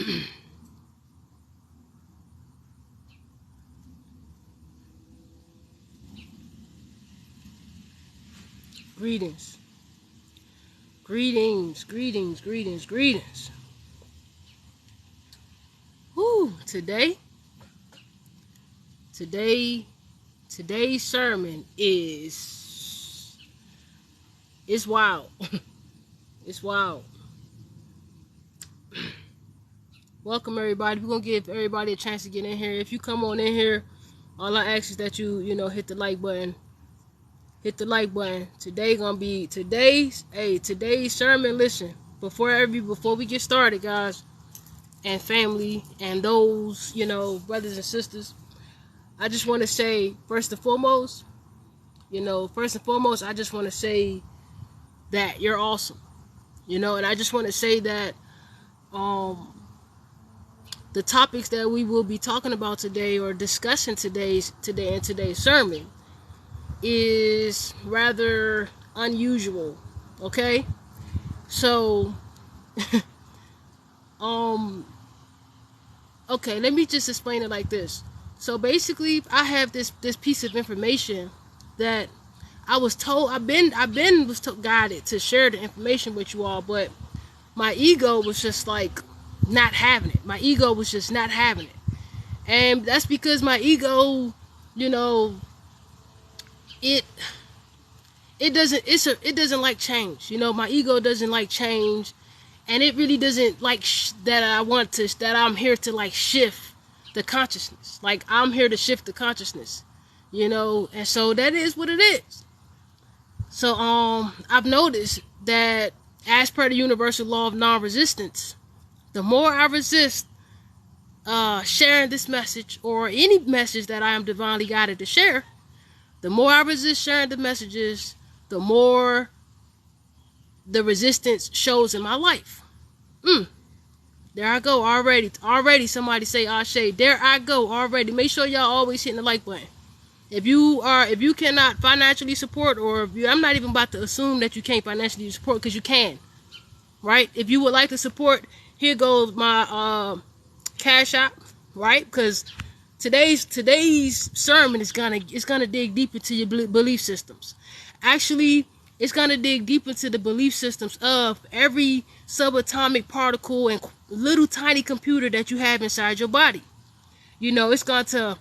Greetings. Greetings, greetings, greetings, greetings. Woo, today's sermon is wild. It's wild. Welcome everybody. We're gonna give everybody a chance to get in here. If you come on in here, all I ask is that you hit the like button. Hit the like button. Today's sermon. Listen, before we get started, guys, and family, and those, brothers and sisters, I just want to say, first and foremost, I just want to say that you're awesome, and I just want to say that the topics that we will be talking about today or discussing today's sermon is rather unusual. Okay, so okay, let me just explain it like this. So basically, I have this piece of information that I was told. I've been guided to share the information with you all, but my ego was just like not having it. My ego was just not having it, and that's because my ego, it doesn't like change. My ego doesn't like change, and it really doesn't like that I'm here to like shift the consciousness. Like, I'm here to shift the consciousness, and so that is what it is. So I've noticed that, as per the universal law of non-resistance, the more I resist sharing this message or any message that I am divinely guided to share, the more I resist sharing the messages, the more the resistance shows in my life. There I go already. Already somebody say Ashe. There I go already. Make sure y'all always hitting the like button. If you cannot financially support, or I'm not even about to assume that you can't financially support, because you can, right? If you would like to support, here goes my Cash App, right? Because today's sermon is gonna dig deep into your belief systems. Actually, it's gonna dig deep into the belief systems of every subatomic particle and little tiny computer that you have inside your body. It's going to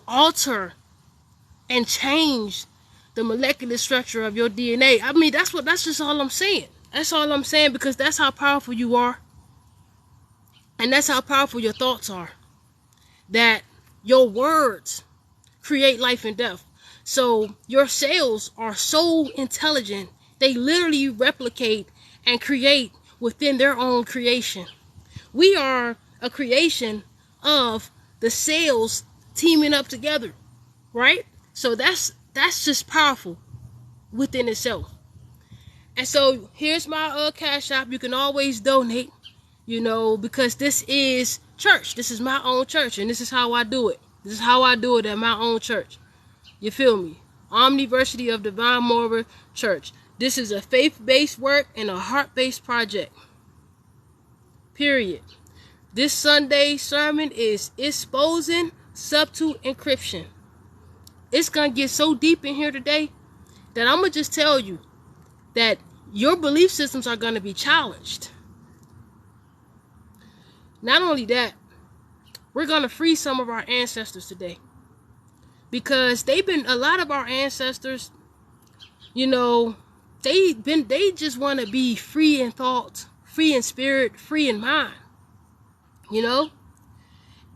alter and change the molecular structure of your DNA. I mean, that's just all I'm saying. That's all I'm saying, because that's how powerful you are, and that's how powerful your thoughts are. That your words create life and death. So your cells are so intelligent, they literally replicate and create within their own creation. We are a creation of the cells teaming up together, right? So that's just powerful within itself. And so here's my Cash App. You can always donate, because this is church. This is my own church, and this is how I do it. This is how I do it at my own church. You feel me? Omniversity of Divine Moira Church. This is a faith-based work and a heart-based project. Period. This Sunday sermon is exposing subtle encryption. It's going to get so deep in here today that I'm going to just tell you that your belief systems are going to be challenged. Not only that, we're going to free some of our ancestors today. Because a lot of our ancestors, they just want to be free in thought, free in spirit, free in mind,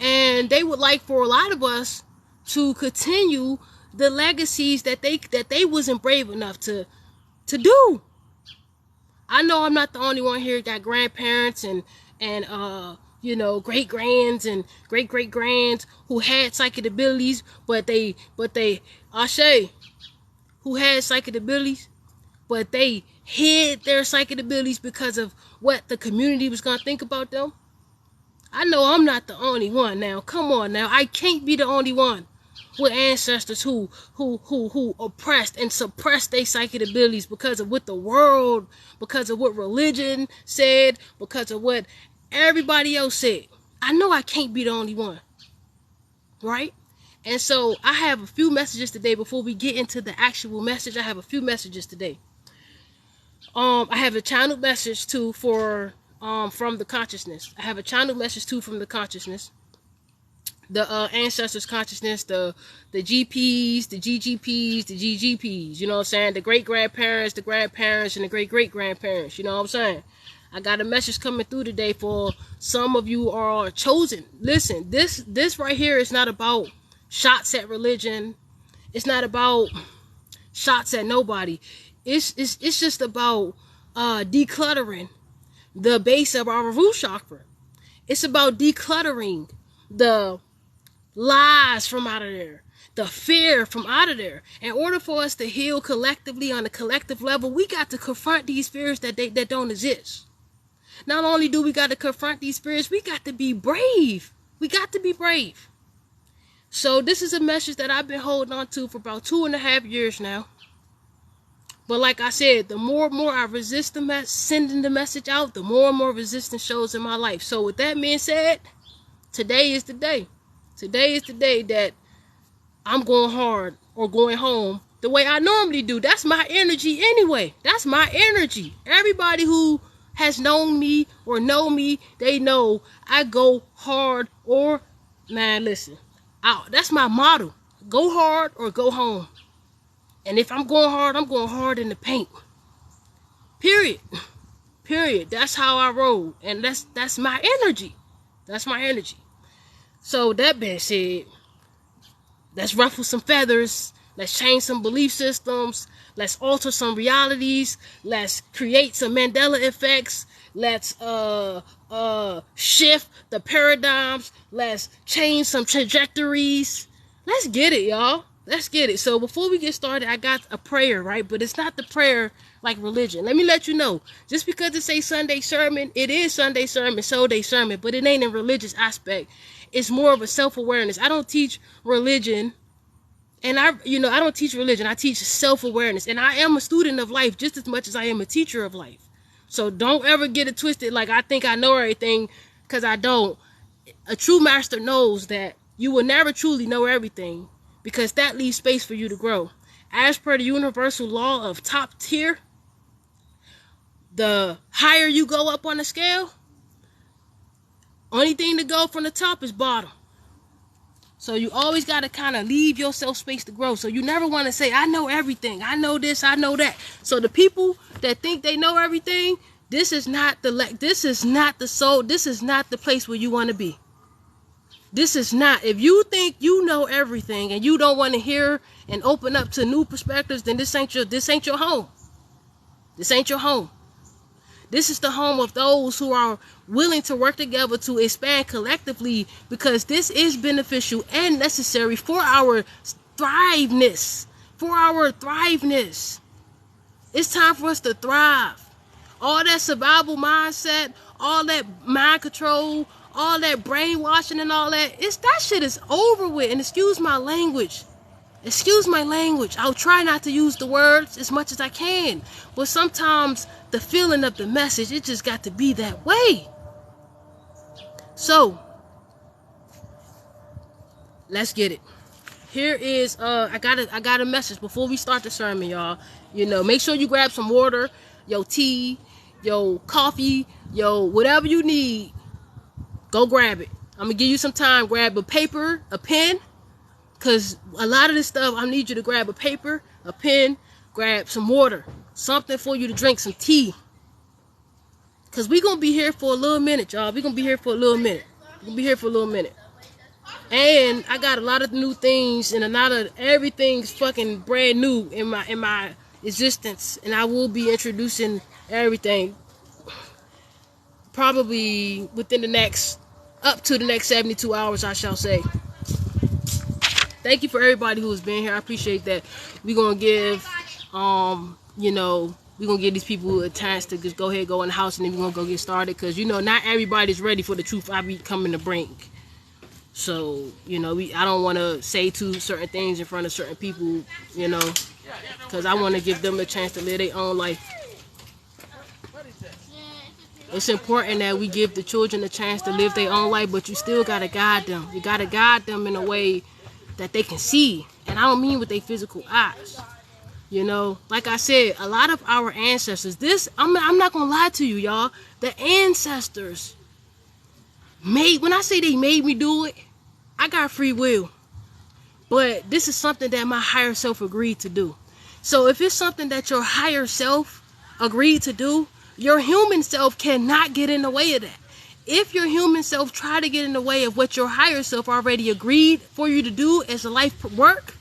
and they would like for a lot of us to continue the legacies that they wasn't brave enough to do. I know I'm not the only one here. Got grandparents and great grands and great grands who had psychic abilities, but they Ashe, who had psychic abilities, but they hid their psychic abilities because of what the community was gonna think about them. I know I'm not the only one now. Come on now, I can't be the only one with ancestors who oppressed and suppressed their psychic abilities because of what the world, because of what religion said, because of what everybody else said. I know I can't be the only one, right? And so I have a few messages today before we get into the actual message. I have a few messages today. I have a channeled message too for from the consciousness. I have a channeled message too from the consciousness, the ancestors' consciousness, the GPs, the GGPs, the GGPs. You know what I'm saying? The great grandparents, the grandparents, and the great great grandparents. You know what I'm saying? I got a message coming through today for some of you are chosen. Listen, this right here is not about shots at religion. It's not about shots at nobody. It's just about decluttering the base of our root chakra. It's about decluttering the lies from out of there, the fear from out of there. In order for us to heal collectively on a collective level, we got to confront these fears that don't exist. Not only do we got to confront these spirits, we got to be brave. We got to be brave. So this is a message that I've been holding on to for about 2.5 years now. But like I said, the more and more I resist sending the message out, the more and more resistance shows in my life. So with that being said, today is the day. Today is the day that I'm going hard or going home the way I normally do. That's my energy anyway. That's my energy. Everybody who has known me or know me, they know I go hard or, man, listen, that's my motto. Go hard or go home. And if I'm going hard in the paint. Period. Period. That's how I roll. And that's my energy. That's my energy. So that being said, let's ruffle some feathers. Let's change some belief systems. Let's alter some realities. Let's create some Mandela effects. Let's shift the paradigms. Let's change some trajectories. Let's get it, y'all. Let's get it. So before we get started, I got a prayer, right? But it's not the prayer like religion. Let me let you know. Just because it says Sunday Sermon, it is Sunday Sermon, Solday Sermon, but it ain't a religious aspect. It's more of a self-awareness. I don't teach religion. And I don't teach religion. I teach self-awareness. And I am a student of life just as much as I am a teacher of life. So don't ever get it twisted like I think I know everything, because I don't. A true master knows that you will never truly know everything, because that leaves space for you to grow. As per the universal law of top tier, the higher you go up on the scale, only thing to go from the top is bottom. So you always got to kind of leave yourself space to grow. So you never want to say, I know everything. I know this, I know that. So the people that think they know everything, this is not the soul. This is not the place where you want to be. This is not. If you think you know everything and you don't want to hear and open up to new perspectives, then this ain't your home. This ain't your home. This is the home of those who are willing to work together to expand collectively, because this is beneficial and necessary for our thriveness. For our thriveness. It's time for us to thrive. All that survival mindset, all that mind control, all that brainwashing and all that, that shit is over with. And excuse my language. Excuse my language. I'll try not to use the words as much as I can. But sometimes the feeling of the message, it just got to be that way. So, let's get it. Here is, I got a message before we start the sermon, y'all. Make sure you grab some water, your tea, your coffee, your whatever you need. Go grab it. I'm going to give you some time. Grab a paper, a pen. Because a lot of this stuff, I need you to grab a paper, a pen, grab some water, something for you to drink, some tea. Because we're going to be here for a little minute, y'all. We're going to be here for a little minute. We're going to be here for a little minute. And I got a lot of new things, and a lot of everything's fucking brand new in my existence. And I will be introducing everything probably within up to the next 72 hours, I shall say. Thank you for everybody who has been here. I appreciate that. We're going to give, we're going to give these people a chance to just go ahead, go in the house, and then we're going to go get started. Because, not everybody's ready for the truth I be coming to bring. So, I don't want to say certain things in front of certain people, because I want to give them a chance to live their own life. It's important that we give the children a chance to live their own life, but you still gotta guide them. You gotta guide them in a way that they can see. And I don't mean with their physical eyes. You know, like I said, a lot of our ancestors, I'm not gonna lie to you, y'all. The ancestors when I say they made me do it, I got free will. But this is something that my higher self agreed to do. So if it's something that your higher self agreed to do, your human self cannot get in the way of that. If your human self try to get in the way of what your higher self already agreed for you to do as a life work,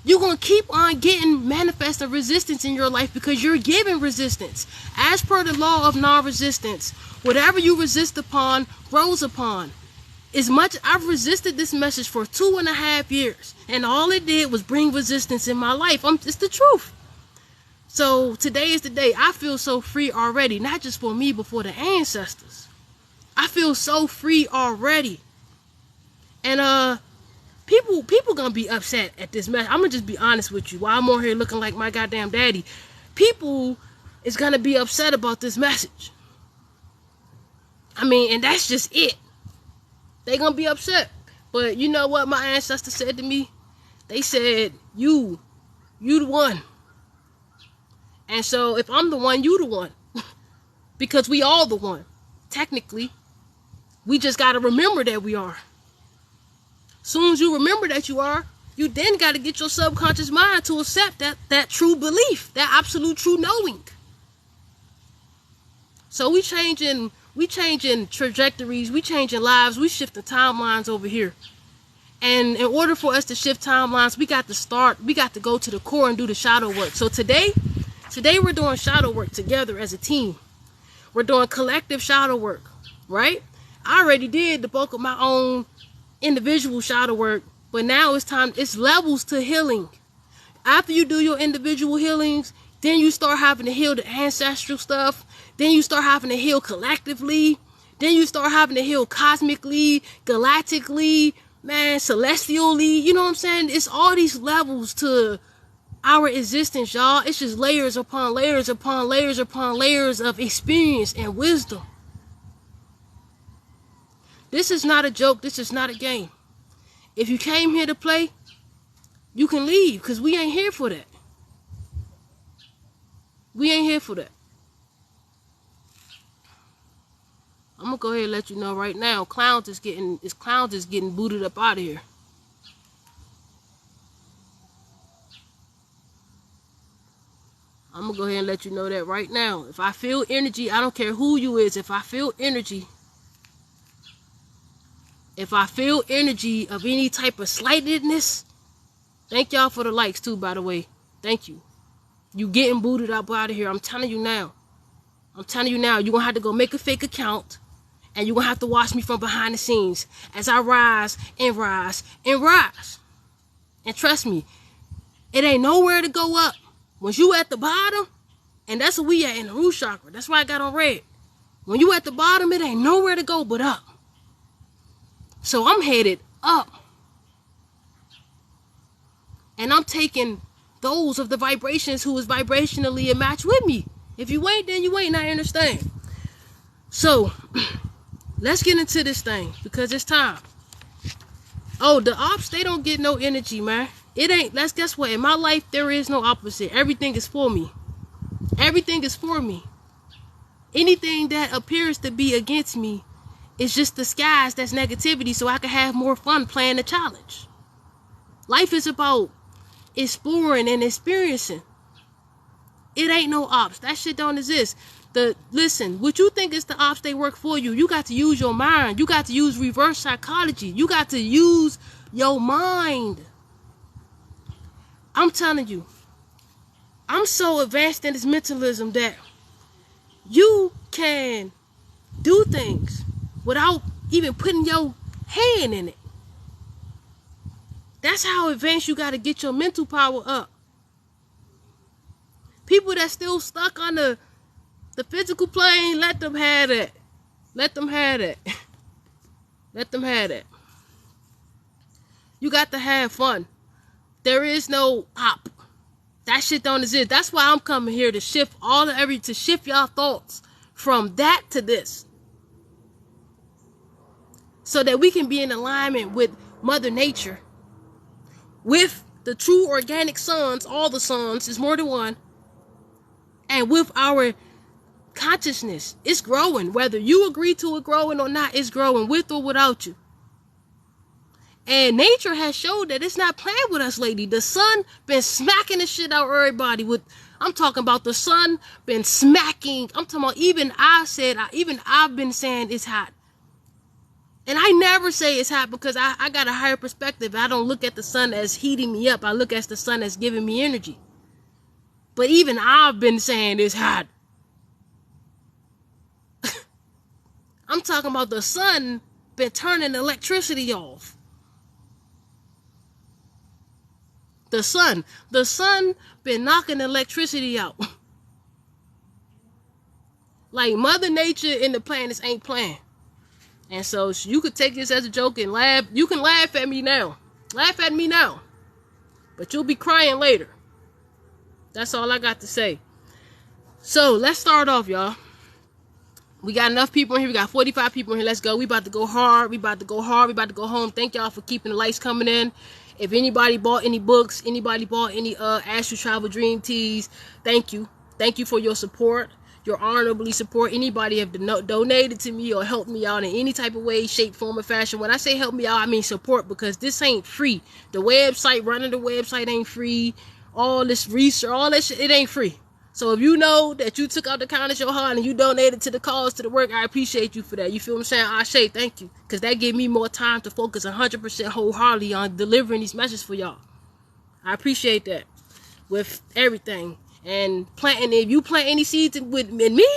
you're going to keep on getting manifest resistance in your life because you're giving resistance. As per the law of non-resistance, whatever you resist upon, grows upon. As much I've resisted this message for 2.5 years, and all it did was bring resistance in my life. It's the truth. So today is the day. I feel so free already, not just for me, but for the ancestors. I feel so free already. And people gonna be upset at this mess. I'm gonna just be honest with you. While I'm on here looking like my goddamn daddy, people is gonna be upset about this message. I mean, and that's just it. They gonna be upset. But you know what my ancestors said to me? They said, you the one. And so if I'm the one, you the one. Because we all the one. Technically, we just gotta remember that we are. Soon as you remember that you are, you then got to get your subconscious mind to accept that true belief, that absolute true knowing. So we changing trajectories, we changing lives, we shifting timelines over here. And in order for us to shift timelines, we got to go to the core and do the shadow work. So today we're doing shadow work together as a team. We're doing collective shadow work, right? I already did the bulk of my own individual shadow work, but now it's levels to healing. After you do your individual healings, then you start having to heal the ancestral stuff, then you start having to heal collectively, then you start having to heal cosmically, galactically, man, celestially. You know what I'm saying? It's all these levels to our existence, y'all. It's just layers upon layers upon layers upon layers of experience and wisdom. This is not a joke. This is not a game. If you came here to play, you can leave, because we ain't here for that. We ain't here for that. I'm gonna go ahead and let you know right now, Clowns is getting booted up out of here. I'm gonna go ahead and let you know that right now. If I feel energy, I don't care who you is, if I feel energy of any type of slightedness, thank y'all for the likes too, by the way. Thank you. You getting booted up out of here. I'm telling you now. You're going to have to go make a fake account, and you're going to have to watch me from behind the scenes as I rise and rise and rise. And trust me, it ain't nowhere to go up. Once you at the bottom, and that's where we at in the root chakra. That's why I got on red. When you at the bottom, it ain't nowhere to go but up. So I'm headed up. And I'm taking those of the vibrations who is vibrationally a match with me. If you ain't, then you ain't. I understand. So, let's get into this thing, because it's time. Oh, the ops, they don't get no energy, man. It ain't. Guess what? In my life, there is no opposite. Everything is for me. Everything is for me. Anything that appears to be against me, it's just disguised as negativity so I can have more fun playing the challenge. Life is about exploring and experiencing. It ain't no ops. That shit don't exist. Listen, what you think is the ops, they work for you. You got to use your mind. You got to use reverse psychology. You got to use your mind. I'm telling you, I'm so advanced in this mentalism that you can do things without even putting your hand in it. That's how advanced you got to get your mental power up. People that still stuck on the physical plane, let them have it. Let them have it. Let them have it. You got to have fun. There is no op. That shit don't exist. That's why I'm coming here to shift to shift y'all thoughts from that to this, so that we can be in alignment with Mother Nature, with the true organic suns, all the suns, there's more than one, and with our consciousness. It's growing. Whether you agree to it growing or not, it's growing with or without you. And nature has showed that it's not playing with us lately. The sun been smacking the shit out of everybody with, I'm talking about the sun been smacking. I'm talking about even I've been saying it's hot. And I never say it's hot because I got a higher perspective. I don't look at the sun as heating me up. I look at the sun as giving me energy. But even I've been saying it's hot. I'm talking about the sun been turning electricity off. The sun been knocking electricity out. Like Mother Nature and the planets ain't playing. And so you could take this as a joke and laugh. You can laugh at me now. Laugh at me now. But you'll be crying later. That's all I got to say. So let's start off, y'all. We got enough people in here. We got 45 people in here. Let's go. We about to go hard. We about to go home. Thank y'all for keeping the lights coming in. If anybody bought any books, anybody bought any Astral Travel Dream Teas, thank you. Thank you for your support, your honorably support. Anybody have donated to me or helped me out in any type of way, shape, form, or fashion. When I say help me out, I mean support, because this ain't free. The website, running the website ain't free. All this research, all that shit, it ain't free. So if you know that you took out the kindness of your heart and you donated to the cause, to the work, I appreciate you for that. You feel what I'm saying? I say thank you, because that gave me more time to focus 100% wholeheartedly on delivering these messages for y'all. I appreciate that with everything. And planting, if you plant any seeds in me,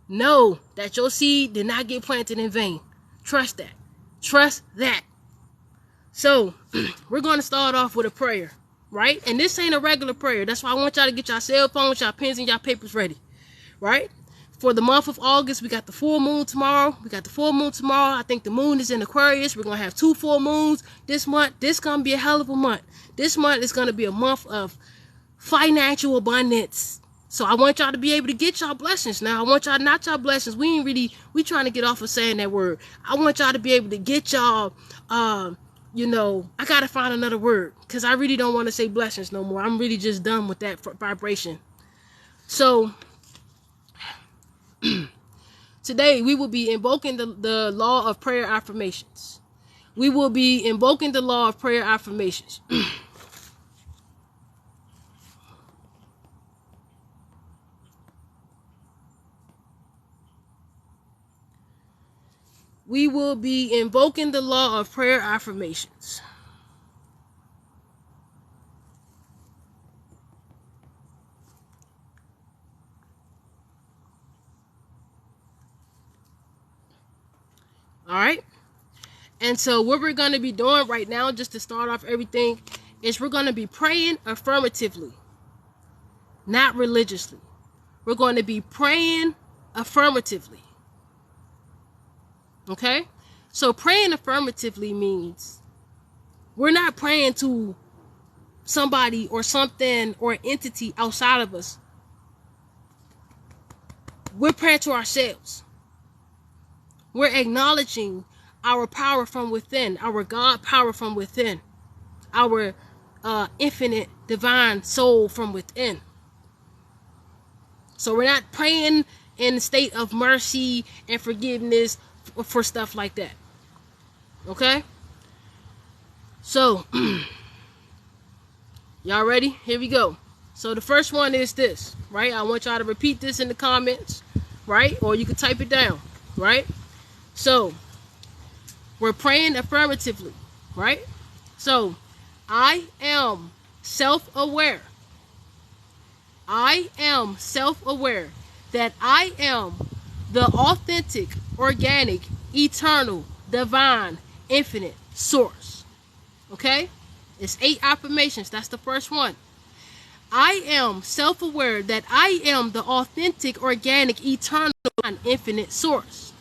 know that your seed did not get planted in vain. Trust that. Trust that. So we're going to start off with a prayer. Right? And this ain't a regular prayer. That's why I want y'all to get y'all cell phones, y'all pens, and y'all papers ready. Right? For the month of August, we got the full moon tomorrow. I think the moon is in Aquarius. We're going to have 2 full moons this month. This going to be a hell of a month. This month is going to be a month of financial abundance. So I want y'all to be able to get y'all blessings. Now, I want y'all, not y'all blessings. We trying to get off of saying that word. I want y'all to be able to get y'all, I gotta find another word, because I really don't want to say blessings no more. I'm really just done with that vibration. So today we will be invoking the law of prayer affirmations. We will be invoking the law of prayer affirmations. We will be invoking the law of prayer affirmations. All right. And so what we're going to be doing right now, just to start off everything, is we're going to be praying affirmatively, not religiously. We're going to be praying affirmatively. Okay? So praying affirmatively means we're not praying to somebody or something or entity outside of us. We're praying to ourselves. We're acknowledging our power from within, our God power from within, our infinite divine soul from within. So we're not praying in a state of mercy and forgiveness for stuff like that. Okay? So, y'all ready? Here we go. So the first one is this, right? I want y'all to repeat this in the comments, right? Or you can type it down, right? So, we're praying affirmatively, right? So, I am self-aware. I am self-aware that I am the authentic, organic, eternal, divine, infinite source. Okay? It's 8 affirmations. That's the first one. I am self-aware that I am the authentic, organic, eternal, and infinite source.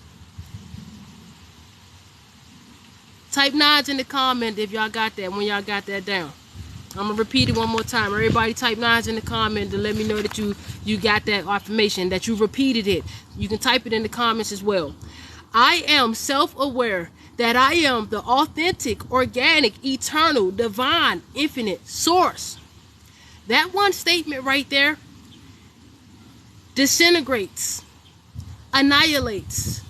Type nods in the comment if y'all got that, when y'all got that down. I'm gonna repeat it one more time. Everybody type 9s in the comment to let me know that you got that affirmation, that you repeated it. You can type it in the comments as well. I am self-aware that I am the authentic, organic, eternal, divine, infinite source. That one statement right there disintegrates, annihilates,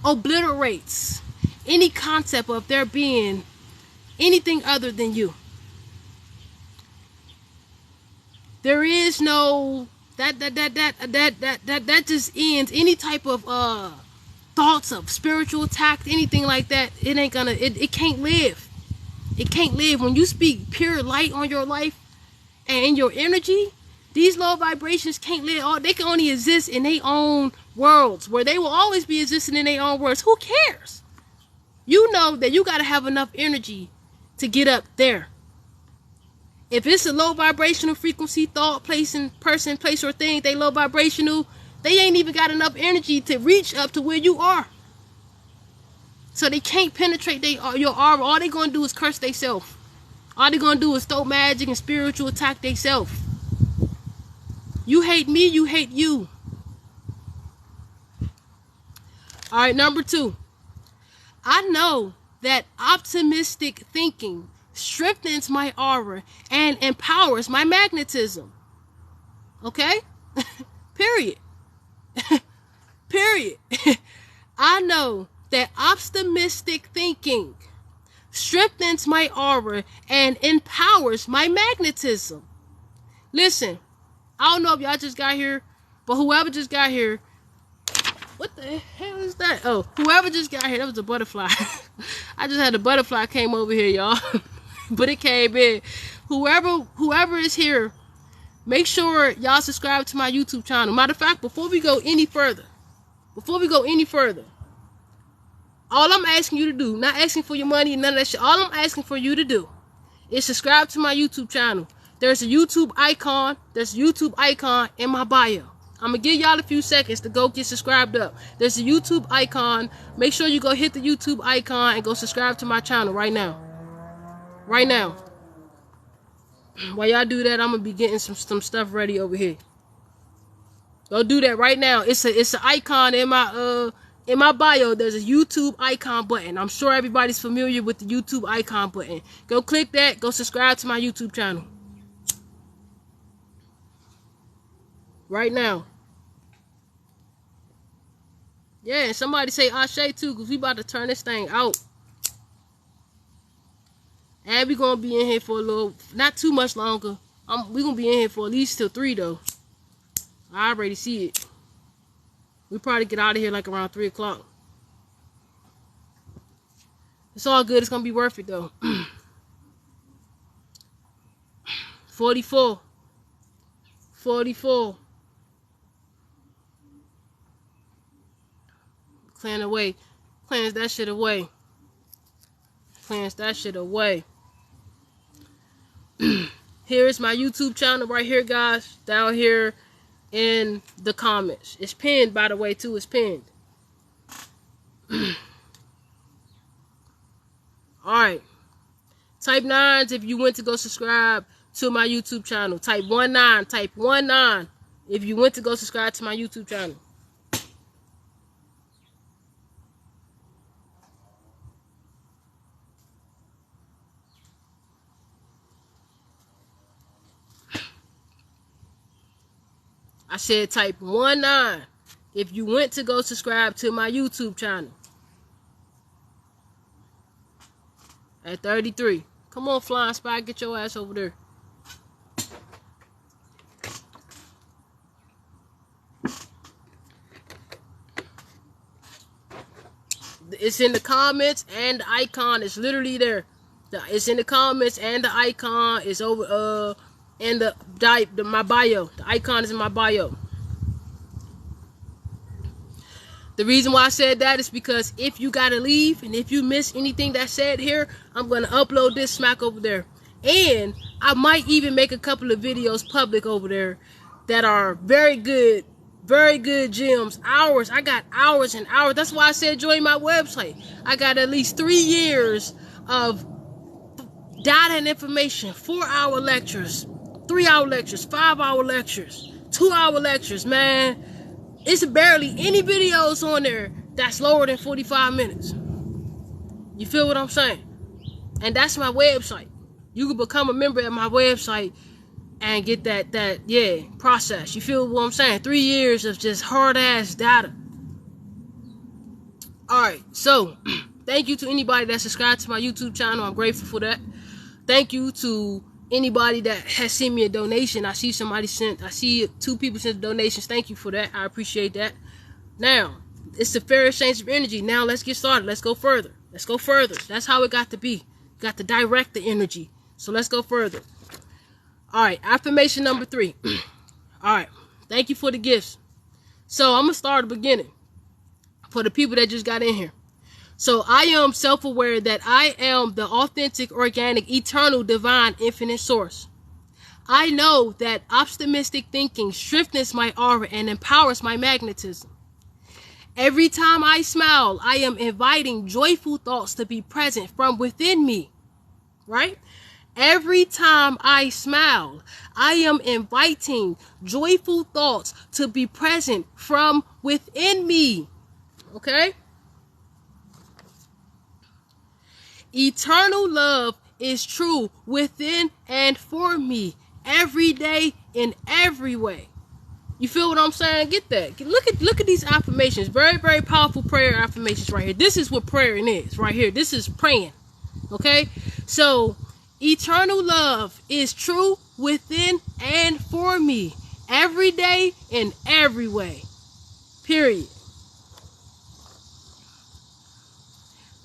obliterates any concept of there being anything other than you. There is no that just ends any type of thoughts of spiritual attack, anything like that. It can't live. It can't live. When you speak pure light on your life and in your energy, these low vibrations can't live. They can only exist in their own worlds, where they will always be existing in their own worlds. Who cares? You know that you got to have enough energy to get up there. If it's a low vibrational frequency, thought, place, or thing, they low vibrational, they ain't even got enough energy to reach up to where you are. So they can't penetrate your aura. All they gonna do is curse themselves. All they gonna do is throw magic and spiritual attack themselves. You hate me, you hate you. Alright, number 2. I know that optimistic thinking strengthens my aura and empowers my magnetism. Okay? Period. Period. I know that optimistic thinking strengthens my aura and empowers my magnetism. Listen, I don't know if y'all just got here, but whoever just got here, what the hell is that? Oh, whoever just got here, that was a butterfly. I just had a butterfly came over here, y'all. But it came in. Whoever is here, make sure y'all subscribe to my YouTube channel. Matter of fact, before we go any further, all I'm asking you to do, not asking for your money and none of that shit, all I'm asking for you to do is subscribe to my YouTube channel. There's a YouTube icon. In my bio. I'm going to give y'all a few seconds to go get subscribed up. There's a YouTube icon. Make sure you go hit the YouTube icon and go subscribe to my channel right now. Right now. While y'all do that, I'm going to be getting some stuff ready over here. Go do that right now. It's an icon in my bio. There's a YouTube icon button. I'm sure everybody's familiar with the YouTube icon button. Go click that. Go subscribe to my YouTube channel. Right now. Yeah, and somebody say Ashe too, because we about to turn this thing out. And we going to be in here for a little, not too much longer. We going to be in here for at least till 3 though. I already see it. We probably get out of here like around 3 o'clock. It's all good. It's going to be worth it though. 44. Cleanse away. Cleanse that shit away. Cleanse that shit away. Here is my YouTube channel right here, guys. Down here in the comments. It's pinned, by the way, too. It's pinned. Alright. Type 9s if you went to go subscribe to my YouTube channel. Type 19. Type 19 if you went to go subscribe to my YouTube channel. I said type 19 if you went to go subscribe to my YouTube channel. At 33. Come on, Flying Spy, get your ass over there. It's in the comments and the icon is literally there. It's in the comments and the icon is over in my bio. The icon is in my bio. The reason why I said that is because if you gotta leave and if you miss anything that's said here, I'm gonna upload this smack over there. And I might even make a couple of videos public over there that are very good gems. Hours. I got hours and hours. That's why I said join my website. I got at least 3 years of data and information, 4-hour lectures, 3-hour lectures, 5-hour lectures, 2-hour lectures, man. It's barely any videos on there that's lower than 45 minutes. You feel what I'm saying? And that's my website. You can become a member at my website and get that process. You feel what I'm saying? 3 years of just hard-ass data. Alright, so thank you to anybody that subscribed to my YouTube channel. I'm grateful for that. Thank you to anybody that has sent me a donation. I see 2 people sent donations. Thank you for that. I appreciate that. Now, it's the fair exchange of energy. Now let's get started. Let's go further. Let's go further. That's how it got to be. Got to direct the energy. So let's go further. Alright, affirmation number 3. Alright, thank you for the gifts. So I'm going to start at the beginning for the people that just got in here. So I am self-aware that I am the authentic, organic, eternal, divine, infinite source. I know that optimistic thinking strengthens my aura and empowers my magnetism. Every time I smile, I am inviting joyful thoughts to be present from within me. Right? Every time I smile, I am inviting joyful thoughts to be present from within me. Okay? Eternal love is true within and for me, every day in every way. You feel what I'm saying? Get that. Look at these affirmations. Very, very powerful prayer affirmations right here. This is what praying is right here. This is praying. Okay? So, eternal love is true within and for me, every day in every way. Period.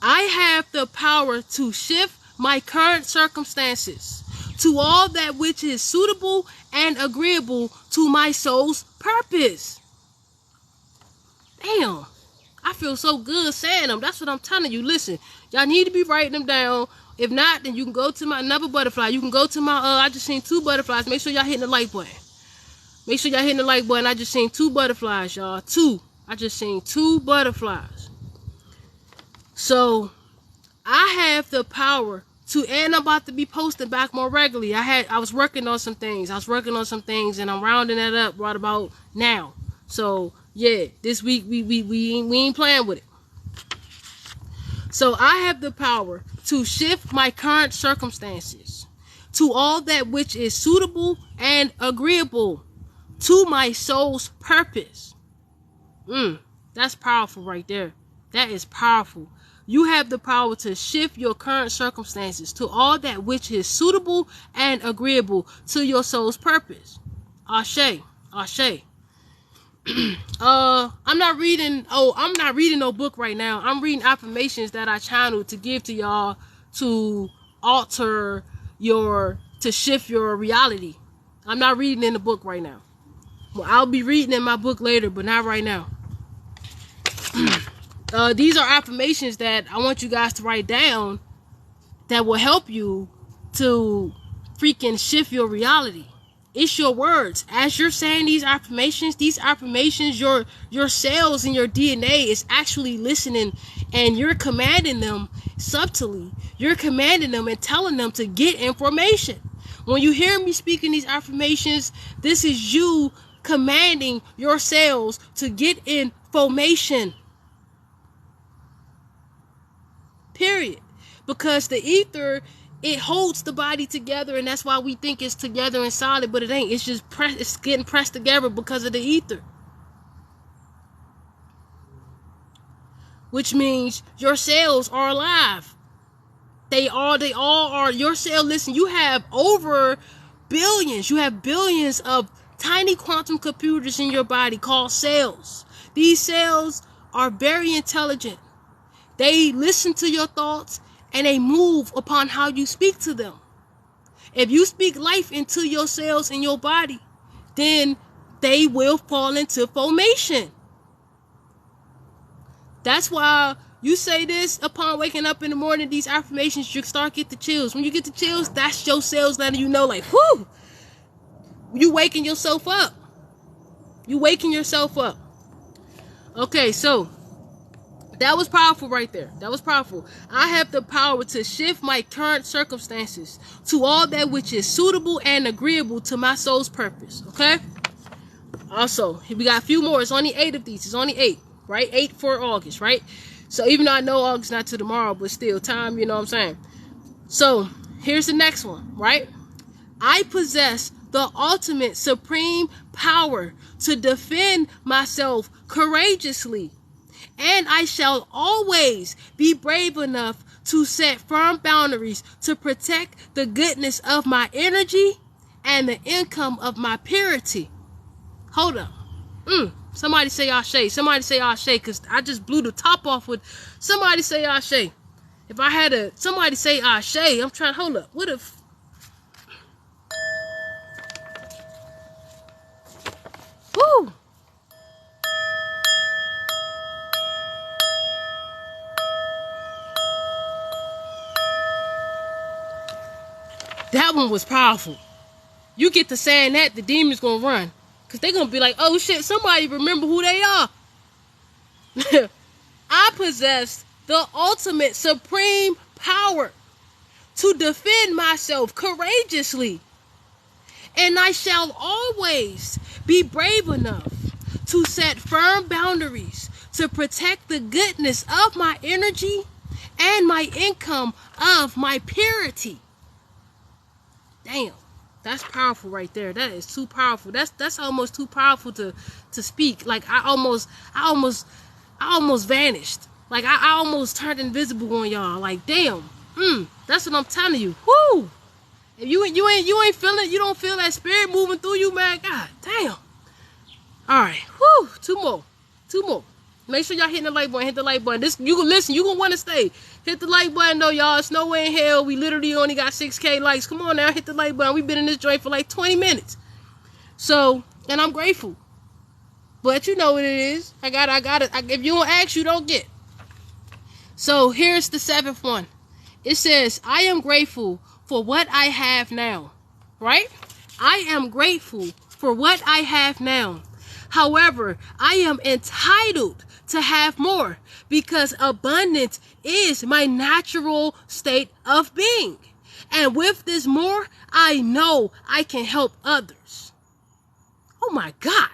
I have the power to shift my current circumstances to all that which is suitable and agreeable to my soul's purpose. Damn, I feel so good saying them. That's what I'm telling you. Listen, y'all need to be writing them down. If not, then you can go to my another butterfly. You can go to my I just seen 2 butterflies. Make sure y'all hitting the like button. Make sure y'all hitting the like button. I just seen 2 butterflies, y'all. 2. I just seen 2 butterflies. So I have the power to, and I'm about to be posting back more regularly. I was working on some things. And I'm rounding that up right about now. So yeah, this week we ain't playing with it. So I have the power to shift my current circumstances to all that which is suitable and agreeable to my soul's purpose. That's powerful right there. That is powerful. You have the power to shift your current circumstances to all that which is suitable and agreeable to your soul's purpose. Ashe. Ashe. I'm not reading no book right now. I'm reading affirmations that I channeled to give to y'all to to shift your reality. I'm not reading in the book right now. Well, I'll be reading in my book later, but not right now. These are affirmations that I want you guys to write down that will help you to freaking shift your reality. It's your words. As you're saying these affirmations, your cells and your DNA is actually listening, and you're commanding them subtly. You're commanding them and telling them to get information. When you hear me speaking these affirmations, this is you commanding your cells to get information. Period. Because the ether, it holds the body together, and that's why we think it's together and solid, but it ain't. It's just it's getting pressed together because of the ether. Which means your cells are alive. They all are your cell. Listen, you have over billions. You have billions of tiny quantum computers in your body called cells. These cells are very intelligent. They listen to your thoughts and they move upon how you speak to them. If you speak life into your cells in your body, then they will fall into formation. That's why you say this upon waking up in the morning, these affirmations, you start get the chills. When you get the chills, that's your cells letting you know, like, whoo, you waking yourself up. You waking yourself up. Okay, so That was powerful right there. That was powerful. I have the power to shift my current circumstances to all that which is suitable and agreeable to my soul's purpose. Okay? Also, we got a few more. It's only 8 of these. It's only 8, right? 8 for August, right? So even though I know August not to tomorrow, but still time, you know what I'm saying? So here's the next one, right? I possess the ultimate supreme power to defend myself courageously, and I shall always be brave enough to set firm boundaries to protect the goodness of my energy and the income of my purity. Hold up. Somebody say Ashe. Somebody say Ashe, because I just blew the top off with somebody say Ashe. If I had somebody say Ashe, I'm trying, hold up. What if... Woo! That one was powerful. You get to saying that, the demons gonna run. Because they're gonna be like, oh shit, somebody remember who they are. I possess the ultimate supreme power to defend myself courageously, and I shall always be brave enough to set firm boundaries to protect the goodness of my energy and my income of my purity. Damn, that's powerful right there. That is too powerful. That's almost too powerful to speak. Like I almost vanished. Like I almost turned invisible on y'all. Like damn. That's what I'm telling you. Whoo! If you ain't feeling, you don't feel that spirit moving through you, man. God damn. Alright. Whoo! Two more. Make sure y'all hitting the like button. Hit the like button. You can listen. You gonna want to stay. Hit the like button though, y'all. It's no way in hell. We literally only got 6K likes. Come on now, hit the like button. We've been in this joint for like 20 minutes. So, and I'm grateful. But you know what it is. I got it. If you don't ask, you don't get. So here's the 7th one. It says, I am grateful for what I have now. Right? I am grateful for what I have now. However, I am entitled to have more because abundance is my natural state of being. And with this more, I know I can help others. Oh my God.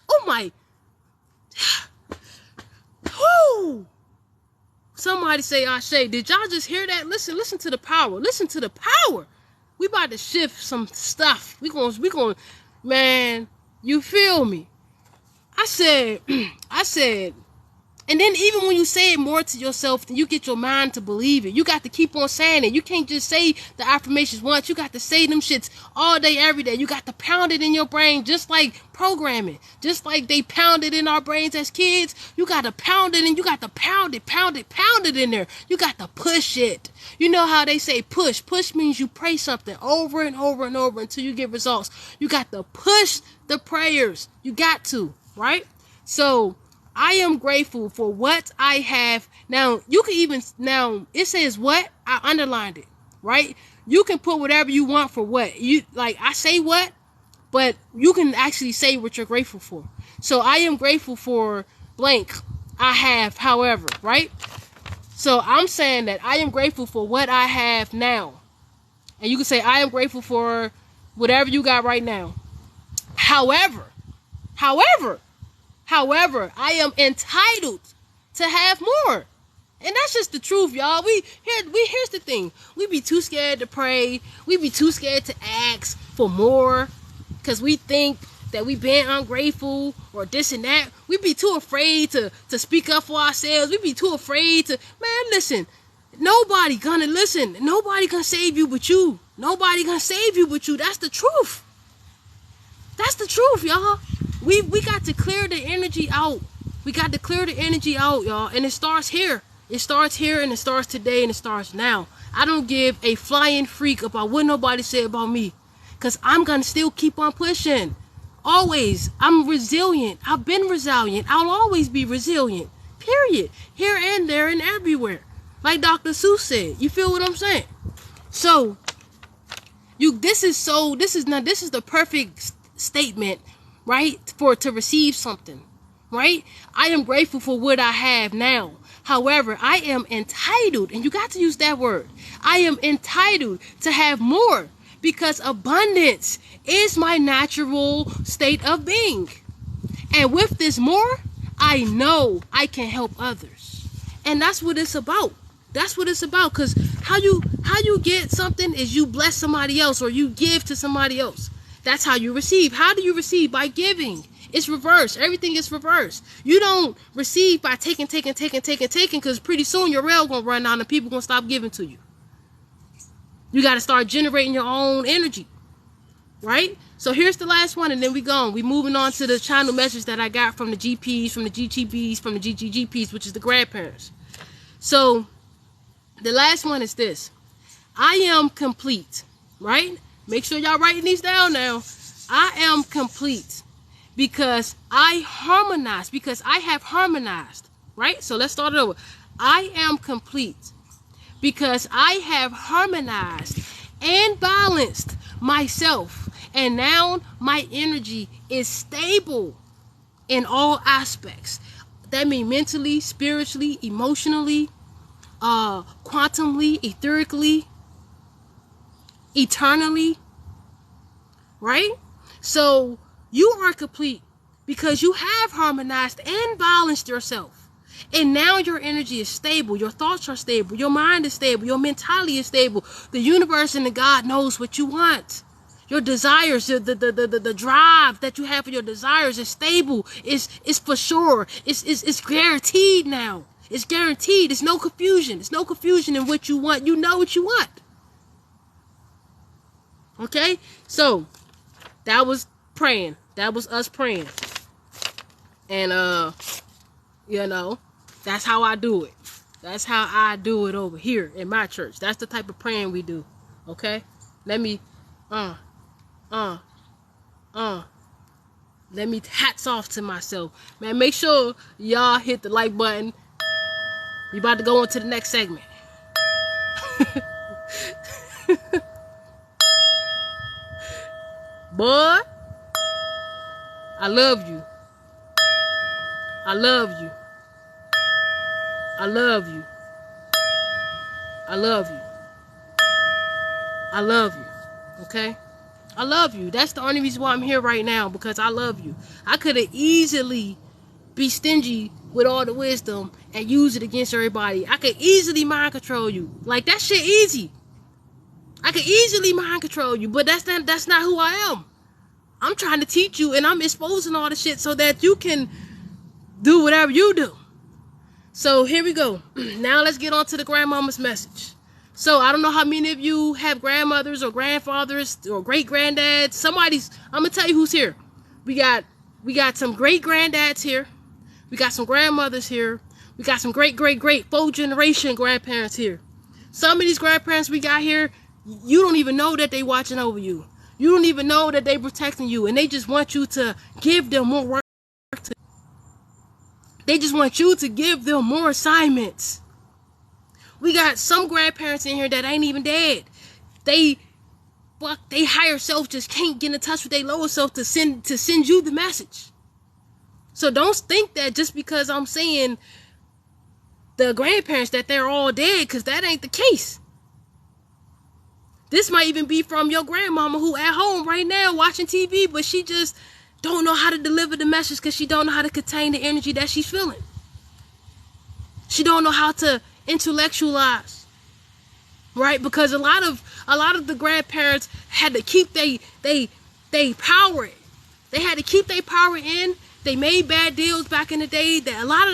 Oh my. Whoo. Somebody say Ashe. Did y'all just hear that? Listen to the power. Listen to the power. We about to shift some stuff. We going, man, you feel me? I said, and then even when you say it more to yourself, then you get your mind to believe it. You got to keep on saying it. You can't just say the affirmations once. You got to say them shits all day, every day. You got to pound it in your brain, just like programming. Just like they pounded in our brains as kids. You got to pound it, and you got to pound it in there. You got to push it. You know how they say push. Push means you pray something over and over and over until you get results. You got to push the prayers. You got to, right? So I am grateful for what I have. Now, you can even, now, it says what? I underlined it, right? You can put whatever you want for what. You, like, I say what, but you can actually say what you're grateful for. So, I am grateful for blank. I have, however, right? So, I'm saying that I am grateful for what I have now. And you can say, I am grateful for whatever you got right now. However, I am entitled to have more. And that's just the truth, y'all. Here's the thing. We be too scared to pray. We be too scared to ask for more. Because we think that we been ungrateful or this and that. We be too afraid to speak up for ourselves. We be too afraid to, man, listen. Nobody gonna listen. Nobody gonna save you but you. Nobody gonna save you but you. That's the truth. That's the truth, y'all. We got to clear the energy out. We got to clear the energy out, y'all. And it starts here. It starts here and it starts today and it starts now. I don't give a flying freak about what nobody said about me. Because I'm going to still keep on pushing. Always. I'm resilient. I've been resilient. I'll always be resilient. Period. Here and there and everywhere. Like Dr. Seuss said. You feel what I'm saying? So, this is the perfect statement, right, to receive something, right? I am grateful for what I have now. However, I am entitled, and you got to use that word. I am entitled to have more because abundance is my natural state of being. And with this more, I know I can help others. And that's what it's about. That's what it's about. Because how you get something is you bless somebody else or you give to somebody else. That's how you receive. How do you receive? By giving. It's reverse. Everything is reverse. You don't receive by taking, because pretty soon your rail gonna run out and people gonna stop giving to you. You got to start generating your own energy. Right? So here's the last one, and then we gone. We moving on to the channel message that I got from the GPs, from the GGBs, from the GGGPs, which is the grandparents. So the last one is this. I am complete. Right? Make sure y'all writing these down now. I am complete because I harmonize, because I have harmonized. Right? So let's start it over. I am complete because I have harmonized and balanced myself. And now my energy is stable in all aspects. That means mentally, spiritually, emotionally, quantumly, etherically, eternally. Right? So you are complete because you have harmonized and balanced yourself. And now your energy is stable. Your thoughts are stable. Your mind is stable. Your mentality is stable. The universe and the God knows what you want. Your desires, the drive that you have for your desires is stable. It's for sure. It's guaranteed now. It's guaranteed. There's no confusion. There's no confusion in what you want. You know what you want. Okay? So, that was praying. That was us praying. And, you know, that's how I do it. That's how I do it over here in my church. That's the type of praying we do. Okay? Let me, hats off to myself. Man, make sure y'all hit the like button. We about to go on to the next segment. Boy, I love you. I love you. I love you. I love you. I love you. Okay? I love you. That's the only reason why I'm here right now, because I love you. I could have easily be stingy with all the wisdom and use it against everybody. I could easily mind control you. Like, that shit easy. I could easily mind control you, but that's not who I am. I'm trying to teach you, and I'm exposing all the shit so that you can do whatever you do. So here we go. Now let's get on to the grandmama's message. So I don't know how many of you have grandmothers or grandfathers or great granddads. I'm gonna tell you who's here. We got some great granddads here. We got some grandmothers here. We got some great 4th generation grandparents here. Some of these grandparents we got here, you don't even know that they watching over you. You don't even know that they protecting you, and they just want you to give them more work. They just want you to give them more assignments. We got some grandparents in here that ain't even dead. They higher self just can't get in touch with their lower self to send you the message. So don't think that just because I'm saying the grandparents that they're all dead, because that ain't the case. This might even be from your grandmama who at home right now watching TV, but she just don't know how to deliver the message because she don't know how to contain the energy that she's feeling. She don't know how to intellectualize, right? Because a lot of the grandparents had to keep they power. They had to keep their power in. They made bad deals back in the day. That a lot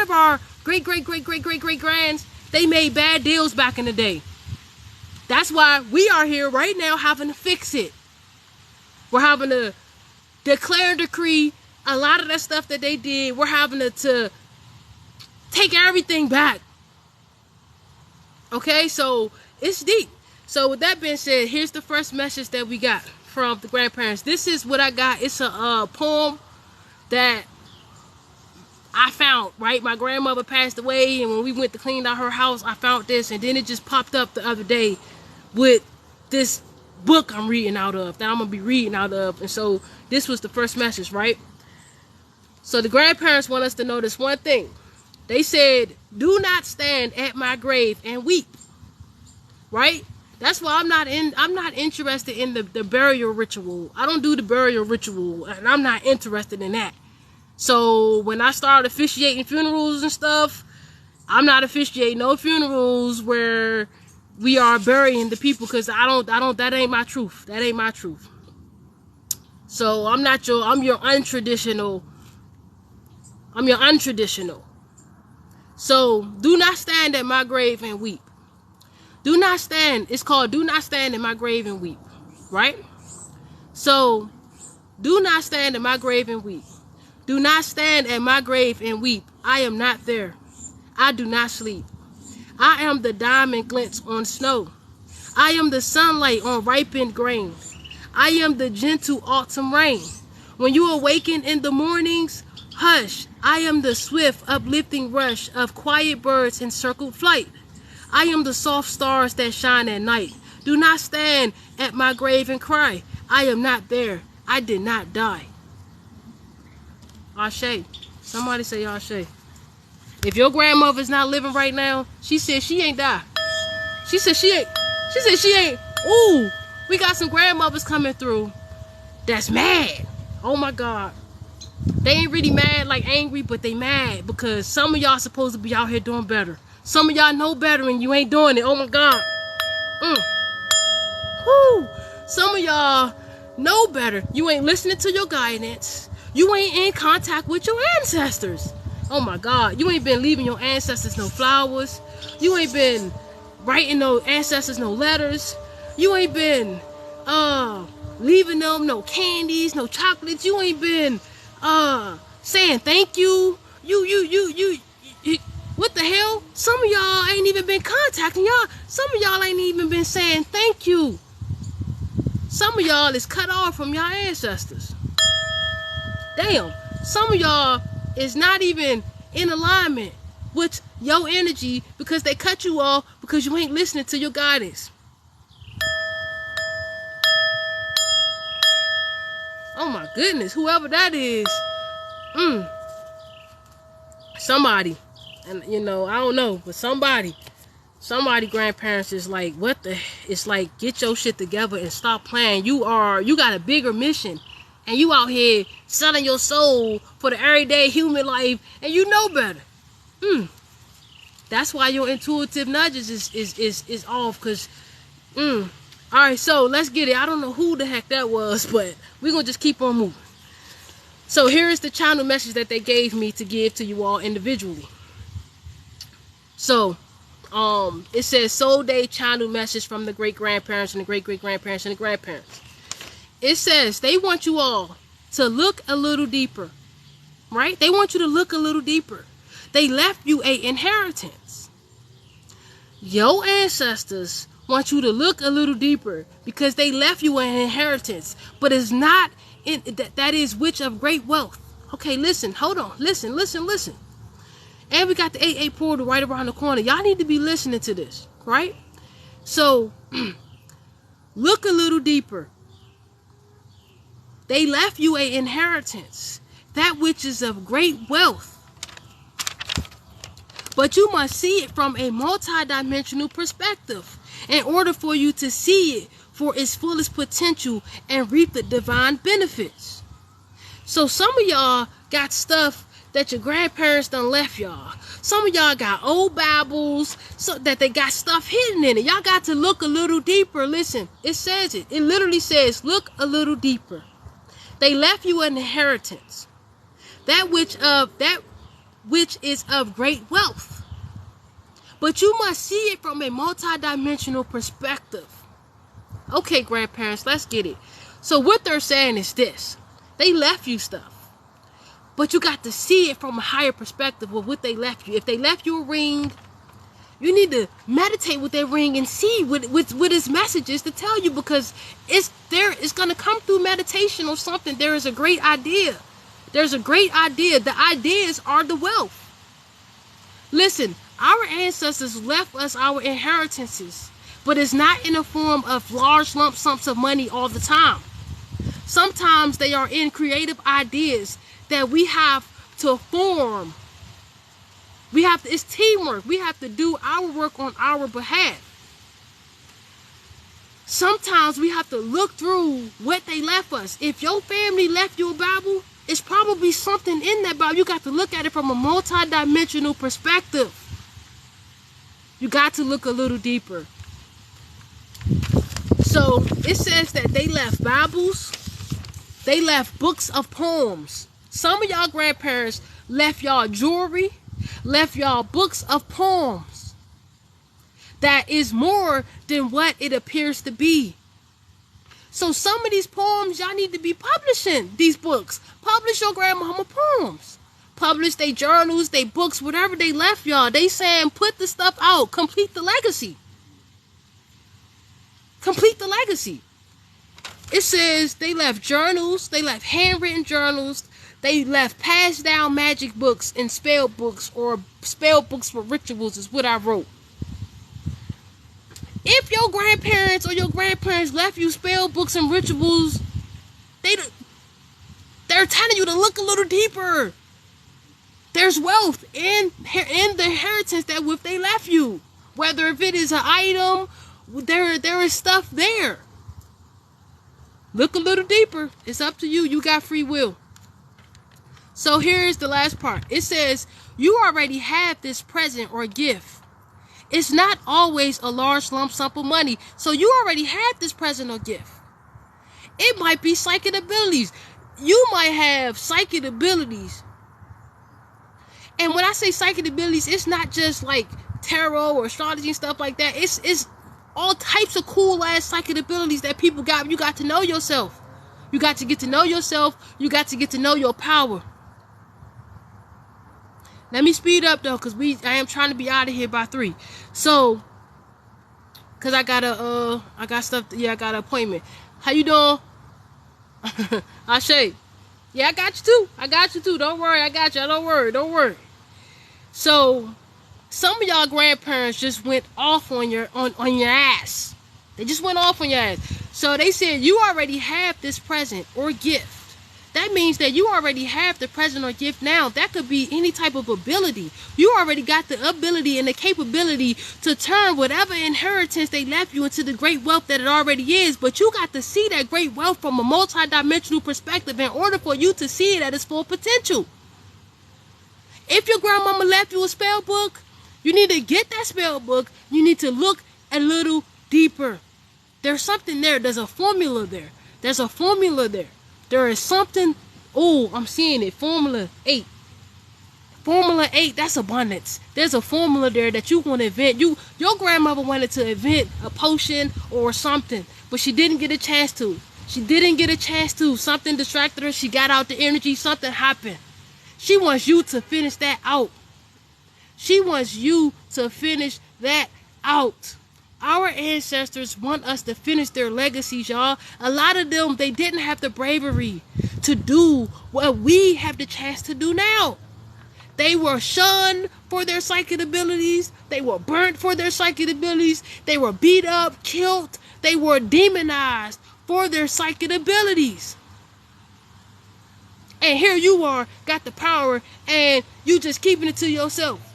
of our great grands, they made bad deals back in the day. That's why we are here right now having to fix it. We're having to declare and decree a lot of that stuff that they did. We're having to take everything back. Okay, so it's deep. So with that being said, here's the first message that we got from the grandparents. This is what I got. It's a poem that I found, right? My grandmother passed away, and when we went to clean out her house, I found this, and then it just popped up the other day with this book I'm reading out of, that I'm going to be reading out of. And so this was the first message, right? So the grandparents want us to know this one thing. They said, do not stand at my grave and weep. Right? That's why I'm not interested in the burial ritual. I don't do the burial ritual, and I'm not interested in that. So when I start officiating funerals and stuff, I'm not officiating no funerals where we are burying the people, because that ain't my truth. That ain't my truth. So I'm your untraditional. So do not stand at my grave and weep. Do not stand. It's called do not stand at my grave and weep. Right? So do not stand at my grave and weep. Do not stand at my grave and weep. I am not there. I do not sleep. I am the diamond glints on snow. I am the sunlight on ripened grain. I am the gentle autumn rain. When you awaken in the mornings, hush. I am the swift uplifting rush of quiet birds in circled flight. I am the soft stars that shine at night. Do not stand at my grave and cry. I am not there. I did not die. Ashe. Somebody say Ashe. If your grandmother's not living right now, she said she ain't die. She said she ain't. Ooh, we got some grandmothers coming through that's mad. Oh my God. They ain't really mad like angry, but they mad because some of y'all supposed to be out here doing better. Some of y'all know better and you ain't doing it. Oh my God. Woo. Some of y'all know better. You ain't listening to your guidance. You ain't in contact with your ancestors. Oh my God. You ain't been leaving your ancestors no flowers. You ain't been writing no ancestors no letters. You ain't been leaving them no candies, no chocolates. You ain't been saying thank you. You what the hell? Some of y'all ain't even been contacting y'all. Some of y'all ain't even been saying thank you. Some of y'all is cut off from your ancestors. Damn. Some of y'all is not even in alignment with your energy because they cut you off because you ain't listening to your guidance. Oh my goodness. Whoever that is. Somebody. And I don't know, but somebody grandparents is like, what the, it's like, get your shit together and stop playing. You got a bigger mission, and you out here selling your soul for the everyday human life, and you know better. That's why your intuitive nudges is off, because all right, so let's get it. I don't know who the heck that was, but we're gonna just keep on moving. So here is the channel message that they gave me to give to you all individually. So, it says Solday channel message from the great-grandparents and the great-great-grandparents and the grandparents. It says they want you all to look a little deeper, right? They want you to look a little deeper. They left you an inheritance. Your ancestors want you to look a little deeper because they left you an inheritance, but it's not in that is which of great wealth. Okay, listen, hold on, listen. And we got the 88 portal right around the corner. Y'all need to be listening to this, right? So, look a little deeper. They left you an inheritance, that which is of great wealth. But you must see it from a multidimensional perspective in order for you to see it for its fullest potential and reap the divine benefits. So some of y'all got stuff that your grandparents done left y'all. Some of y'all got old Bibles so that they got stuff hidden in it. Y'all got to look a little deeper. Listen, it says it. It literally says, look a little deeper. They left you an inheritance. That which is of great wealth. But you must see it from a multidimensional perspective. Okay, grandparents, let's get it. So what they're saying is this. They left you stuff. But you got to see it from a higher perspective of what they left you. If they left you a ring, you need to meditate with that ring and see what its message is to tell you, because it's going to come through meditation or something. There is a great idea. There's a great idea. The ideas are the wealth. Listen, our ancestors left us our inheritances, but it's not in the form of large lump sums of money all the time. Sometimes they are in creative ideas that we have to form It's teamwork. We have to do our work on our behalf. Sometimes we have to look through what they left us. If your family left you a Bible, it's probably something in that Bible. You got to look at it from a multidimensional perspective. You got to look a little deeper. So it says that they left Bibles. They left books of poems. Some of y'all grandparents left y'all jewelry, left y'all books of poems. That is more than what it appears to be. So some of these poems, y'all need to be publishing these books. Publish your grandmama poems. Publish their journals, their books, whatever they left y'all. They saying put the stuff out. Complete the legacy. Complete the legacy. It says they left journals. They left handwritten journals. They left passed down magic books and spell books, or spell books for rituals is what I wrote. If your grandparents or your grandparents left you spell books and rituals, they're telling you to look a little deeper. There's wealth in the inheritance that if they left you, whether if it is an item, there is stuff there. Look a little deeper. It's up to you. You got free will. So here's the last part. It says you already have this present or gift. It's not always a large lump sum of money. So you already have this present or gift. It might be psychic abilities. You might have psychic abilities. And when I say psychic abilities, it's not just like tarot or astrology and stuff like that. It's all types of cool ass psychic abilities that people got. You got to know yourself. You got to get to know yourself. You got to get to know your power. Let me speed up though, cause I am trying to be out of here by 3. So, cause I got stuff. I got an appointment. How you doing? Ashe. Yeah, I got you too. Don't worry, I got you. Don't worry. So, some of y'all grandparents just went off on your ass. They just went off on your ass. So they said you already have this present or gift. That means that you already have the present or gift now. That could be any type of ability. You already got the ability and the capability to turn whatever inheritance they left you into the great wealth that it already is. But you got to see that great wealth from a multidimensional perspective in order for you to see it at its full potential. If your grandmama left you a spell book, you need to get that spell book. You need to look a little deeper. There's something there. There's a formula there. There is something. Oh, I'm seeing it. Formula 8. Formula 8, that's abundance. There's a formula there that you want to invent. Your grandmother wanted to invent a potion or something, but she didn't get a chance to. Something distracted her. She got out the energy. Something happened. She wants you to finish that out. Our ancestors want us to finish their legacies, y'all. A lot of them, they didn't have the bravery to do what we have the chance to do now. They were shunned for their psychic abilities. They were burnt for their psychic abilities. They were beat up, killed. They were demonized for their psychic abilities. And here you are, got the power, and you just keeping it to yourself.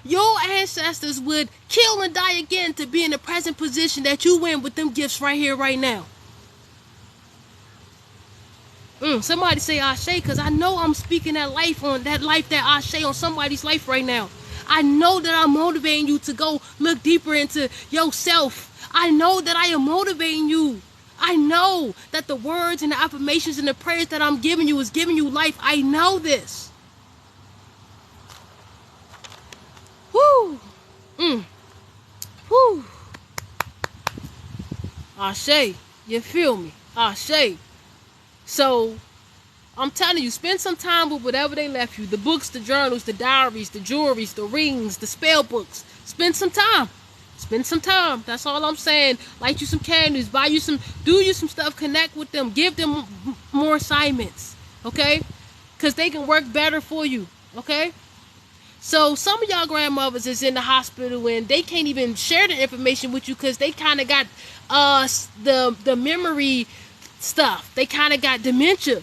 Your ancestors would kill and die again to be in the present position that you in with them gifts right here, right now. Somebody say Ashe, because I know I'm speaking that life that Ashe on somebody's life right now. I know that I'm motivating you to go look deeper into yourself. I know that I am motivating you. I know that the words and the affirmations and the prayers that I'm giving you is giving you life. I know this. Woo! Woo! Ashe, you feel me? Ashe. So, I'm telling you, spend some time with whatever they left you. The books, the journals, the diaries, the jewelries, the rings, the spell books. Spend some time. That's all I'm saying. Light you some candles, do you some stuff, connect with them, give them more assignments, okay? Because they can work better for you, okay? So some of y'all grandmothers is in the hospital and they can't even share the information with you because they kind of got the memory stuff. They kind of got dementia.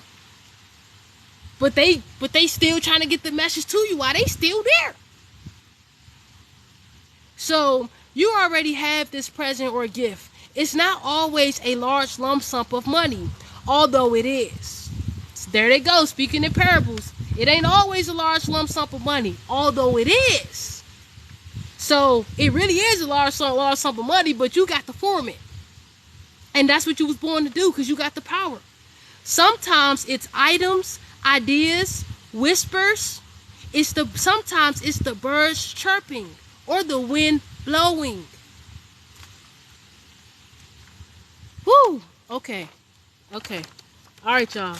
But they still trying to get the message to you while they still there. So you already have this present or gift. It's not always a large lump sum of money, although it is. So there they go, speaking in parables. It ain't always a large lump sum of money, although it is. So it really is a large sum of money, but you got to form it. And that's what you was born to do, because you got the power. Sometimes it's items, ideas, whispers. Sometimes it's the birds chirping or the wind blowing. Woo! Okay. All right, y'all.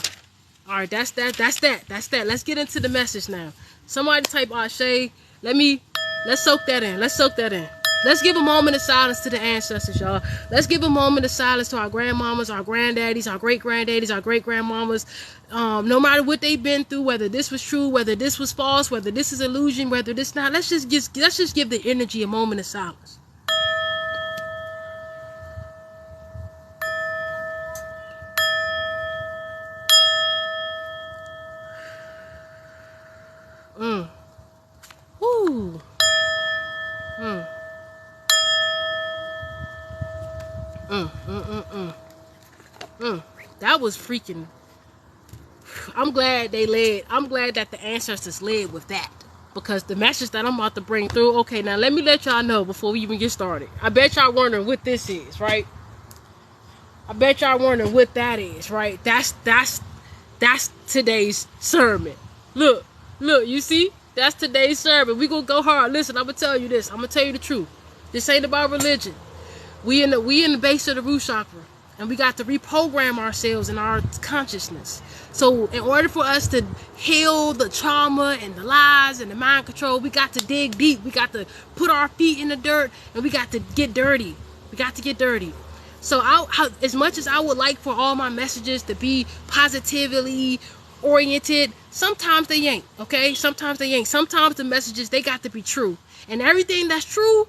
All right, that's that. Let's get into the message now. Somebody type Ashe. Let's soak that in. Let's give a moment of silence to the ancestors, y'all. Let's give a moment of silence to our grandmamas, our granddaddies, our great-granddaddies, our great-grandmamas. No matter what they've been through, whether this was true, whether this was false, whether this is illusion, whether this not. Let's just give the energy a moment of silence. Woo. That was freaking. I'm glad that the ancestors led with that, because the message that I'm about to bring through. Okay, now let me let y'all know before we even get started. I bet y'all wondering what this is, right? I bet y'all wondering what that is, right? That's today's sermon. Look, you see? That's today's sermon. We gonna go hard. Listen, I'm gonna tell you this. I'm gonna tell you the truth. This ain't about religion. We in the base of the root chakra, and we got to reprogram ourselves in our consciousness. So in order for us to heal the trauma and the lies and the mind control, we got to dig deep. We got to put our feet in the dirt, and we got to get dirty. So as much as I would like for all my messages to be positively oriented, sometimes they ain't. Okay, sometimes they ain't. Sometimes the messages, they got to be true, and everything that's true,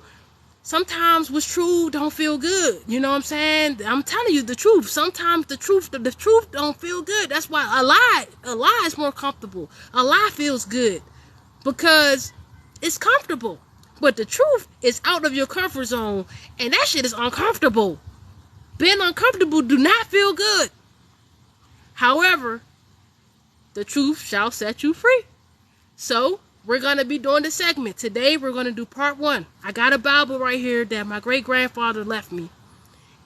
sometimes what's true don't feel good. You know what I'm saying? I'm telling you the truth. Sometimes the truth don't feel good. That's why a lie is more comfortable. A lie feels good because it's comfortable, but the truth is out of your comfort zone, and that shit is uncomfortable. Being uncomfortable do not feel good. However, the truth shall set you free. So we're going to be doing the segment. Today we're going to do part 1. I got a Bible right here that my great-grandfather left me.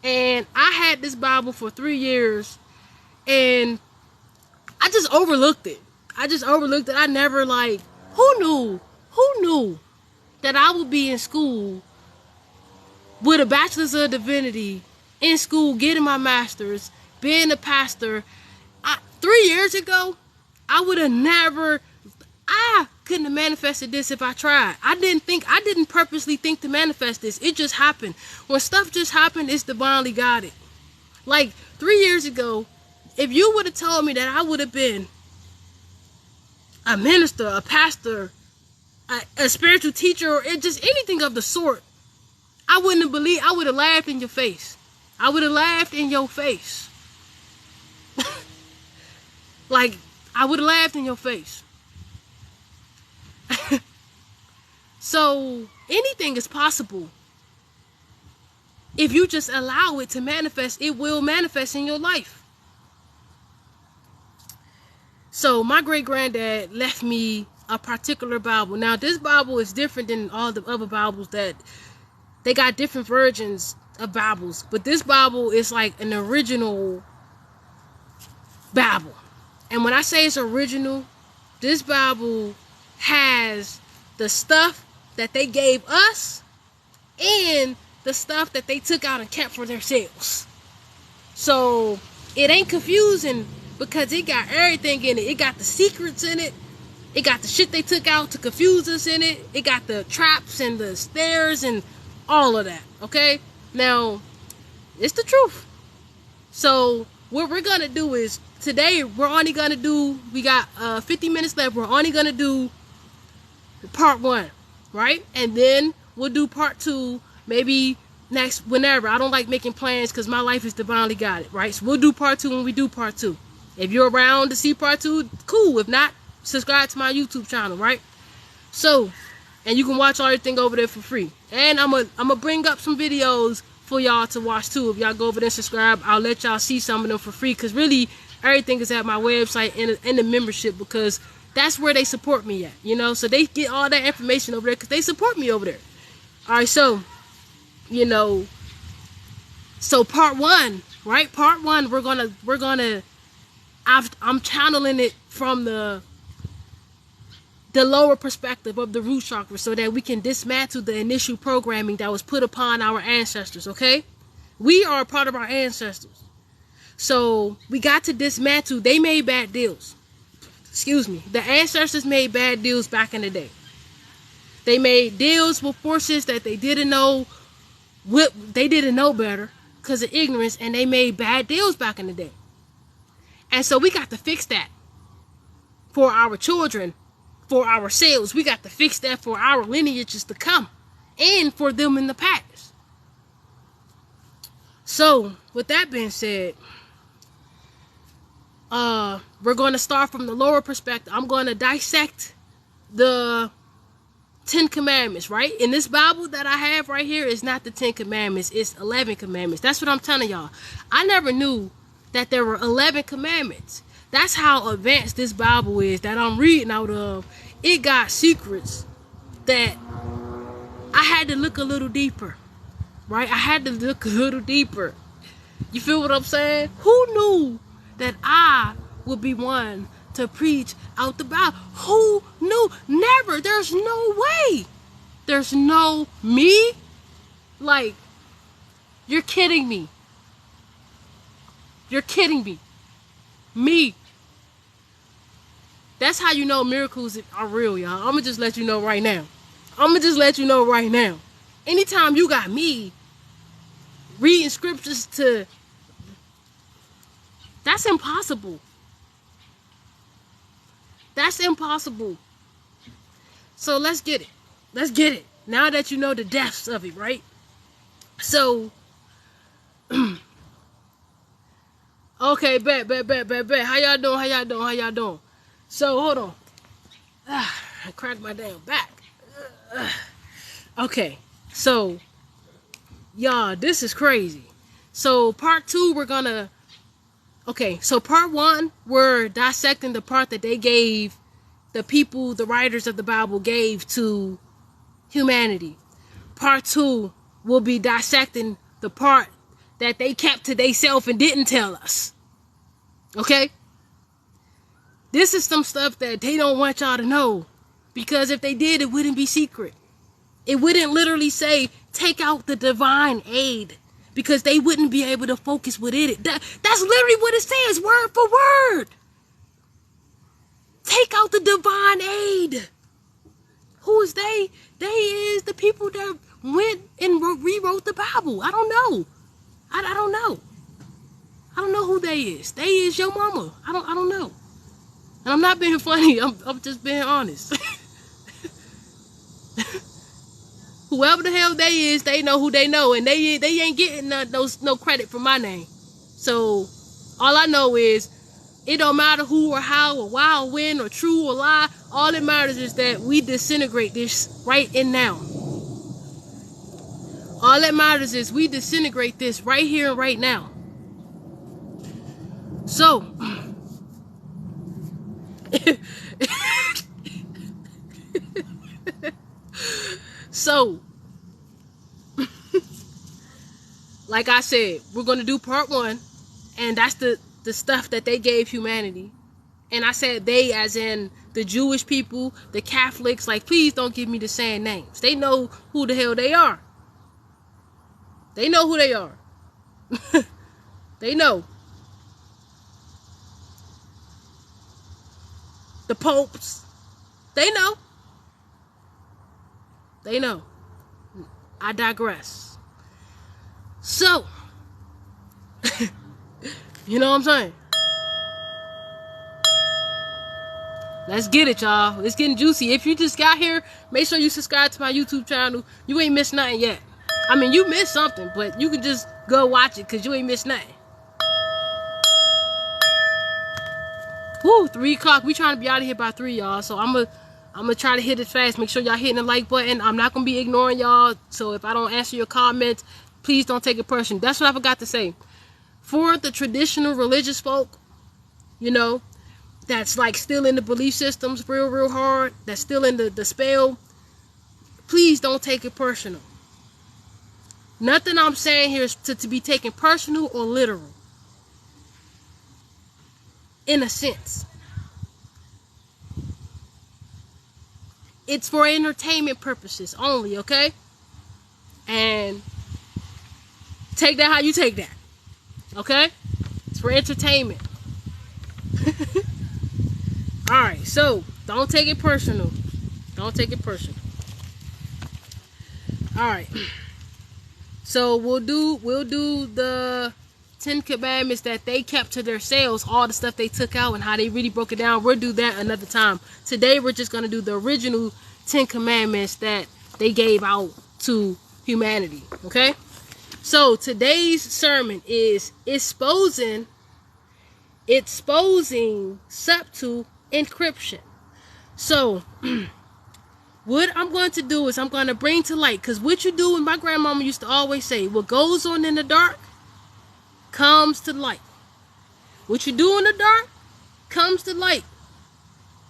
And I had this Bible for 3 years, and I just overlooked it. I never, who knew that I would be in school with a bachelor's of divinity, in school getting my master's, being a pastor. 3 years ago, I couldn't have manifested this if I tried. I didn't purposely think to manifest this. It just happened. When stuff just happened, it's divinely guided. Like 3 years ago, if you would have told me that I would have been a minister, a pastor, a spiritual teacher, or just anything of the sort, I wouldn't have believed. I would have laughed in your face. I would have laughed in your face. Like, I would have laughed in your face. So anything is possible. If you just allow it to manifest, it will manifest in your life. So my great-granddad left me a particular Bible. Now this Bible is different than all the other Bibles that they got different versions of Bibles. But this Bible is like an original Bible. And when I say it's original, this Bible has the stuff that they gave us and the stuff that they took out and kept for themselves. So it ain't confusing because it got everything in it. It got the secrets in it. It got the shit they took out to confuse us in it. It got the traps and the snares and all of that. Okay? Now, it's the truth. So what we're going to do is, today we're only going to do, we got 50 minutes left. We're only going to do part 1, right? And then we'll do part 2 maybe next, whenever. I don't like making plans because my life is divinely guided, right? So we'll do part 2 when we do part 2. If you're around to see part 2, cool. If not, subscribe to my YouTube channel, right? So, and you can watch everything over there for free. And I'm gonna bring up some videos for y'all to watch too. If y'all go over there and subscribe, I'll let y'all see some of them for free. Because really, everything is at my website and the membership, because that's where they support me at, you know. So they get all that information over there because they support me over there. All right, so, you know, so part 1, right? Part 1, we're gonna I'm channeling it from the lower perspective of the root chakra, so that we can dismantle the initial programming that was put upon our ancestors, okay? We are a part of our ancestors. So we got to dismantle. They made bad deals. Excuse me. The ancestors made bad deals back in the day. They made deals with forces that they didn't know. They didn't know better because of ignorance, and they made bad deals back in the day. And so we got to fix that for our children, for ourselves. We got to fix that for our lineages to come, and for them in the past. So, with that being said, we're going to start from the lower perspective. I'm going to dissect the 10 commandments, right? In this Bible that I have right here, is not the 10 commandments, it's 11 commandments. That's what I'm telling y'all. I never knew that there were 11 commandments. That's how advanced this Bible is that I'm reading out of. It got secrets that I had to look a little deeper, right? I had to look a little deeper. You feel what I'm saying? Who knew that I would be one to preach out the Bible? Who knew? Never. There's no way. There's no me. Like, you're kidding me. You're kidding me. Me. That's how you know miracles are real, y'all. I'm going to just let you know right now. Anytime you got me reading scriptures to... That's impossible. That's impossible. So let's get it. Let's get it. Now that you know the depths of it, right? So... Okay, bet. How y'all doing? So, hold on. I cracked my damn back. Okay, so, y'all, this is crazy. So, part 2, we're gonna... Okay, so part 1, we're dissecting the part that they gave, the people, the writers of the Bible gave to humanity. Part 2, we'll be dissecting the part that they kept to themselves and didn't tell us. Okay? This is some stuff that they don't want y'all to know. Because if they did, it wouldn't be secret. It wouldn't literally say, take out the divine aid. Because they wouldn't be able to focus within it. That's literally what it says, word for word. Take out the divine aid. Who is they? They is the people that went and rewrote the Bible. I don't know. I don't know. I don't know who they is. They is your mama. I don't know. And I'm not being funny. I'm just being honest. Whoever the hell they is, they know who they know, and they ain't getting no credit for my name. So all I know is it don't matter who or how or why or when or true or lie. All that matters is that we disintegrate this right in now. All that matters is we disintegrate this right here and right now. So, like I said, we're going to do part 1, and that's the stuff that they gave humanity. And I said they as in the Jewish people, the Catholics. Like, please don't give me the same names. They know who the hell they are. They know who they are. They know. The popes. They know. They know. I digress. So, you know what I'm saying? Let's get it, y'all. It's getting juicy. If you just got here, make sure you subscribe to my YouTube channel. You ain't missed nothing yet. I mean, you missed something, but you can just go watch it because you ain't missed nothing. Woo, 3 o'clock. We trying to be out of here by 3, y'all. So I'm gonna try to hit it fast. Make sure y'all hitting the like button. I'm not gonna be ignoring y'all. So if I don't answer your comments, please don't take it personal. That's what I forgot to say. For the traditional religious folk, you know, that's like still in the belief systems real hard, that's still in the spell, please don't take it personal. Nothing I'm saying here is to be taken personal or literal. In a sense. It's for entertainment purposes only, okay? And take that how you take that. Okay? It's for entertainment. Alright, so don't take it personal. Don't take it personal. Alright. So we'll do the 10 commandments that they kept to themselves, all the stuff they took out and how they really broke it down. We'll do that another time. Today we're just going to do the original 10 commandments that they gave out to humanity. Okay? So today's sermon is exposing subtle encryption. So what I'm going to do is I'm going to bring to light, because what you do, and my grandmama used to always say, what goes on in the dark comes to light. What you do in the dark comes to light.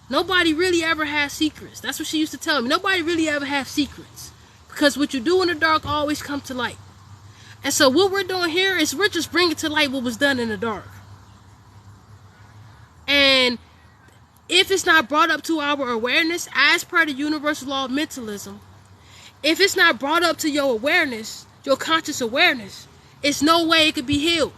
Nobody really ever has secrets. That's what she used to tell me. Nobody really ever has secrets, because what you do in the dark always comes to light. And so what we're doing here is we're just bringing to light what was done in the dark. And if it's not brought up to our awareness, as per the universal law of mentalism, if it's not brought up to your awareness, your conscious awareness, it's no way it could be healed.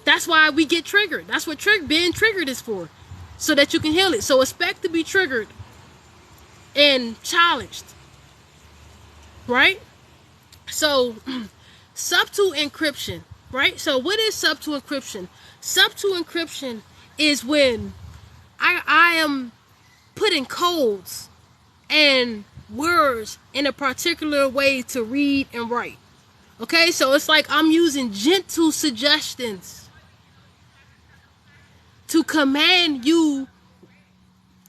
That's why we get triggered. That's what being triggered is for, so that you can heal it. So expect to be triggered and challenged, right? So subtle encryption, right? So what is subtle encryption? Subtle encryption is when I am putting codes and words in a particular way to read and write. Okay, so it's like I'm using gentle suggestions to command you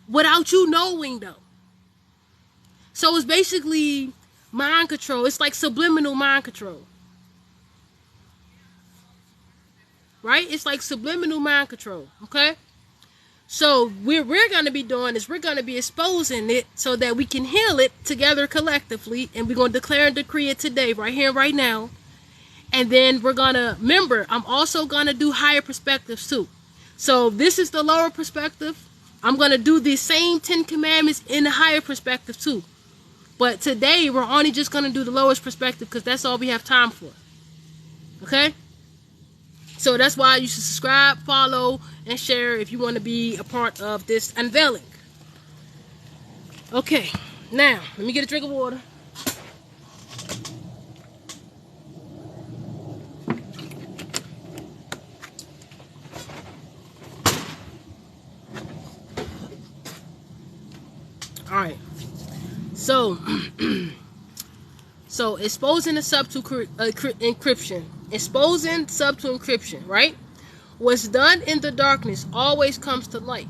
without you knowing, though. So it's basically mind control. It's like subliminal mind control. Right? It's like subliminal mind control. Okay? So what we're going to be doing is we're going to be exposing it so that we can heal it together collectively. And we're going to declare and decree it today, right here, right now. And then we're going to, remember, I'm also going to do higher perspectives too. So this is the lower perspective. I'm going to do the same 10 commandments in the higher perspective too. But today we're only just going to do the lowest perspective because that's all we have time for. Okay? So that's why you should subscribe, follow, and share if you want to be a part of this unveiling. Okay, now let me get a drink of water. All right. So exposing the subtle encryption. Exposing subtle encryption, right? What's done in the darkness always comes to light.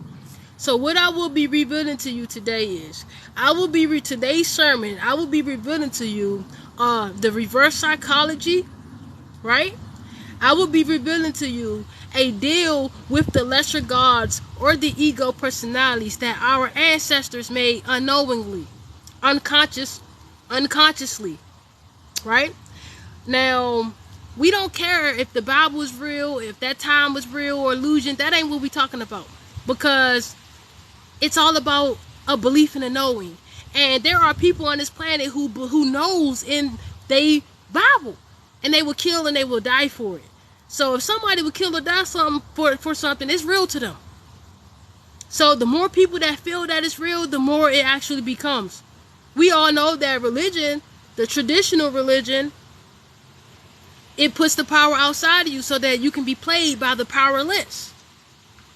So what I will be revealing to you today is, today's sermon, I will be revealing to you the reverse psychology, right? I will be revealing to you a deal with the lesser gods or the ego personalities that our ancestors made unknowingly, unconsciously, right? Now, we don't care if the Bible is real, if that time was real or illusion. That ain't what we're talking about, because it's all about a belief and a knowing. And there are people on this planet who knows in they Bible, and they will kill and they will die for it. So if somebody would kill or die for something, it's real to them. So the more people that feel that it's real, the more it actually becomes. We all know that religion, the traditional religion, it puts the power outside of you so that you can be played by the powerless.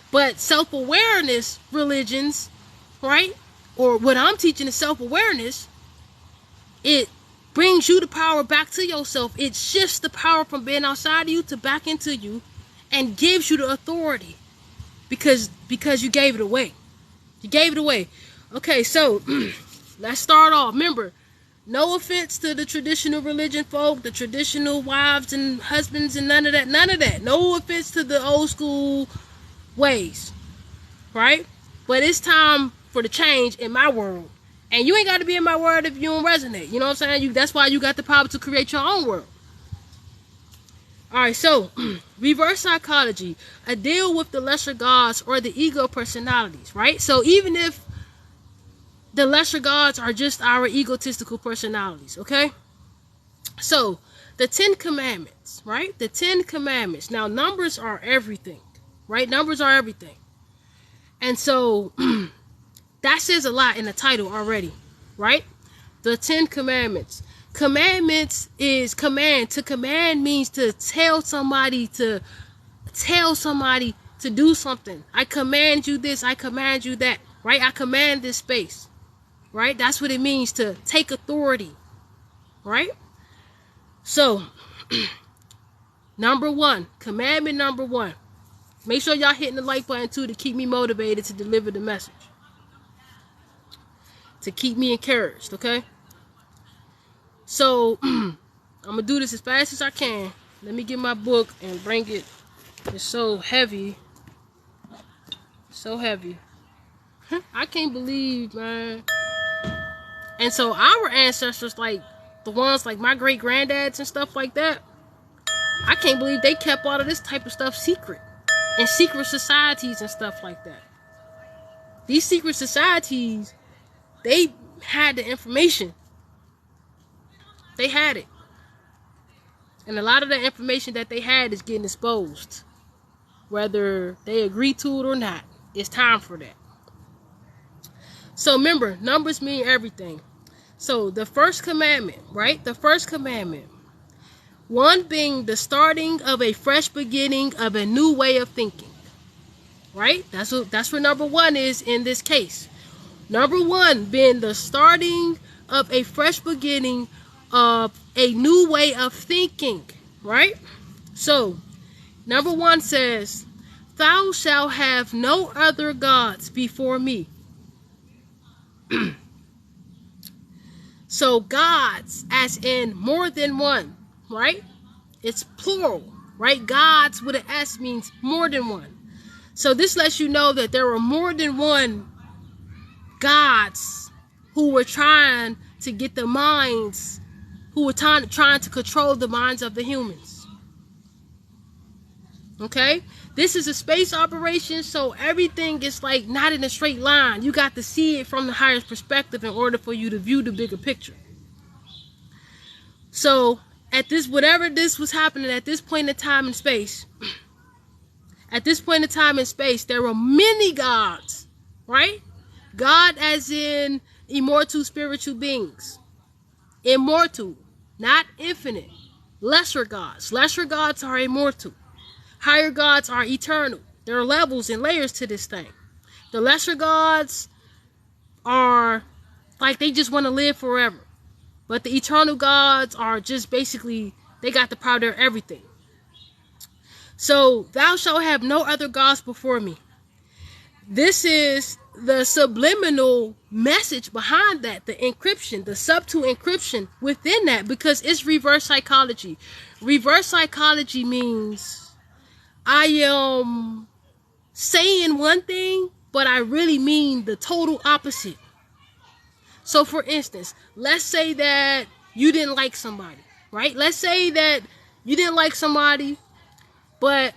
But self-awareness religions, right? Or what I'm teaching is self-awareness. It brings you the power back to yourself. It shifts the power from being outside of you to back into you and gives you the authority. because you gave it away. You gave it away. Okay, so let's start off. Remember, no offense to the traditional religion folk, the traditional wives and husbands and none of that. None of that. No offense to the old school ways, right? But it's time for the change in my world. And you ain't got to be in my world if you don't resonate. You know what I'm saying? That's why you got the power to create your own world. Alright, so reverse psychology, a deal with the lesser gods or the ego personalities, right? So even if the lesser gods are just our egotistical personalities, okay? So the 10 commandments, right? The 10 commandments. Now numbers are everything, right? Numbers are everything. And so that says a lot in the title already, right? The 10 commandments. Commandments is command. To command means to tell somebody to do something. I command you this, I command you that, right? I command this space, right? That's what it means to take authority, right? So, number 1, commandment number 1. Make sure y'all hitting the like button too to keep me motivated to deliver the message. To keep me encouraged, okay? So, I'm going to do this as fast as I can. Let me get my book and bring it. It's so heavy. So heavy. I can't believe, man. And so, our ancestors, like, the ones like my great-granddads and stuff like that, I can't believe they kept all of this type of stuff secret. In secret societies and stuff like that. These secret societies, they had the information. They had it. And a lot of the information that they had is getting exposed. Whether they agree to it or not. It's time for that. So remember, numbers mean everything. So the first commandment, right? The first commandment. 1 being the starting of a fresh beginning of a new way of thinking. Right? That's what number 1 is in this case. Number 1 being the starting of a fresh beginning of a new way of thinking, right? So, number 1 says, "Thou shalt have no other gods before me." So, gods, as in more than one, right? It's plural, right? Gods with an S means more than one. So, this lets you know that there were more than one gods who were trying to get the minds, who were trying to control the minds of the humans. Okay? This is a space operation, so everything is like not in a straight line. You got to see it from the highest perspective in order for you to view the bigger picture. So, at this, whatever this was happening at this point in time and space, there were many gods, right? God as in immortal spiritual beings. Immortal, not infinite. Lesser gods. Lesser gods are immortal. Higher gods are eternal. There are levels and layers to this thing. The lesser gods are like they just want to live forever. But the eternal gods are just basically, they got the power of everything. So, thou shalt have no other gods before me. This is the subliminal message behind that, the encryption, the subtle encryption within that, because it's reverse psychology. Reverse psychology means I am saying one thing, but I really mean the total opposite. So for instance, let's say that you didn't like somebody, right? Let's say that you didn't like somebody, but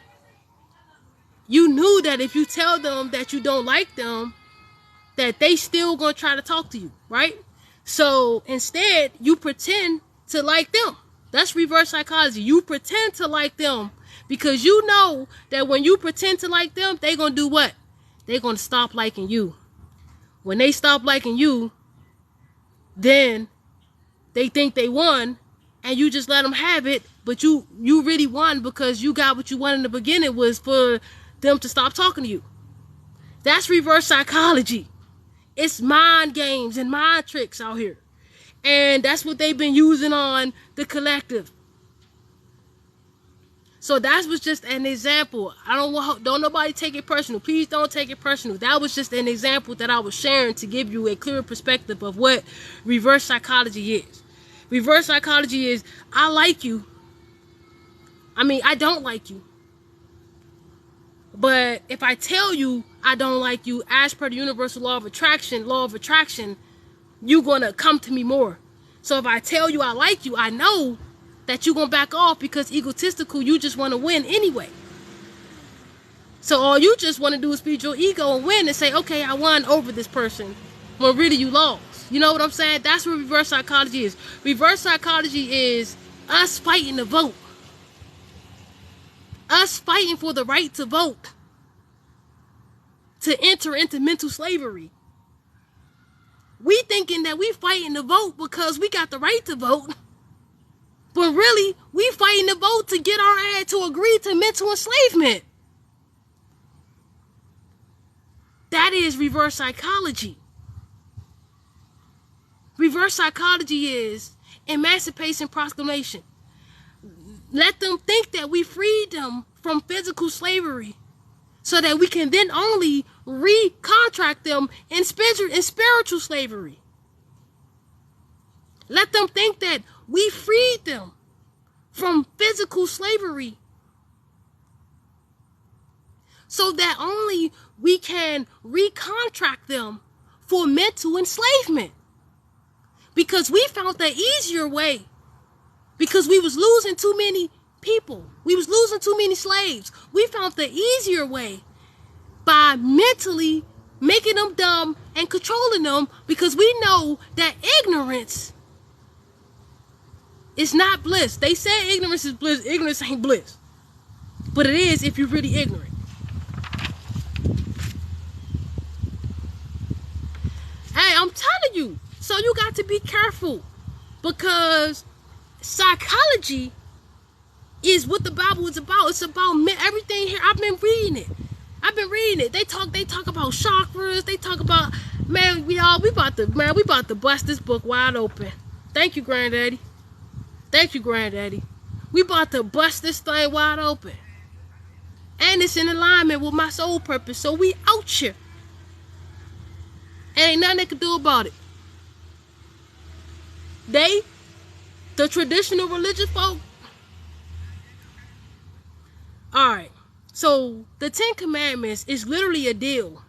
you knew that if you tell them that you don't like them, that they still gonna try to talk to you, right? So instead, you pretend to like them. That's reverse psychology. You pretend to like them because you know that when you pretend to like them, they gonna do what? They gonna stop liking you. When they stop liking you, then they think they won, and you just let them have it, but you really won because you got what you wanted in the beginning, was for them to stop talking to you. That's reverse psychology. It's mind games and mind tricks out here. And that's what they've been using on the collective. So that was just an example. Don't nobody take it personal. Please don't take it personal. That was just an example that I was sharing to give you a clearer perspective of what reverse psychology is. Reverse psychology is, I like you. I mean, I don't like you. But if I tell you I don't like you, as per the universal law of attraction, you're going to come to me more. So if I tell you I like you, I know that you're going to back off, because egotistical, you just want to win anyway. So all you just want to do is feed your ego and win and say, okay, I won over this person, when really you lost. You know what I'm saying? That's what reverse psychology is. Reverse psychology is us fighting to vote. Us fighting for the right to vote. To enter into mental slavery. We thinking that we fighting to vote because we got the right to vote. But really, we fighting to vote to get our ass to agree to mental enslavement. That is reverse psychology. Reverse psychology is emancipation proclamation. Let them think that we freed them from physical slavery, so that we can then only recontract them in spiritual slavery. Let them think that we freed them from physical slavery, so that only we can recontract them for mental enslavement. Because we found the easier way. Because we was losing too many people. We was losing too many slaves. We found the easier way by mentally making them dumb and controlling them, because we know that ignorance is not bliss. They say ignorance is bliss. Ignorance ain't bliss. But it is if you're really ignorant. Hey, I'm telling you. So you got to be careful, because psychology is what the Bible is about. It's about everything here. I've been reading it. They talk about chakras. They talk about, man, we about to bust this book wide open. Thank you, Granddaddy. We about to bust this thing wide open. And it's in alignment with my soul purpose. So we out here. And ain't nothing they can do about it. The traditional religious folk. Alright. So the 10 Commandments is literally a deal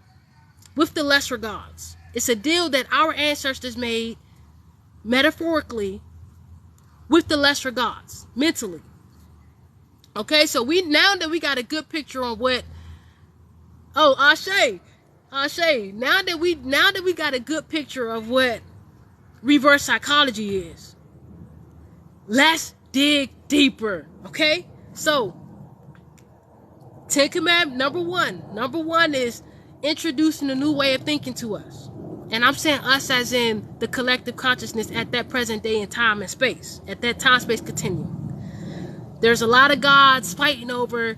with the lesser gods. It's a deal that our ancestors made metaphorically with the lesser gods, mentally. Okay, so now that we got a good picture on what Ashe. Now that we got a good picture of what reverse psychology is, let's dig deeper. Okay? So 10 Commandments, number one is introducing a new way of thinking to us. And I'm saying us as in the collective consciousness at that present day in time and space, at that time-space continuum. There's a lot of gods fighting over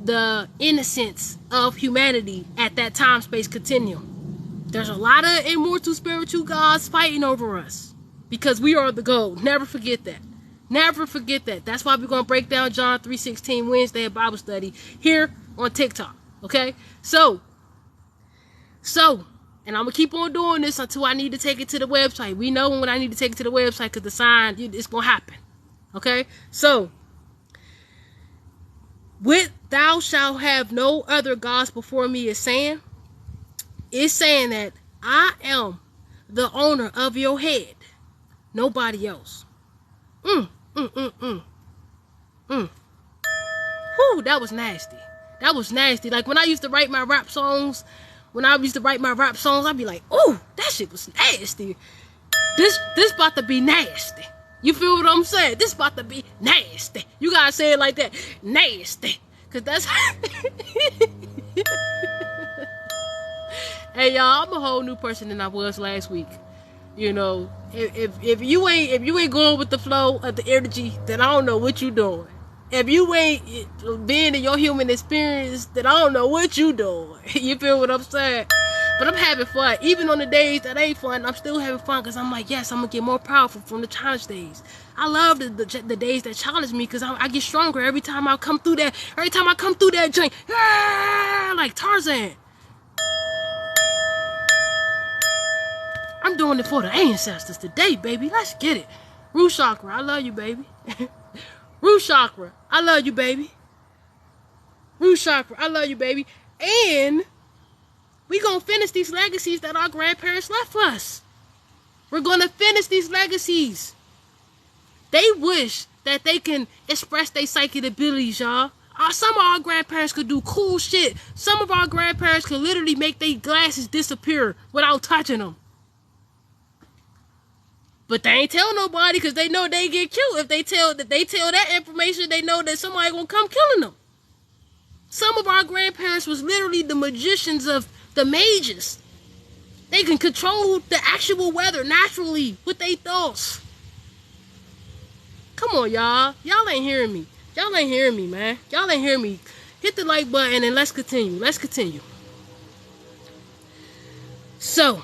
the innocence of humanity at that time-space continuum. There's a lot of immortal spiritual gods fighting over us, because we are the gold. Never forget that. Never forget that. That's why we're going to break down John 3:16 Wednesday at Bible study here on TikTok. Okay? So, and I'm going to keep on doing this until I need to take it to the website. We know when I need to take it to the website, because the sign, it's going to happen. Okay? So, with thou shalt have no other gods before me is saying that I am the owner of your head. Nobody else. Whew, that was nasty. Like when I used to write my rap songs, I'd be like, oh, that shit was nasty. This about to be nasty. You feel what I'm saying? This about to be nasty. You gotta say it like that. Nasty. Cause that's Hey y'all, I'm a whole new person than I was last week. You know, if you ain't going with the flow of the energy, then I don't know what you doing. If you ain't being in your human experience, then I don't know what you doing. You feel what I'm saying? But I'm having fun. Even on the days that ain't fun, I'm still having fun because I'm like, yes, I'm going to get more powerful from the challenge days. I love the days that challenge me because I get stronger every time I come through that. Every time I come through that joint, like Tarzan. I'm doing it for the ancestors today, baby. Let's get it. Root chakra, I love you, baby. Root chakra, I love you, baby. Root chakra, I love you, baby. And we gonna finish these legacies that our grandparents left us. We're gonna finish these legacies. They wish that they can express their psychic abilities, y'all. Some of our grandparents could do cool shit. Some of our grandparents could literally make their glasses disappear without touching them. But they ain't tell nobody because they know they get killed. If they tell that information, they know that somebody gonna come killing them. Some of our grandparents was literally the magicians of the mages. They can control the actual weather naturally with their thoughts. Come on, y'all. Y'all ain't hearing me. Y'all ain't hearing me, man. Y'all ain't hearing me. Hit the like button and let's continue. Let's continue. So,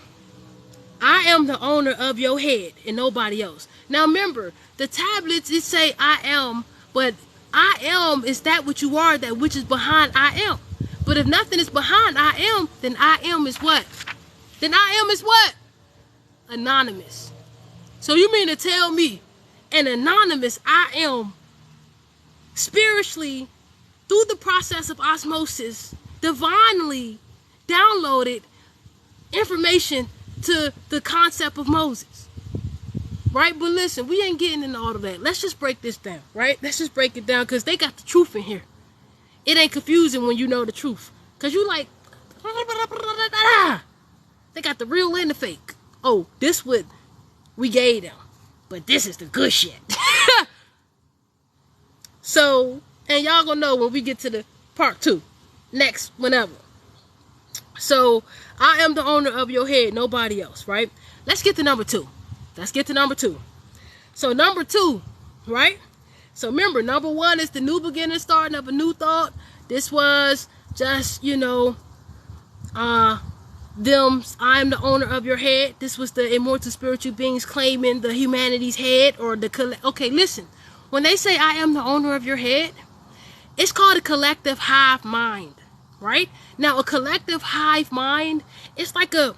I am the owner of your head and nobody else. Now remember, the tablets, it say I am, but I am is that which you are, that which is behind I am. But if nothing is behind I am, then I am is what? Then I am is what? Anonymous. So you mean to tell me an anonymous I am spiritually, through the process of osmosis, divinely downloaded information to the concept of Moses, right? But listen, we ain't getting into all of that. Let's just break this down, right? Let's just break it down because they got the truth in here. It ain't confusing when you know the truth because you like, they got the real and the fake. Oh, this what we gave them, but this is the good shit. So, and y'all gonna know when we get to the part 2, next, whenever. So, I am the owner of your head, nobody else, right? Let's get to number 2. Let's get to number 2. So, number 2, right? So, remember, number 1 is the new beginning, starting of a new thought. This was just, them, I am the owner of your head. This was the immortal spiritual beings claiming the humanity's head or the, okay, listen. When they say I am the owner of your head, it's called a collective hive mind, right? Now, a collective hive mind, it's like a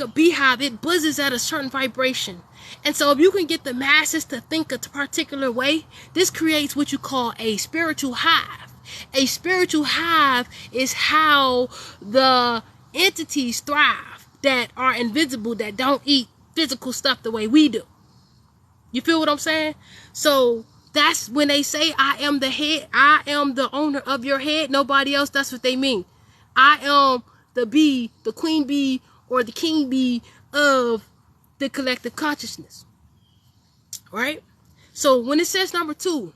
beehive. It buzzes at a certain vibration. And so if you can get the masses to think a particular way, this creates what you call a spiritual hive. A spiritual hive is how the entities thrive that are invisible, that don't eat physical stuff the way we do. You feel what I'm saying? So that's when they say I am the head, I am the owner of your head, nobody else. That's what they mean. I am the bee, the queen bee, or the king bee of the collective consciousness. Right? So when it says number 2,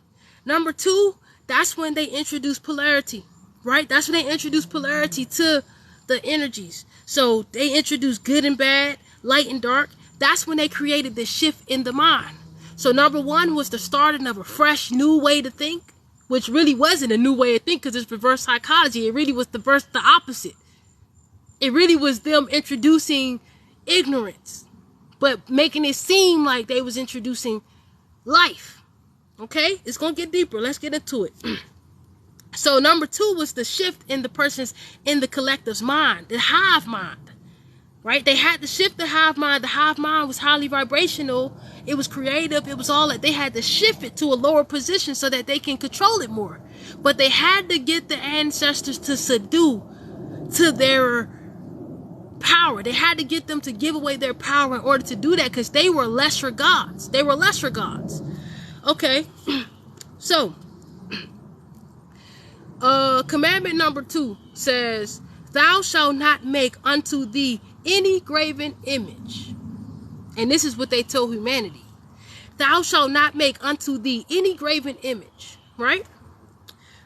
that's when they introduce polarity. Right? That's when they introduce polarity to the energies. So they introduce good and bad, light and dark. That's when they created the shift in the mind. So number 1 was the starting of a fresh new way to think, which really wasn't a new way to think because it's reverse psychology. It really was the opposite. It really was them introducing ignorance, but making it seem like they was introducing life. Okay? It's going to get deeper. Let's get into it. So number 2 was the shift in the collective's mind, the hive mind. Right? They had to shift the hive mind. The hive mind was highly vibrational. It was creative. It was all that they had to shift it to a lower position so that they can control it more. But they had to get the ancestors to subdue to their power. They had to get them to give away their power in order to do that because they were lesser gods. They were lesser gods. Okay. So, commandment number 2 says, thou shalt not make unto thee any graven image. And this is what they told humanity. Thou shalt not make unto thee any graven image. Right?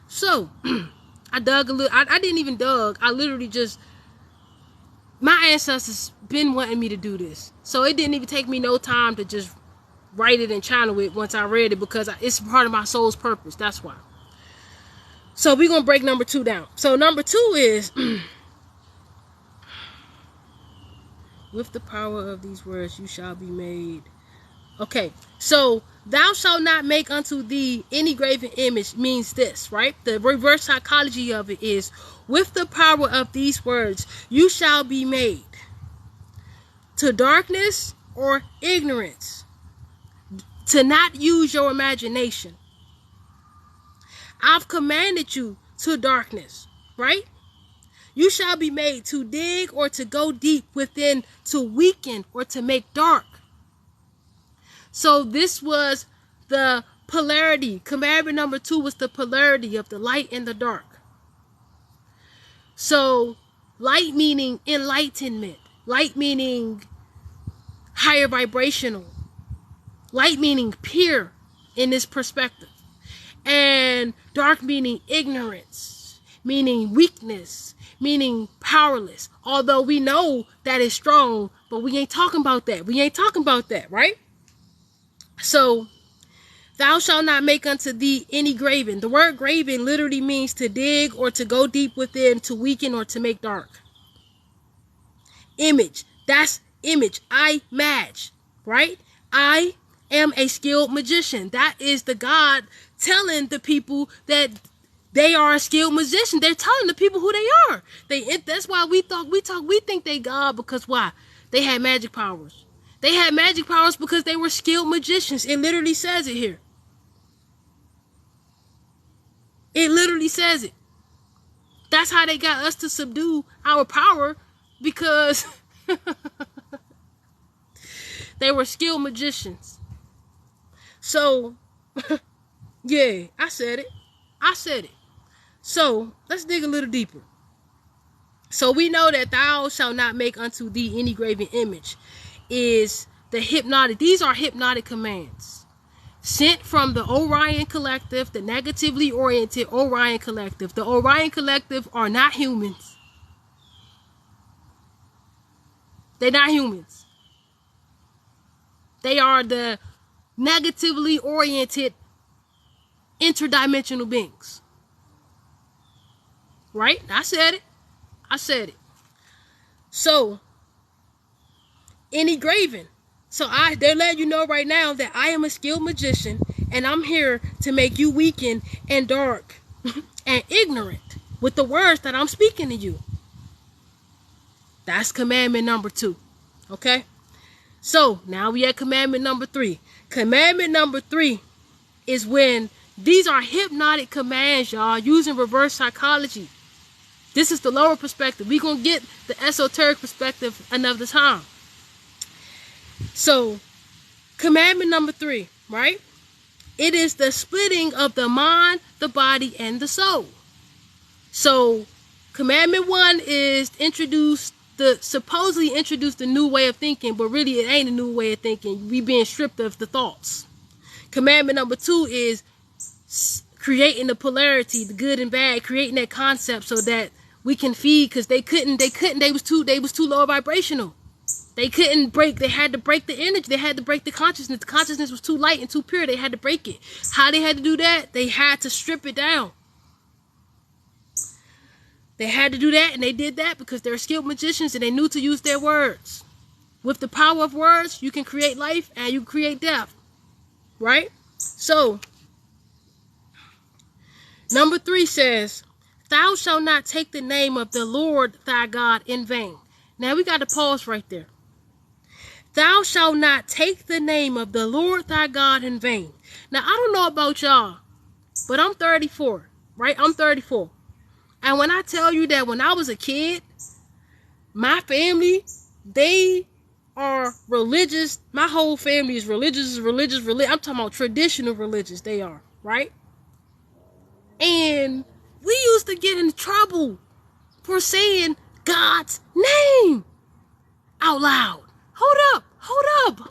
So, I dug a little. I didn't even dug. I literally just, my ancestors been wanting me to do this. So it didn't even take me no time to just write it and channel it once I read it because it's part of my soul's purpose. That's why. So we're going to break number 2 down. So number 2 is With the power of these words, you shall be made. Okay, so thou shalt not make unto thee any graven image means this, right? The reverse psychology of it is, with the power of these words, you shall be made to darkness or ignorance, to not use your imagination. I've commanded you to darkness, right? You shall be made to dig or to go deep within, to weaken or to make dark. So this was the polarity. Commandment number 2 was the polarity of the light and the dark. So light meaning enlightenment. Light meaning higher vibrational. Light meaning pure in this perspective. And dark meaning ignorance, meaning weakness, meaning powerless. Although we know that is strong, but we ain't talking about that. We ain't talking about that, right? So, thou shalt not make unto thee any graven. The word graven literally means to dig or to go deep within, to weaken or to make dark. Image. That's image. I match, right? I am a skilled magician. That is the God telling the people that they are a skilled magician. They're telling the people who they are. That's why we think they God, because why? They had magic powers. They had magic powers because they were skilled magicians. It literally says it here. It literally says it. That's how they got us to subdue our power, because they were skilled magicians. So, yeah, I said it. I said it. So, let's dig a little deeper. So, we know that thou shalt not make unto thee any graven image is the hypnotic. These are hypnotic commands sent from the Orion Collective, the negatively oriented Orion Collective. The Orion Collective are not humans. They're not humans. They are the negatively oriented interdimensional beings. Right? I said it. I said it. So, any graven. So they're letting you know right now that I am a skilled magician, and I'm here to make you weaken and dark and ignorant with the words that I'm speaking to you. That's commandment number 2. Okay? So now we at commandment number 3. Commandment number 3 is when these are hypnotic commands, y'all, using reverse psychology. This is the lower perspective. We're going to get the esoteric perspective another time. So, commandment number 3, right? It is the splitting of the mind, the body, and the soul. So, commandment 1 is supposedly introduce the new way of thinking, but really it ain't a new way of thinking. We being stripped of the thoughts. Commandment number 2 is creating the polarity, the good and bad, creating that concept so that we can feed, because they was too low vibrational. They couldn't break. They had to break the energy. They had to break the consciousness. The consciousness was too light and too pure. They had to break it. How they had to do that? They had to strip it down. They had to do that, and they did that because they're skilled magicians and they knew to use their words. With the power of words, you can create life and you create death. Right? So, number 3 says, thou shalt not take the name of the Lord thy God in vain. Now we got to pause right there. Thou shalt not take the name of the Lord thy God in vain. Now, I don't know about y'all, but I'm 34, right? I'm 34. And when I tell you that when I was a kid, my family, they are religious. My whole family is religious. I'm talking about traditional religious. They are, right? And we used to get in trouble for saying God's name out loud. Hold up.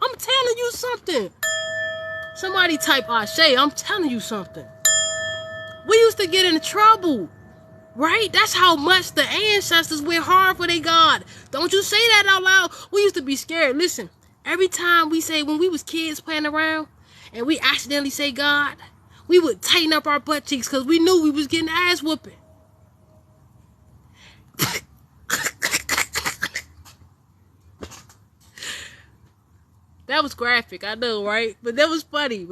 I'm telling you something. Somebody type Ashe. I'm telling you something. We used to get in trouble, right? That's how much the ancestors went hard for their God. Don't you say that out loud. We used to be scared. Listen, every time we say, when we was kids playing around and we accidentally say God, we would tighten up our butt cheeks because we knew we was getting ass whooping. That was graphic, I know, right? But that was funny.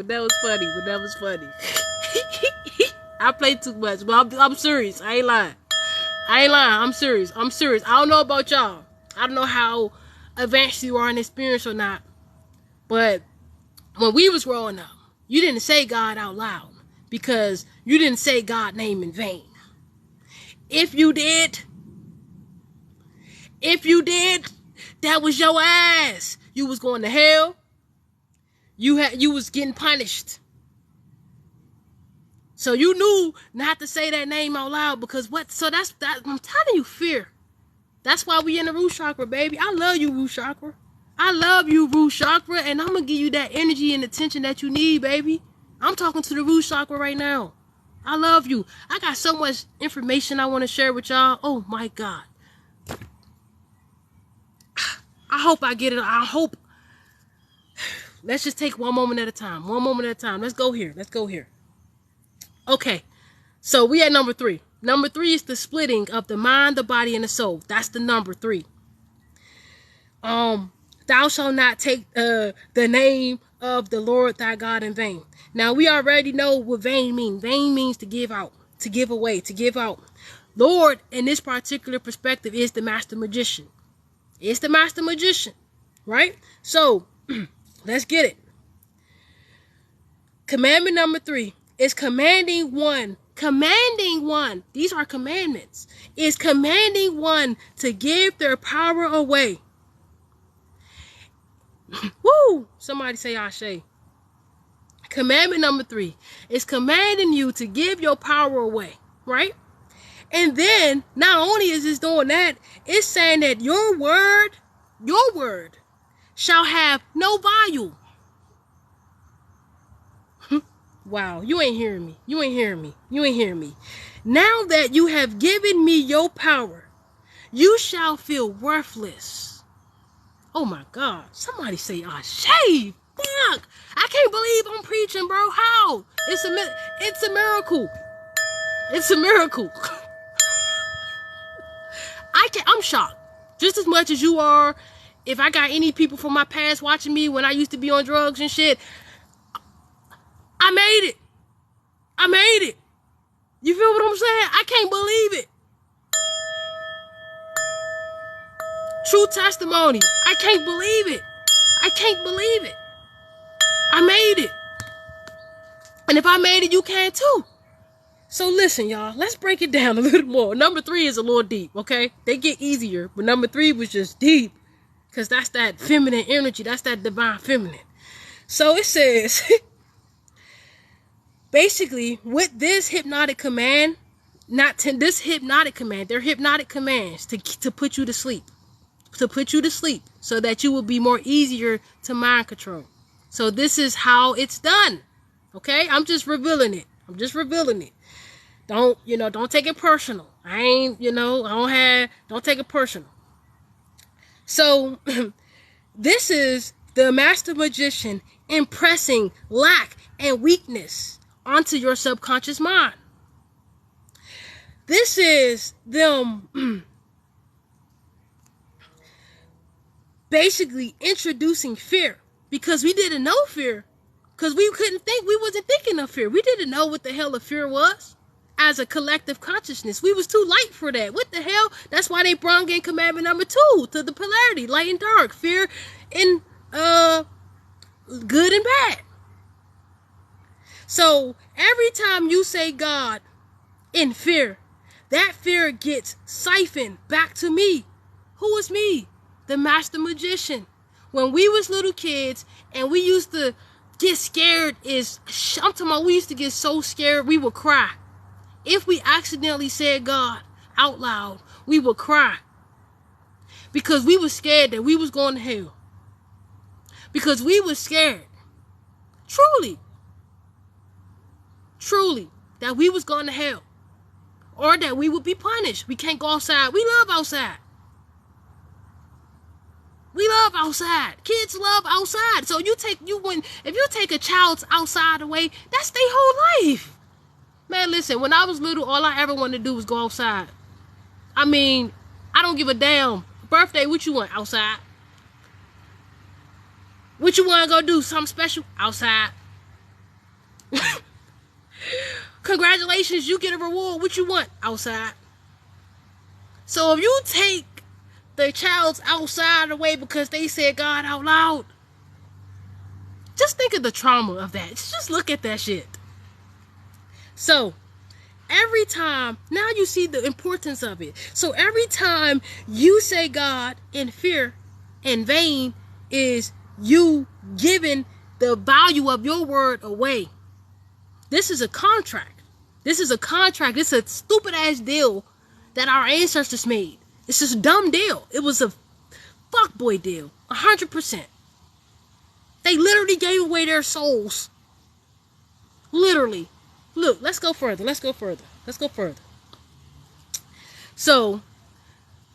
I play too much, but I'm serious. I ain't lying. I'm serious. I don't know about y'all. I don't know how advanced you are in experience or not. But when we was growing up, you didn't say God out loud because you didn't say God's name in vain. If you did, that was your ass. You was going to hell. You was getting punished. So you knew not to say that name out loud because what? So that's that. I'm telling you, fear. That's why we in the root chakra, baby. I love you, root chakra. I love you, root chakra, and I'm gonna give you that energy and attention that you need, baby. I'm talking to the root chakra right now. I love you. I got so much information I want to share with y'all. Oh my God. I hope I get it. I hope. Let's just take one moment at a time. Let's go here. Okay. So we at number 3. Number 3 is the splitting of the mind, the body, and the soul. That's the number 3. Thou shalt not take the name of the Lord thy God in vain. Now we already know what vain means. Vain means to give out, to give away, to give out. Lord, in this particular perspective, is the master magician. It's the master magician, right? So let's get it. Commandment number 3 is commanding one. These are commandments. Is commanding one to give their power away. Woo! Somebody say Ashe. Commandment number 3 is commanding you to give your power away, right? And then, not only is this doing that, it's saying that your word shall have no value. Wow, you ain't hearing me. Now that you have given me your power, you shall feel worthless. Oh my God. Somebody say, Ashe. Fuck. I can't believe I'm preaching, bro. How? It's a miracle. It's a miracle. I'm shocked. Just as much as you are. If I got any people from my past watching me when I used to be on drugs and shit, I made it. You feel what I'm saying? I can't believe it. True testimony. I can't believe it. I made it. And if I made it, you can too. So listen, y'all. Let's break it down a little more. Number 3 is a little deep, okay? They get easier, but number 3 was just deep. Because that's that feminine energy. That's that divine feminine. So it says, basically, with this hypnotic command, they're hypnotic commands to put you to sleep. So that you will be more easier to mind control. So this is how it's done. Okay? I'm just revealing it. Don't take it personal. Don't take it personal. So this is the master magician impressing lack and weakness onto your subconscious mind. This is them basically introducing fear, because we didn't know fear, because we wasn't thinking of fear. We didn't know what the hell a fear was as a collective consciousness. We was too light for that. What the hell? That's why they brought in commandment number 2 to the polarity, light and dark, fear and good and bad. So every time you say God in fear, that fear gets siphoned back to me. Who is me? The master magician. When we was little kids and we used to get scared, we used to get so scared we would cry. If we accidentally said God out loud, we would cry. Because we were scared that we was going to hell. Because we were scared. Truly, that we was going to hell. Or that we would be punished. We can't go outside. We love outside. Kids love outside. So if you take a child's outside away, that's their whole life. Man, listen, when I was little, all I ever wanted to do was go outside. I mean, I don't give a damn. Birthday, what you want? Outside. What you want to go do? Something special? Outside. Congratulations, you get a reward. What you want? Outside. So if you take the child's outside away because they said God out loud, just think of the trauma of that. Just look at that shit. So every time, now you see the importance of it. So every time you say God in fear and vain is you giving the value of your word away. This is a contract. This is a contract. This is a stupid ass deal that our ancestors made. It's just a dumb deal. It was a fuckboy deal. 100%. They literally gave away their souls. Literally. Look, let's go further. Let's go further. Let's go further. So,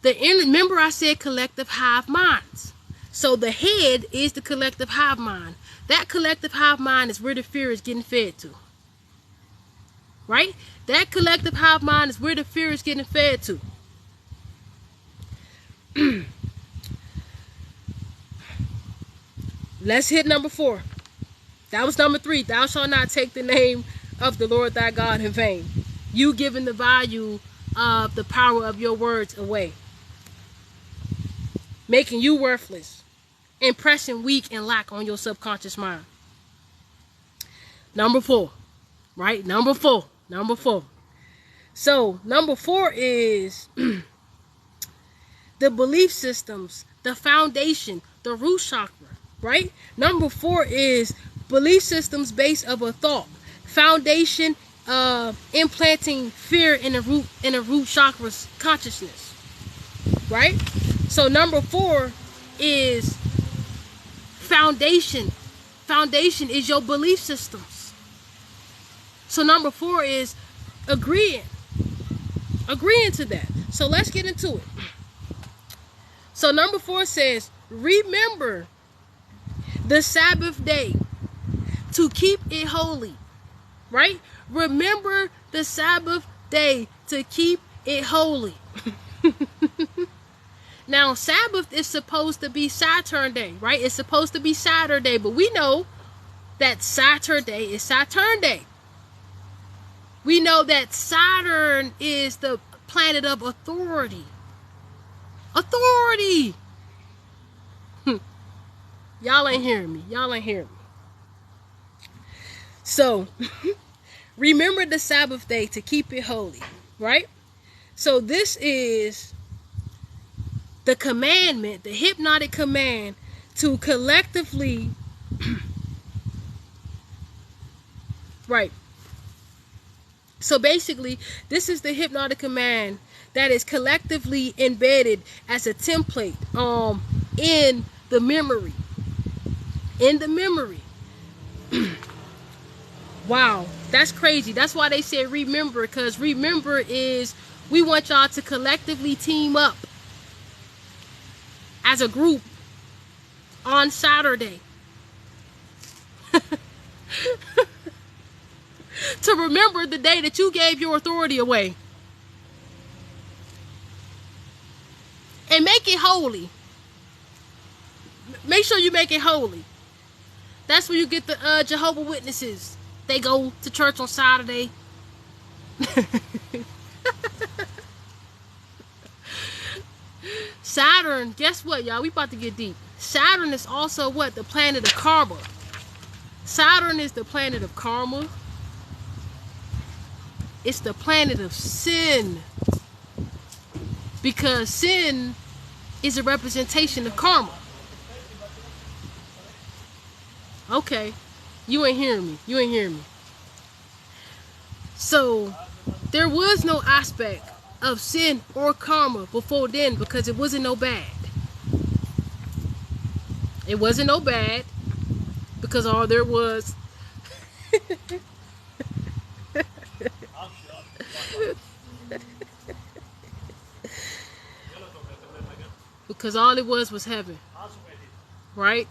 remember I said collective hive minds. So the head is the collective hive mind. That collective hive mind is where the fear is getting fed to. Right? That collective hive mind is where the fear is getting fed to. Let's hit number 4. That was number 3. Thou shalt not take the name of the Lord thy God in vain. You giving the value of the power of your words away. Making you worthless. Impressing weak and lack on your subconscious mind. Number 4. Right? Number 4. Number 4. So, number 4 is the belief systems, the foundation, the root chakra. Right? Number 4 is belief systems based of a thought. Foundation, implanting fear in the root chakra's consciousness. Right? So number 4 is foundation. Foundation is your belief systems. So number 4 is agreeing to that. So let's get into it. So number 4 says, remember the Sabbath day to keep it holy. Right? Remember the Sabbath day to keep it holy. Now, Sabbath is supposed to be Saturn day, right? It's supposed to be Saturday, but we know that Saturday is Saturn day. We know that Saturn is the planet of authority. Authority! Y'all ain't hearing me. Y'all ain't hearing me. So, remember the Sabbath day to keep it holy, right? So this is the commandment, the hypnotic command to collectively, right? So basically, this is the hypnotic command that is collectively embedded as a template in the memory. In the memory. Wow, that's crazy. That's why they say remember, because remember is we want y'all to collectively team up as a group on Saturday to remember the day that you gave your authority away and make it holy. Make sure you make it holy. That's where you get the Jehovah's Witnesses. They go to church on Saturday. Saturn, guess what, y'all? We about to get deep. Saturn is also what? The planet of karma. Saturn is the planet of karma. It's the planet of sin. Because sin is a representation of karma. Okay. You ain't hearing me. You ain't hearing me. So, there was no aspect of sin or karma before then because it wasn't no bad. It wasn't no bad because all there was because all it was heaven. Right?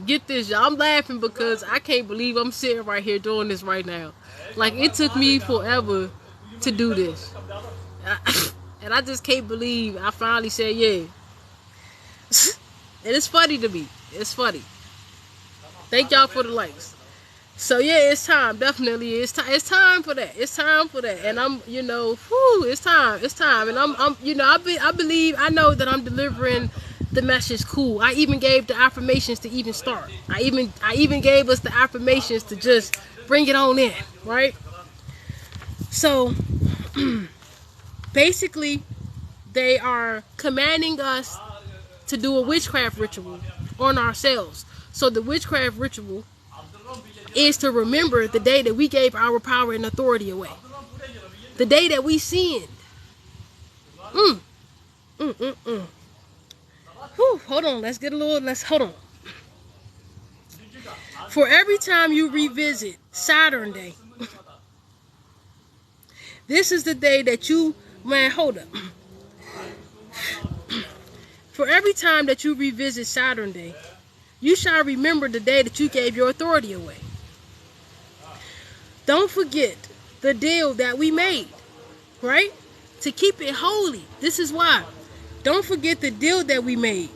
Get this, y'all. I'm laughing because I can't believe I'm sitting right here doing this right now. Like, it took me forever to do this. And I just can't believe I finally said yeah. And it's funny to me. It's funny. Thank y'all for the likes. So yeah, it's time. Definitely, it's time. It's time for that. It's time for that. And I'm, it's time. It's time. And I'm, I believe, I know that I'm delivering the message cool. I even gave the affirmations to even start. I even gave us the affirmations to just bring it on in, right? So basically, they are commanding us to do a witchcraft ritual on ourselves. So the witchcraft ritual is to remember the day that we gave our power and authority away. The day that we sinned. Whew, hold on, hold on. For every time you revisit Saturn Day, this is the day that you, hold up. For every time that you revisit Saturn Day, you shall remember the day that you gave your authority away. Don't forget the deal that we made, right? To keep it holy. This is why. Don't forget the deal that we made.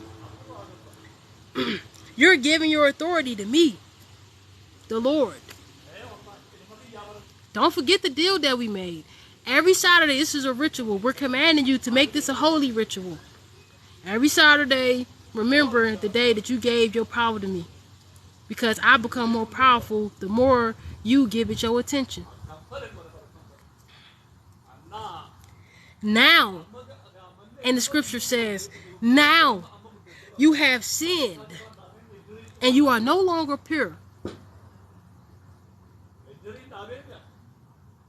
You're giving your authority to me, the Lord. Don't forget the deal that we made. Every Saturday, this is a ritual. We're commanding you to make this a holy ritual. Every Saturday, remember the day that you gave your power to me. Because I become more powerful the more you give it your attention. Now, and the scripture says, now you have sinned and you are no longer pure.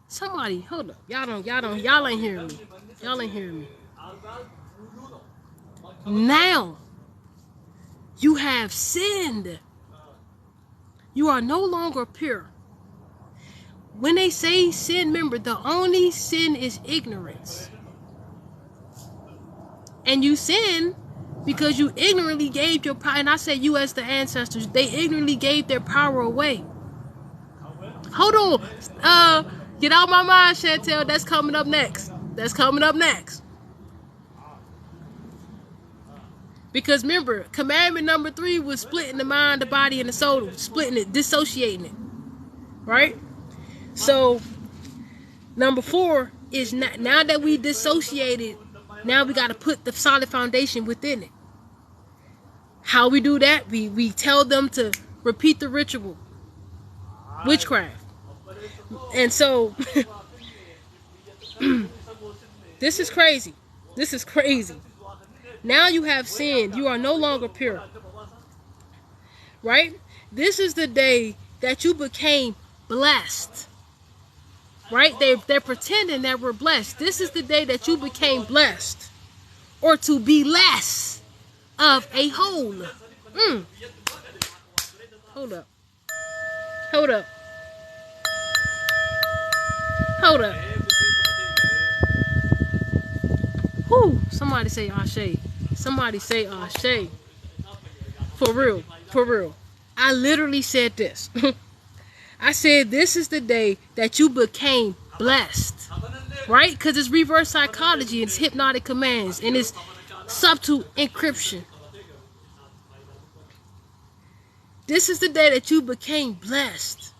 Somebody, hold up. Y'all ain't hearing me. Y'all ain't hearing me. Now you have sinned. You are no longer pure. When they say sin, remember, the only sin is ignorance. And you sin because you ignorantly gave your power. And I say you as the ancestors, they ignorantly gave their power away. Hold on. Get out my mind, Chantel. That's coming up next. That's coming up next. Because remember, commandment number 3 was splitting the mind, the body, and the soul. Splitting it, dissociating it. Right? So, number 4 is now that we dissociated, now we got to put the solid foundation within it. How we do that? We tell them to repeat the ritual. Witchcraft. And so, this is crazy. This is crazy. Now you have sinned. You are no longer pure. Right? This is the day that you became blessed. Right? They're pretending that we're blessed. This is the day that you became blessed. Or to be less of a whole. Hold up. Hold up. Hold up. Whew. Somebody say Ashe. Somebody say Ashe. For real. For real. I literally said this. I said this is the day that you became blessed. Right? Because it's reverse psychology. It's hypnotic commands. And it's subtle encryption. This is the day that you became blessed.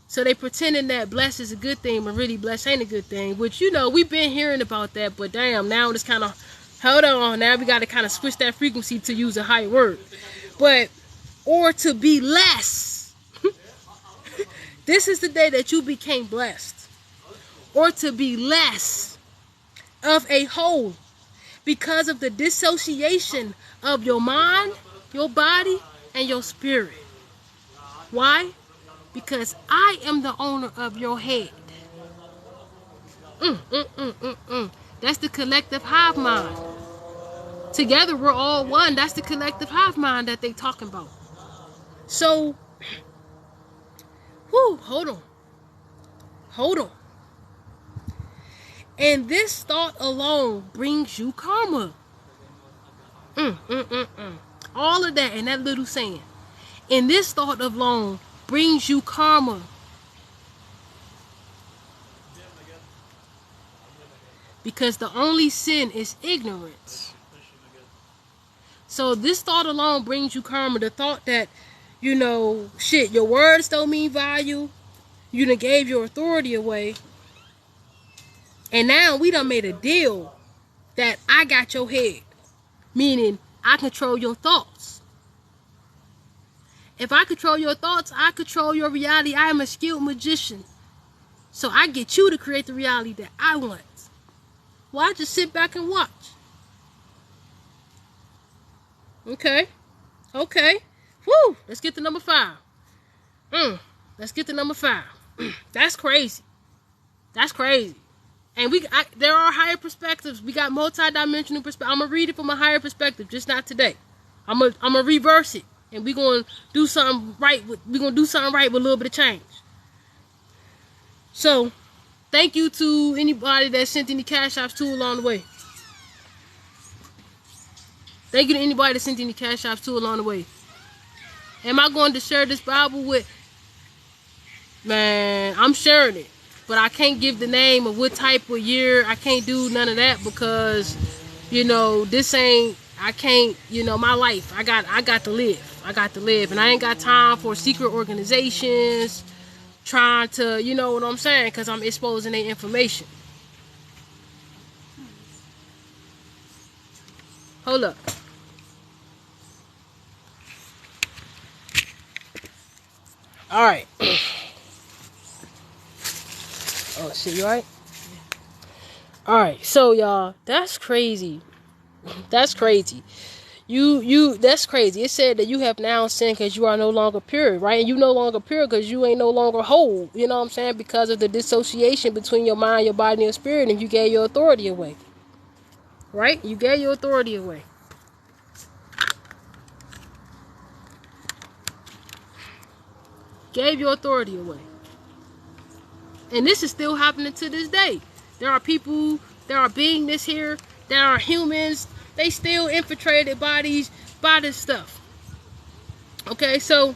So they pretending that blessed is a good thing, but really blessed ain't a good thing. Which, we've been hearing about that. But damn, now it's kind of, hold on. Now we got to kind of switch that frequency to use a higher word. But, or to be less. This is the day that you became blessed. Or to be less of a whole. Because of the dissociation of your mind, your body, and your spirit. Why? Because I am the owner of your head. That's the collective hive mind. Together we're all one. That's the collective hive mind that they talking about. So, hold on. Hold on. And this thought alone brings you karma. All of that and that little saying. And this thought alone brings you karma. Because the only sin is ignorance. So this thought alone brings you karma. The thought that, you know, shit, your words don't mean value. You done gave your authority away. And now we done made a deal that I got your head. Meaning, I control your thoughts. If I control your thoughts, I control your reality. I am a skilled magician. So I get you to create the reality that I want. Well, I just sit back and watch. Okay. Okay. Woo! Let's get to number 5. Let's get to number 5. That's crazy. That's crazy. And there are higher perspectives. We got multidimensional perspective. I'm gonna read it from a higher perspective, just not today. I'm gonna reverse it, and we're gonna do something right. We're gonna do something right with a little bit of change. So, thank you to anybody that sent any cash apps too along the way. Thank you to anybody that sent any cash apps too along the way. Am I going to share this Bible with? Man, I'm sharing it. But I can't give the name of what type of year. I can't do none of that because, you know, this ain't, I can't, you know, my life. I got to live. I got to live. And I ain't got time for secret organizations trying to, you know what I'm saying? Because I'm exposing their information. Hold up. All right. Oh shit, you alright? Alright, so y'all, that's crazy. That's crazy. That's crazy. It said that you have now sinned because you are no longer pure, right? And you no longer pure because you ain't no longer whole. You know what I'm saying? Because of the dissociation between your mind, your body, and your spirit, and you gave your authority away. Right? You gave your authority away. Gave your authority away. And this is still happening to this day. There are people, there are beings here, there are humans, they still infiltrated by this stuff. Okay, so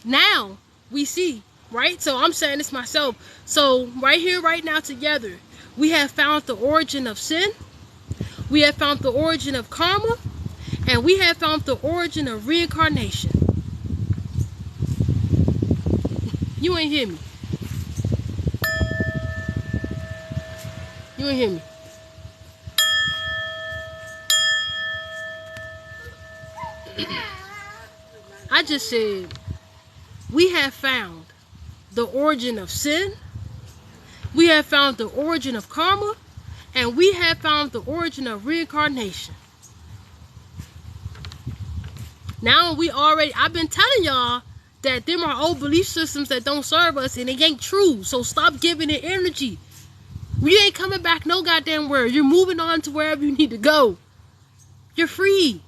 now we see, right? So I'm saying this myself. So right here, right now together, we have found the origin of sin, we have found the origin of karma, and we have found the origin of reincarnation. You ain't hear me. You ain't hear me. I just said we have found the origin of sin, we have found the origin of karma, and we have found the origin of reincarnation. Now I've been telling y'all that them are old belief systems that don't serve us, and it ain't true. So stop giving it energy. You ain't coming back no goddamn where. You're moving on to wherever you need to go. You're free.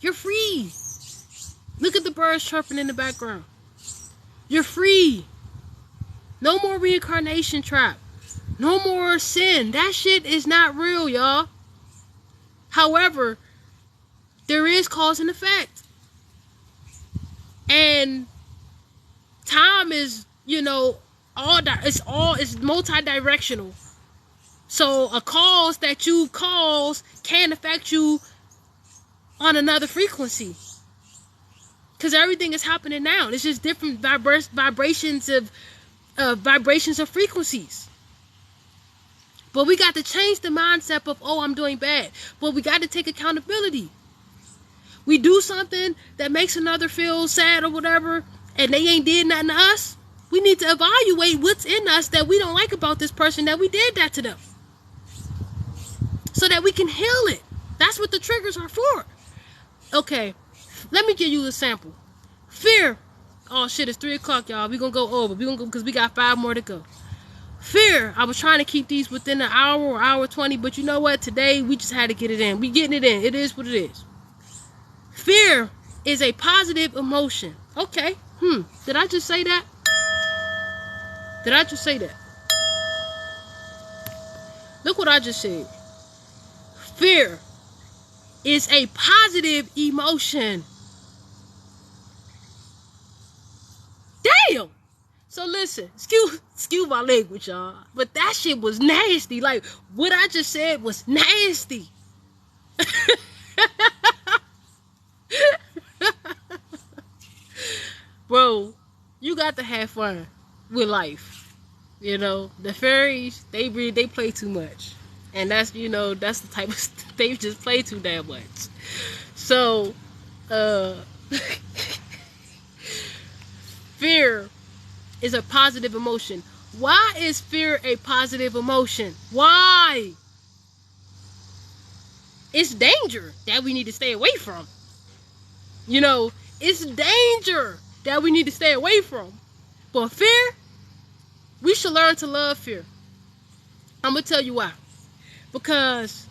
You're free. Look at the birds chirping in the background. You're free. No more reincarnation trap. No more sin. That shit is not real, y'all. However, there is cause and effect. And time is, you know, it's multi-directional. So a cause that you cause can affect you on another frequency. Because everything is happening now. It's just different vibrations of frequencies. But we got to change the mindset of, oh, I'm doing bad. But we got to take accountability. We do something that makes another feel sad or whatever, and they ain't did nothing to us. We need to evaluate what's in us that we don't like about this person that we did that to them. So that we can heal it. That's what the triggers are for. Okay, let me give you a sample. Fear. Oh shit, it's 3 o'clock, y'all. We're going to go over. We're going to go because we got 5 more to go. Fear. I was trying to keep these within an hour or hour 20, but you know what? Today, we just had to get it in. We getting it in. It is what it is. Fear is a positive emotion. Okay. Did I just say that? Did I just say that? Look what I just said. Fear is a positive emotion. Damn. So listen, excuse my language, y'all, but that shit was nasty. Like, what I just said was nasty. Bro, you got to have fun with life. You know, the fairies, they play too much. And that's, you know, that's the type of they just play too damn much. So, fear is a positive emotion. Why is fear a positive emotion? Why? It's danger that we need to stay away from. You know, it's danger that we need to stay away from. But fear, we should learn to love fear. I'm going to tell you why. Because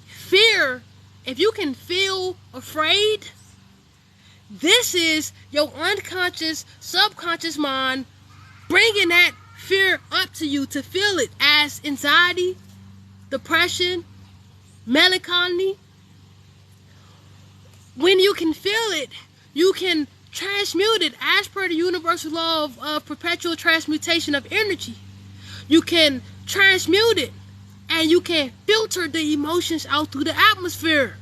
fear, if you can feel afraid, this is your unconscious, subconscious mind bringing that fear up to you to feel it as anxiety, depression, melancholy. When you can feel it, you can transmute it as per the universal law of perpetual transmutation of energy. You can transmute it, and you can filter the emotions out through the atmosphere.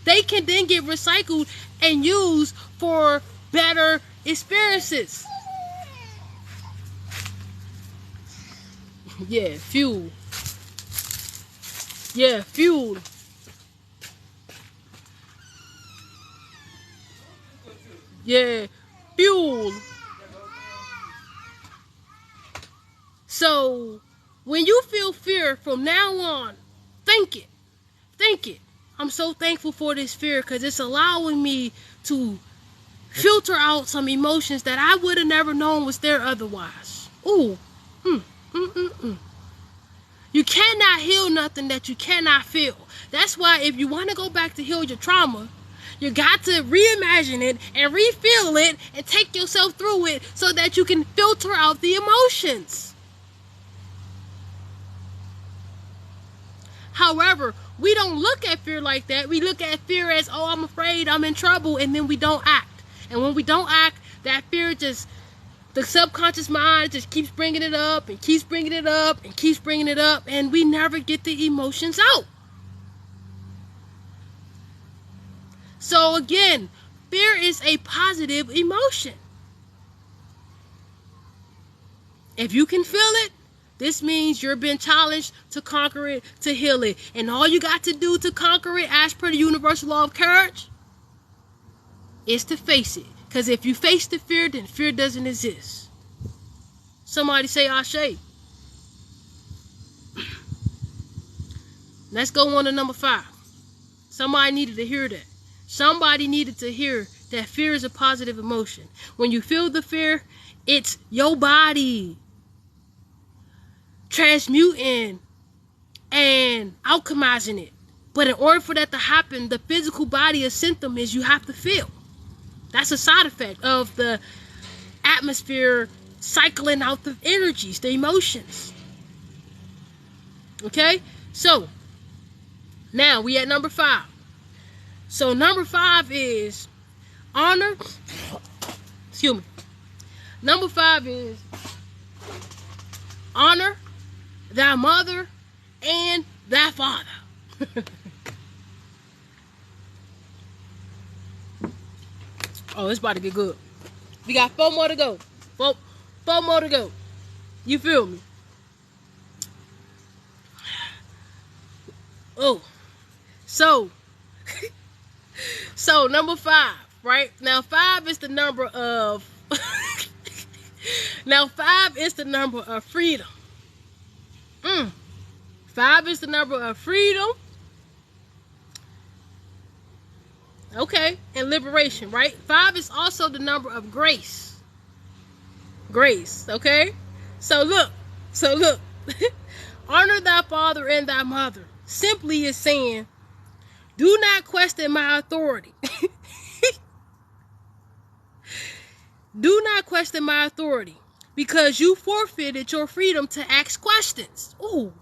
They can then get recycled and used for better experiences. Yeah, fuel. Yeah, fuel. Yeah, fuel. So, when you feel fear from now on, think it. Think it. I'm so thankful for this fear because it's allowing me to filter out some emotions that I would have never known was there otherwise. Ooh. You cannot heal nothing that you cannot feel. That's why if you want to go back to heal your trauma, you got to reimagine it and refeel it and take yourself through it so that you can filter out the emotions. However, we don't look at fear like that. We look at fear as, oh, I'm afraid, I'm in trouble, and then we don't act. And when we don't act, that fear just, the subconscious mind just keeps bringing it up and keeps bringing it up and keeps bringing it up, and we never get the emotions out. So again, fear is a positive emotion. If you can feel it, this means you're being challenged to conquer it, to heal it. And all you got to do to conquer it, as per the universal law of courage, is to face it. Because if you face the fear, then fear doesn't exist. Somebody say Ashe. Let's go on to number 5. Somebody needed to hear that. Somebody needed to hear that fear is a positive emotion. When you feel the fear, it's your body transmuting and alchemizing it. But in order for that to happen, the physical body, a symptom is you have to feel. That's a side effect of the atmosphere cycling out the energies, the emotions. Okay? So, now we at number 5. So number 5 is honor. Excuse me. Number 5 is honor thy mother and thy father. Oh, it's about to get good. We got 4 more to go. Four more to go. You feel me? Oh. So number 5, right? Now 5 is the number of now 5 is the number of freedom. 5 is the number of freedom. Okay, and liberation, right? 5 is also the number of grace. Grace, okay? So look. Honor thy father and thy mother simply is saying, do not question my authority. Do not question my authority, because you forfeited your freedom to ask questions. Ooh.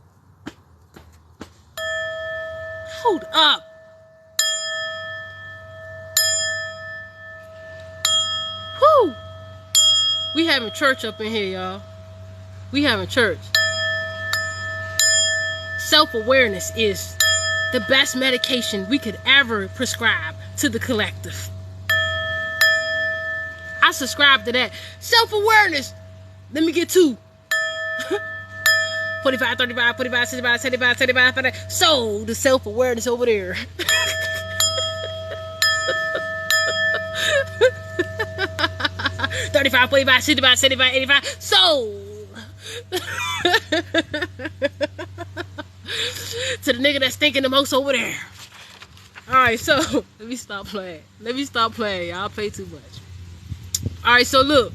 Hold up. Whew. We having church up in here, y'all. We having church. Self-awareness is the best medication we could ever prescribe to the collective. I subscribe to that. Self-awareness. Let me get 2. 45, 35, 45, 65, 75, 75, 75. So, the self-awareness over there. $35, 45, 65, 75, 85. So. To the nigga that's thinking the most over there. Alright, so let me stop playing. Y'all play too much. Alright, so look.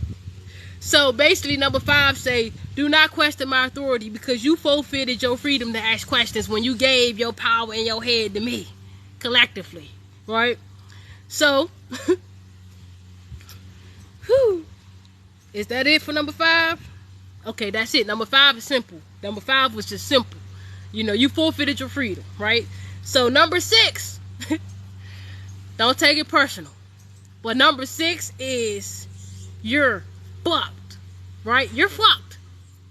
So basically number 5 say, do not question my authority because you forfeited your freedom to ask questions when you gave your power and your head to me. Collectively. Right? So whew. Is that it for number 5? Okay, that's it. Number 5 is simple. Number 5 was just simple. You know, you forfeited your freedom, right? So number 6, don't take it personal. But number 6 is you're fucked, right? You're fucked.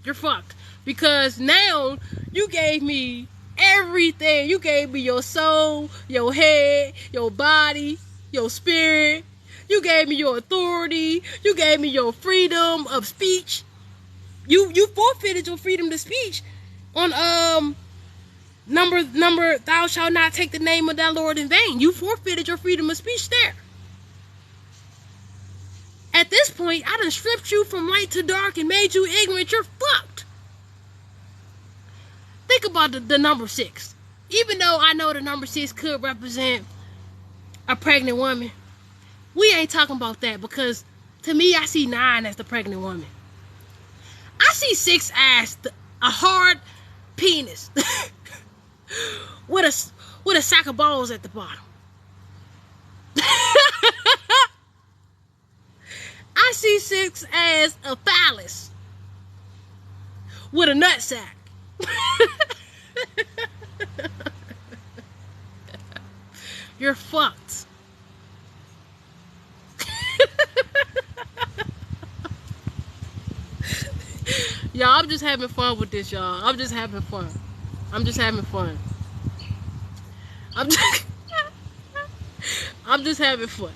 You're fucked. Because now you gave me everything. You gave me your soul, your head, your body, your spirit. You gave me your authority. You gave me your freedom of speech. You forfeited your freedom to speech on number thou shalt not take the name of thy Lord in vain. You forfeited your freedom of speech there. At this point, I done stripped you from light to dark and made you ignorant. You're fucked. Think about the number 6. Even though I know the number 6 could represent a pregnant woman, we ain't talking about that because to me, I see 9 as the pregnant woman. I see 6 as a hard penis with a sack of balls at the bottom. I see 6 as a phallus with a nut sack. You're fucked. Y'all, I'm just having fun with this, y'all. I'm just having fun. I'm just having fun. I'm just having fun.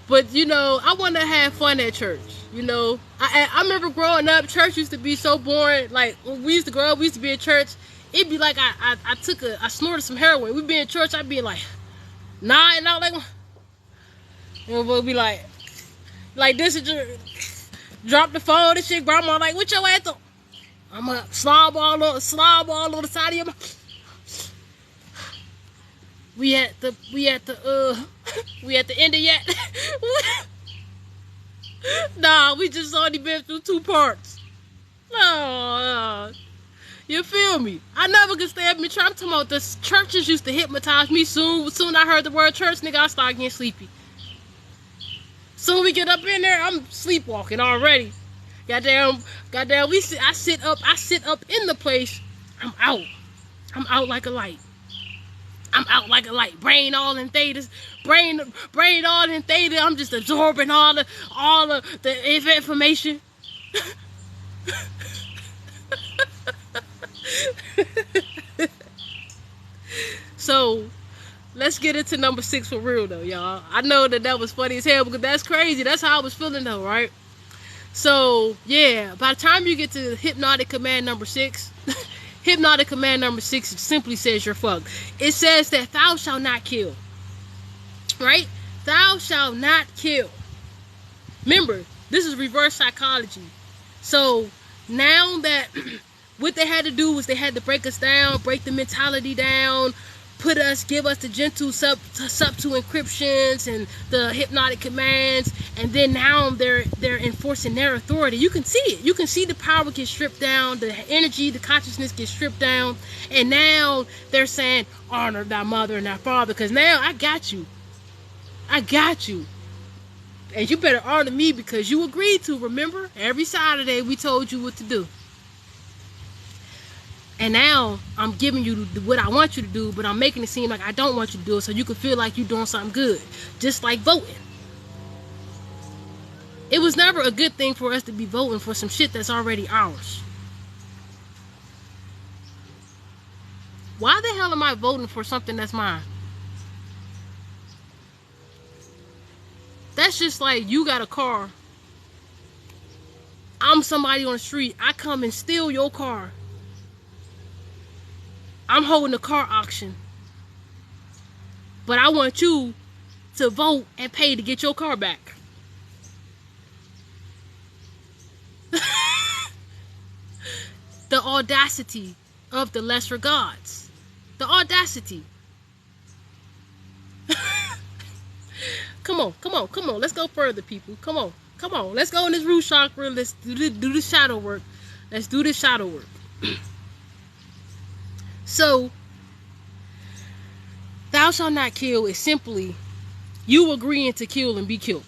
But, you know, I want to have fun at church. You know, I remember growing up, church used to be so boring. Like, when we used to grow up, we used to be in church. It'd be like I snorted some heroin. We'd be in church, I'd be like, nah, and out like, and we'll be like this is your, drop the phone and shit. Grandma like, what your ass on? I'm a slob all on the side of your mouth. We at the end of yet? Nah, we just only been through 2 parts. No, you feel me? I never could stay up in church. I'm talking about the churches used to hypnotize me. Soon I heard the word church, nigga, I started getting sleepy. Soon we get up in there, I'm sleepwalking already. Goddamn, I sit up in the place. I'm out like a light. Brain all in theta. Brain all in theta. I'm just absorbing all the information. So, let's get into number 6 for real though, y'all. I know that was funny as hell because that's crazy. That's how I was feeling though, right? So, yeah, by the time you get to hypnotic command number 6, hypnotic command number 6 simply says you're fucked. It says that thou shalt not kill. Right? Thou shalt not kill. Remember, this is reverse psychology. So, now that what they had to do was they had to break us down, break the mentality down, give us the gentle subtle encryptions and the hypnotic commands, and then now they're enforcing their authority. You can see it. You can see the power get stripped down, the energy, the consciousness get stripped down, and now they're saying, honor thy mother and thy father, because now I got you. And you better honor me because you agreed to, remember? Every Saturday we told you what to do. And now I'm giving you what I want you to do, but I'm making it seem like I don't want you to do it so you can feel like you're doing something good. Just like voting. It was never a good thing for us to be voting for some shit that's already ours. Why the hell am I voting for something that's mine? That's just like you got a car. I'm somebody on the street. I come and steal your car. I'm holding a car auction. But I want you to vote and pay to get your car back. The audacity of the lesser gods. The audacity. Come on, come on, come on. Let's go further, people. Come on, come on. Let's go in this root chakra. Let's do the shadow work. Let's do the shadow work. So, thou shalt not kill is simply you agreeing to kill and be killed.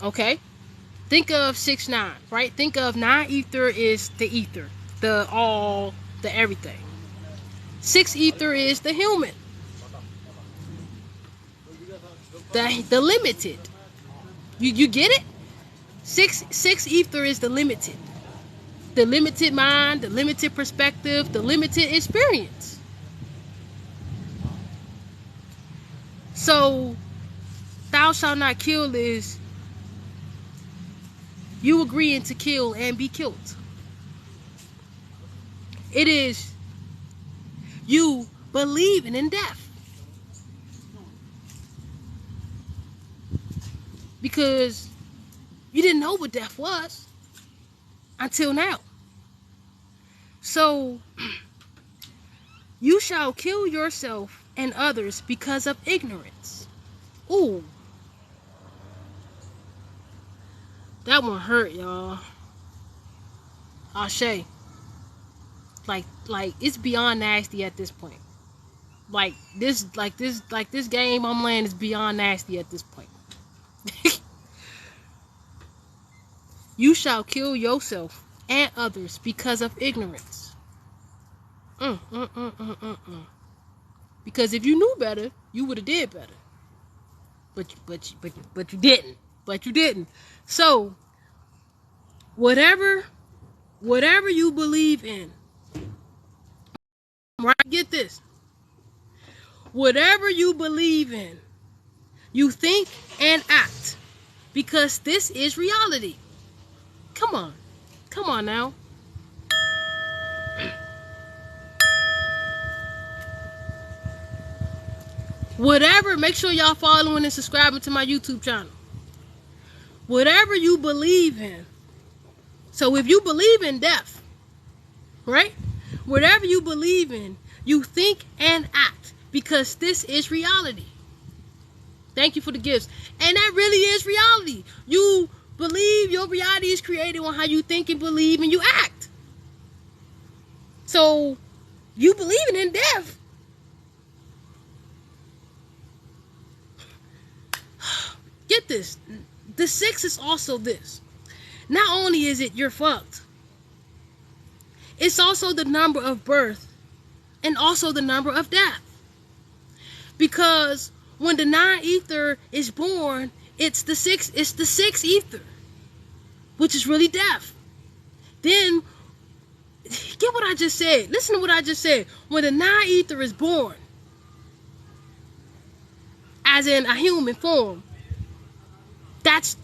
Okay? Think of 6-9, right? Think of 9 ether is the ether, the all, the everything. 6 ether is the human, the limited. You get it? 6 ether is the limited mind, the limited perspective, the limited experience. So, thou shalt not kill is you agreeing to kill and be killed. It is you believing in death. Because you didn't know what death was until now. So, you shall kill yourself and others because of ignorance. Ooh. That one hurt, y'all. Ashe. Like it's beyond nasty at this point. This game I'm playing is beyond nasty at this point. You shall kill yourself and others because of ignorance. Because if you knew better, you would have did better. But you didn't. But you didn't. So, whatever you believe in, right? Get this. Whatever you believe in, you think and act, because this is reality. Come on now. Whatever, make sure y'all following and subscribing to my YouTube channel. Whatever you believe in. So if you believe in death, right? Whatever you believe in, you think and act, because this is reality. Thank you for the gifts. And that really is reality. You believe your reality is created on how you think and believe and you act. So you believing in death. Get this. The 6 is also this. Not only is it you're fucked, it's also the number of birth and also the number of death. Because when the 9 ether is born, it's the 6 ether, which is really death. Then, get what I just said. Listen to what I just said. When the 9 ether is born, as in a human form, that's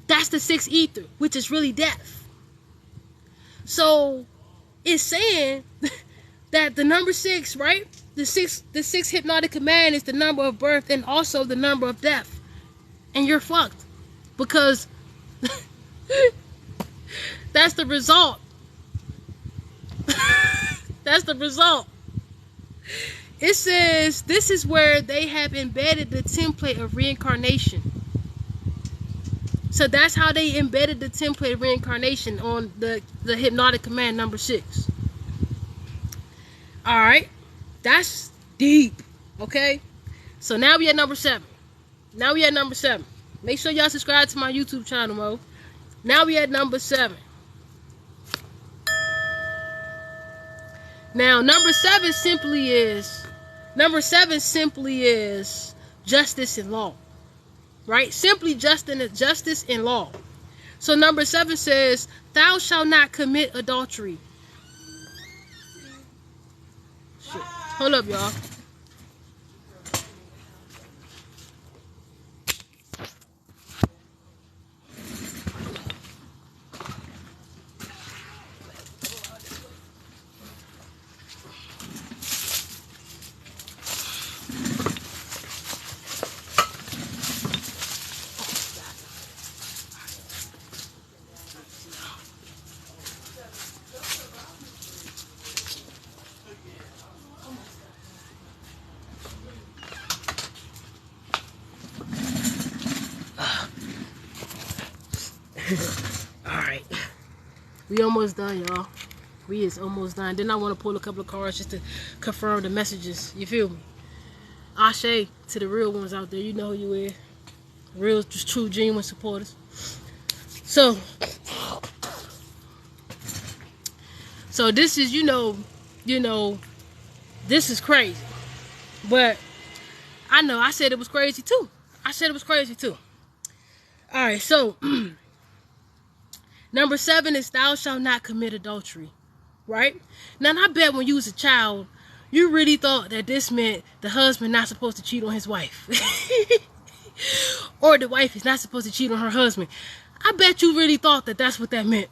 the 6 ether, which is really death. So it's saying that the number 6, right? The six hypnotic command is the number of birth and also the number of death. And you're fucked. Because that's the result. That's the result. It says this is where they have embedded the template of reincarnation. So that's how they embedded the template of reincarnation on the hypnotic command number 6. Alright. That's deep. Okay? So now we at number 7. Make sure y'all subscribe to my YouTube channel, Mo. Now we at number 7. Now, number 7 simply is justice and law. Right? Simply justice and law. So number 7 says, thou shalt not commit adultery. Shit. Hold up, y'all. Alright. We almost done, y'all. We is almost done. Then I want to pull a couple of cards just to confirm the messages. You feel me? Ashe to the real ones out there. You know who you is. Real, just true, genuine supporters. So this is, you know, this is crazy. But I know I said it was crazy too. Alright, so number 7 is thou shalt not commit adultery. Right? Now, I bet when you was a child, you really thought that this meant the husband not supposed to cheat on his wife. Or the wife is not supposed to cheat on her husband. I bet you really thought that that's what that meant.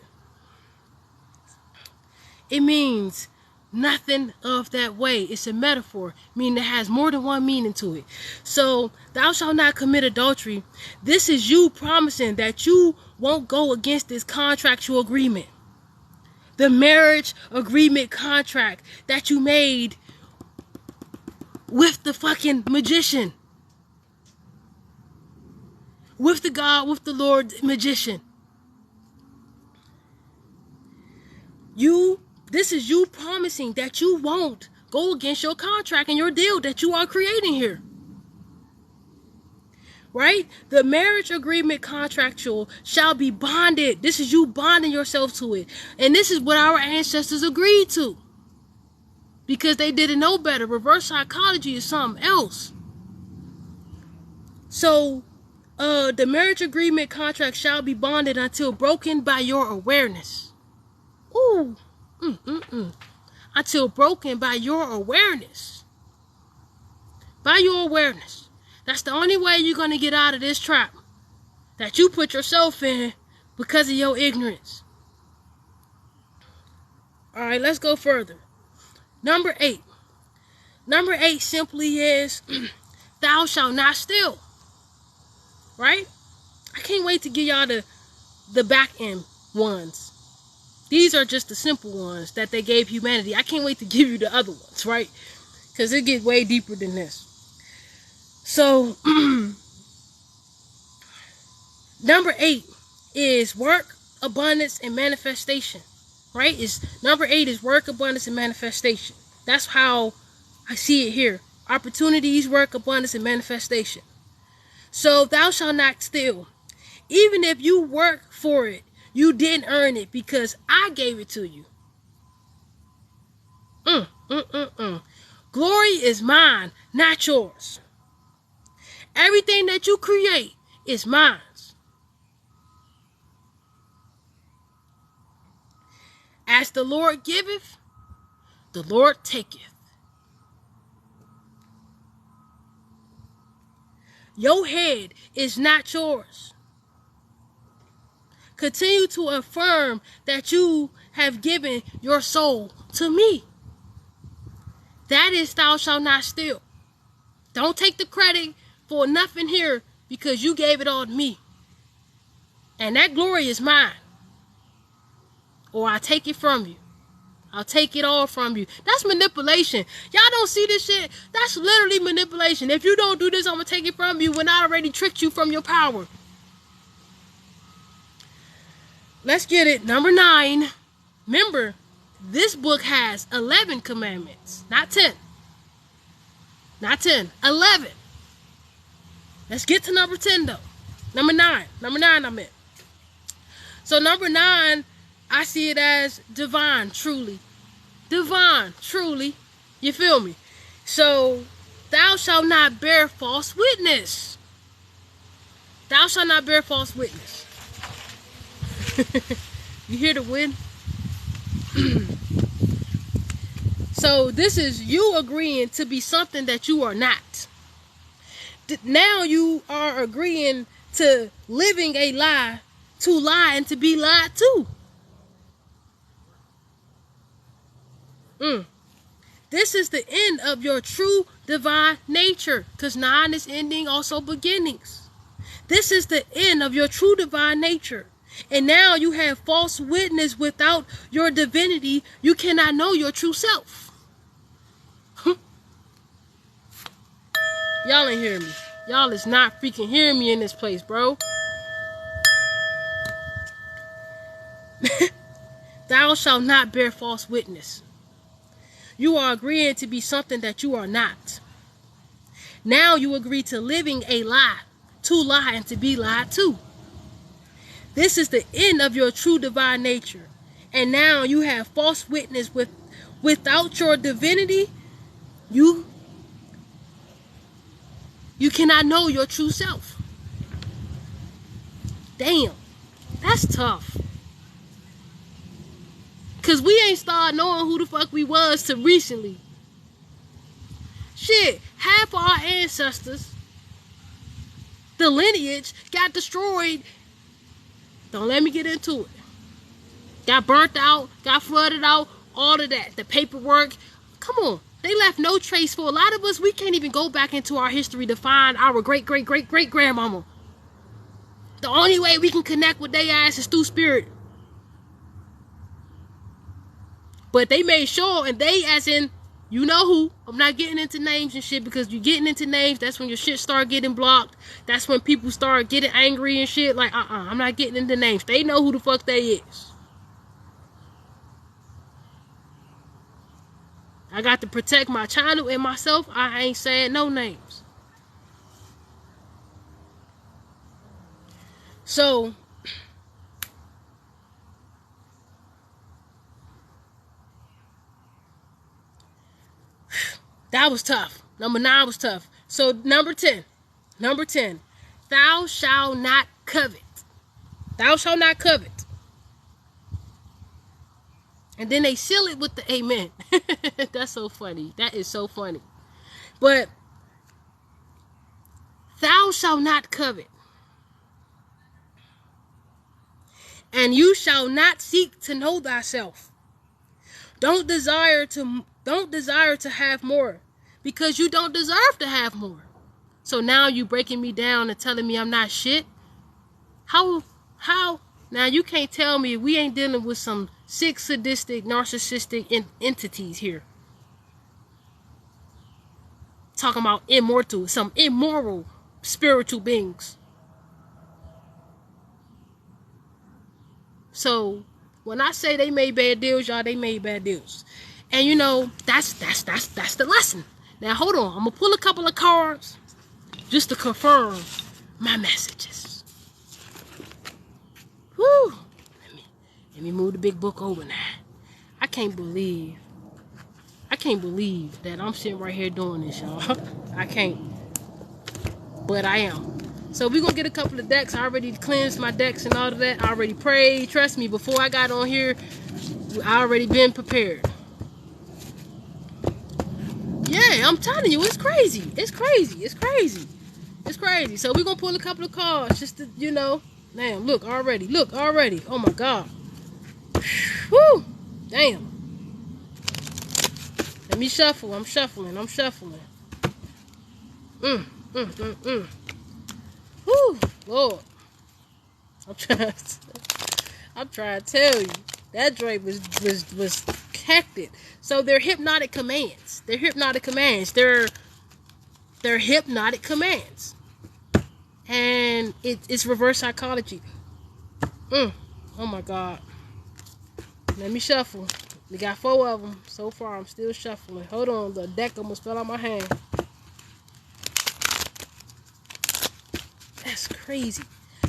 It means nothing of that way. It's a metaphor, meaning it has more than one meaning to it. So, thou shalt not commit adultery. This is you promising that you won't go against this contractual agreement. The marriage agreement contract that you made with the fucking magician. With the God, with the Lord magician. This is you promising that you won't go against your contract and your deal that you are creating here. Right? The marriage agreement contractual shall be bonded. This is you bonding yourself to it. And this is what our ancestors agreed to. Because they didn't know better. Reverse psychology is something else. So, the marriage agreement contract shall be bonded until broken by your awareness. Ooh. Until broken by your awareness. By your awareness. That's the only way you're going to get out of this trap that you put yourself in because of your ignorance. Alright, let's go further. Number 8. Number 8 simply is, thou shalt not steal. Right? I can't wait to give y'all the back end ones. These are just the simple ones that they gave humanity. I can't wait to give you the other ones, right? Because it gets way deeper than this. So, number 8 is work, abundance, and manifestation. Right? Number 8 is work, abundance, and manifestation. That's how I see it here. Opportunities, work, abundance, and manifestation. So, thou shalt not steal. Even if you work for it, you didn't earn it because I gave it to you. Glory is mine, not yours. Everything that you create is mine. As the Lord giveth, the Lord taketh. Your head is not yours. Continue to affirm that you have given your soul to me. That is thou shalt not steal. Don't take the credit for nothing here because you gave it all to me. And that glory is mine. Or I take it from you. I'll take it all from you. That's manipulation. Y'all don't see this shit? That's literally manipulation. If you don't do this, I'm going to take it from you when I already tricked you from your power. Let's get it. Number 9. Remember, this book has 11 commandments. Not 10. Not 10. 11. Let's get to number 10 though. Number 9. Number 9 I'm in. So number 9, I see it as divine, truly. Divine, truly. You feel me? So, thou shalt not bear false witness. Thou shalt not bear false witness. You hear the wind? So this is you agreeing to be something that you are not. Now you are agreeing to living a lie, to lie and to be lied to. This is the end of your true divine nature, because 9 is ending, also beginnings. This is the end of your true divine nature. And now you have false witness. Without your divinity, you cannot know your true self. Y'all ain't hearing me. Y'all is not freaking hearing me in this place, bro. Thou shalt not bear false witness. You are agreeing to be something that you are not. Now you agree to living a lie, to lie and to be lied to. This is the end of your true divine nature. And now you have false witness. Without your divinity, you cannot know your true self. Damn, that's tough. Because we ain't started knowing who the fuck we was till recently. Shit, half our ancestors, the lineage, got destroyed. Don't let me get into it. Got burnt out, got flooded out, all of that. The paperwork. Come on. They left no trace. For a lot of us, we can't even go back into our history to find our great-great-great-great-grandmama. The only way we can connect with their ass is through spirit. But they made sure, and they as in, you know who. I'm not getting into names and shit, because you getting into names, that's when your shit start getting blocked. That's when people start getting angry and shit. Like, I'm not getting into names. They know who the fuck they is. I got to protect my channel and myself. I ain't saying no names. So, that was tough. Number 9 was tough. So, number 10. Thou shalt not covet. Thou shalt not covet. And then they seal it with the amen. That's so funny. That is so funny. But thou shalt not covet. And you shall not seek to know thyself. Don't desire to have more, because you don't deserve to have more. So now you breaking me down and telling me I'm not shit? How? Now you can't tell me we ain't dealing with some sick, sadistic, narcissistic entities here. Talking about immortal, some immoral spiritual beings. So when I say they made bad deals, y'all, they made bad deals. And you know, that's the lesson. Now hold on, I'm gonna pull a couple of cards just to confirm my messages. Whew. Let me move the big book over now. I can't believe that I'm sitting right here doing this, y'all. I can't. But I am. So we're going to get a couple of decks. I already cleansed my decks and all of that. I already prayed. Trust me, before I got on here, I already been prepared. Yeah, I'm telling you, it's crazy. It's crazy. It's crazy. It's crazy. So we're going to pull a couple of cards just to, you know. Damn, look already. Look already. Oh, my God. Whew. Damn. Let me shuffle. I'm shuffling. Whew. Lord. I'm trying to tell you. That joint was hectic. So they're hypnotic commands. They're hypnotic commands. And it's reverse psychology. Oh my God. Let me shuffle. We got 4 of them. So far, I'm still shuffling. Hold on. The deck almost fell out my hand. That's crazy.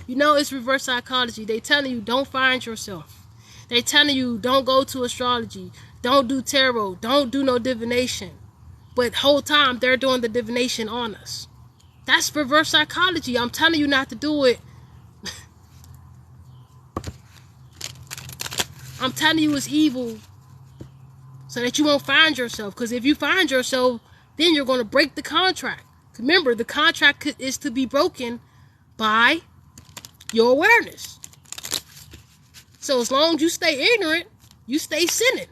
You know, it's reverse psychology. They telling you don't find yourself. They telling you don't go to astrology. Don't do tarot. Don't do no divination. But whole time, they're doing the divination on us. That's reverse psychology. I'm telling you not to do it. I'm telling you it's evil so that you won't find yourself. Because if you find yourself, then you're going to break the contract. Remember, the contract is to be broken by your awareness. So as long as you stay ignorant, you stay sinning.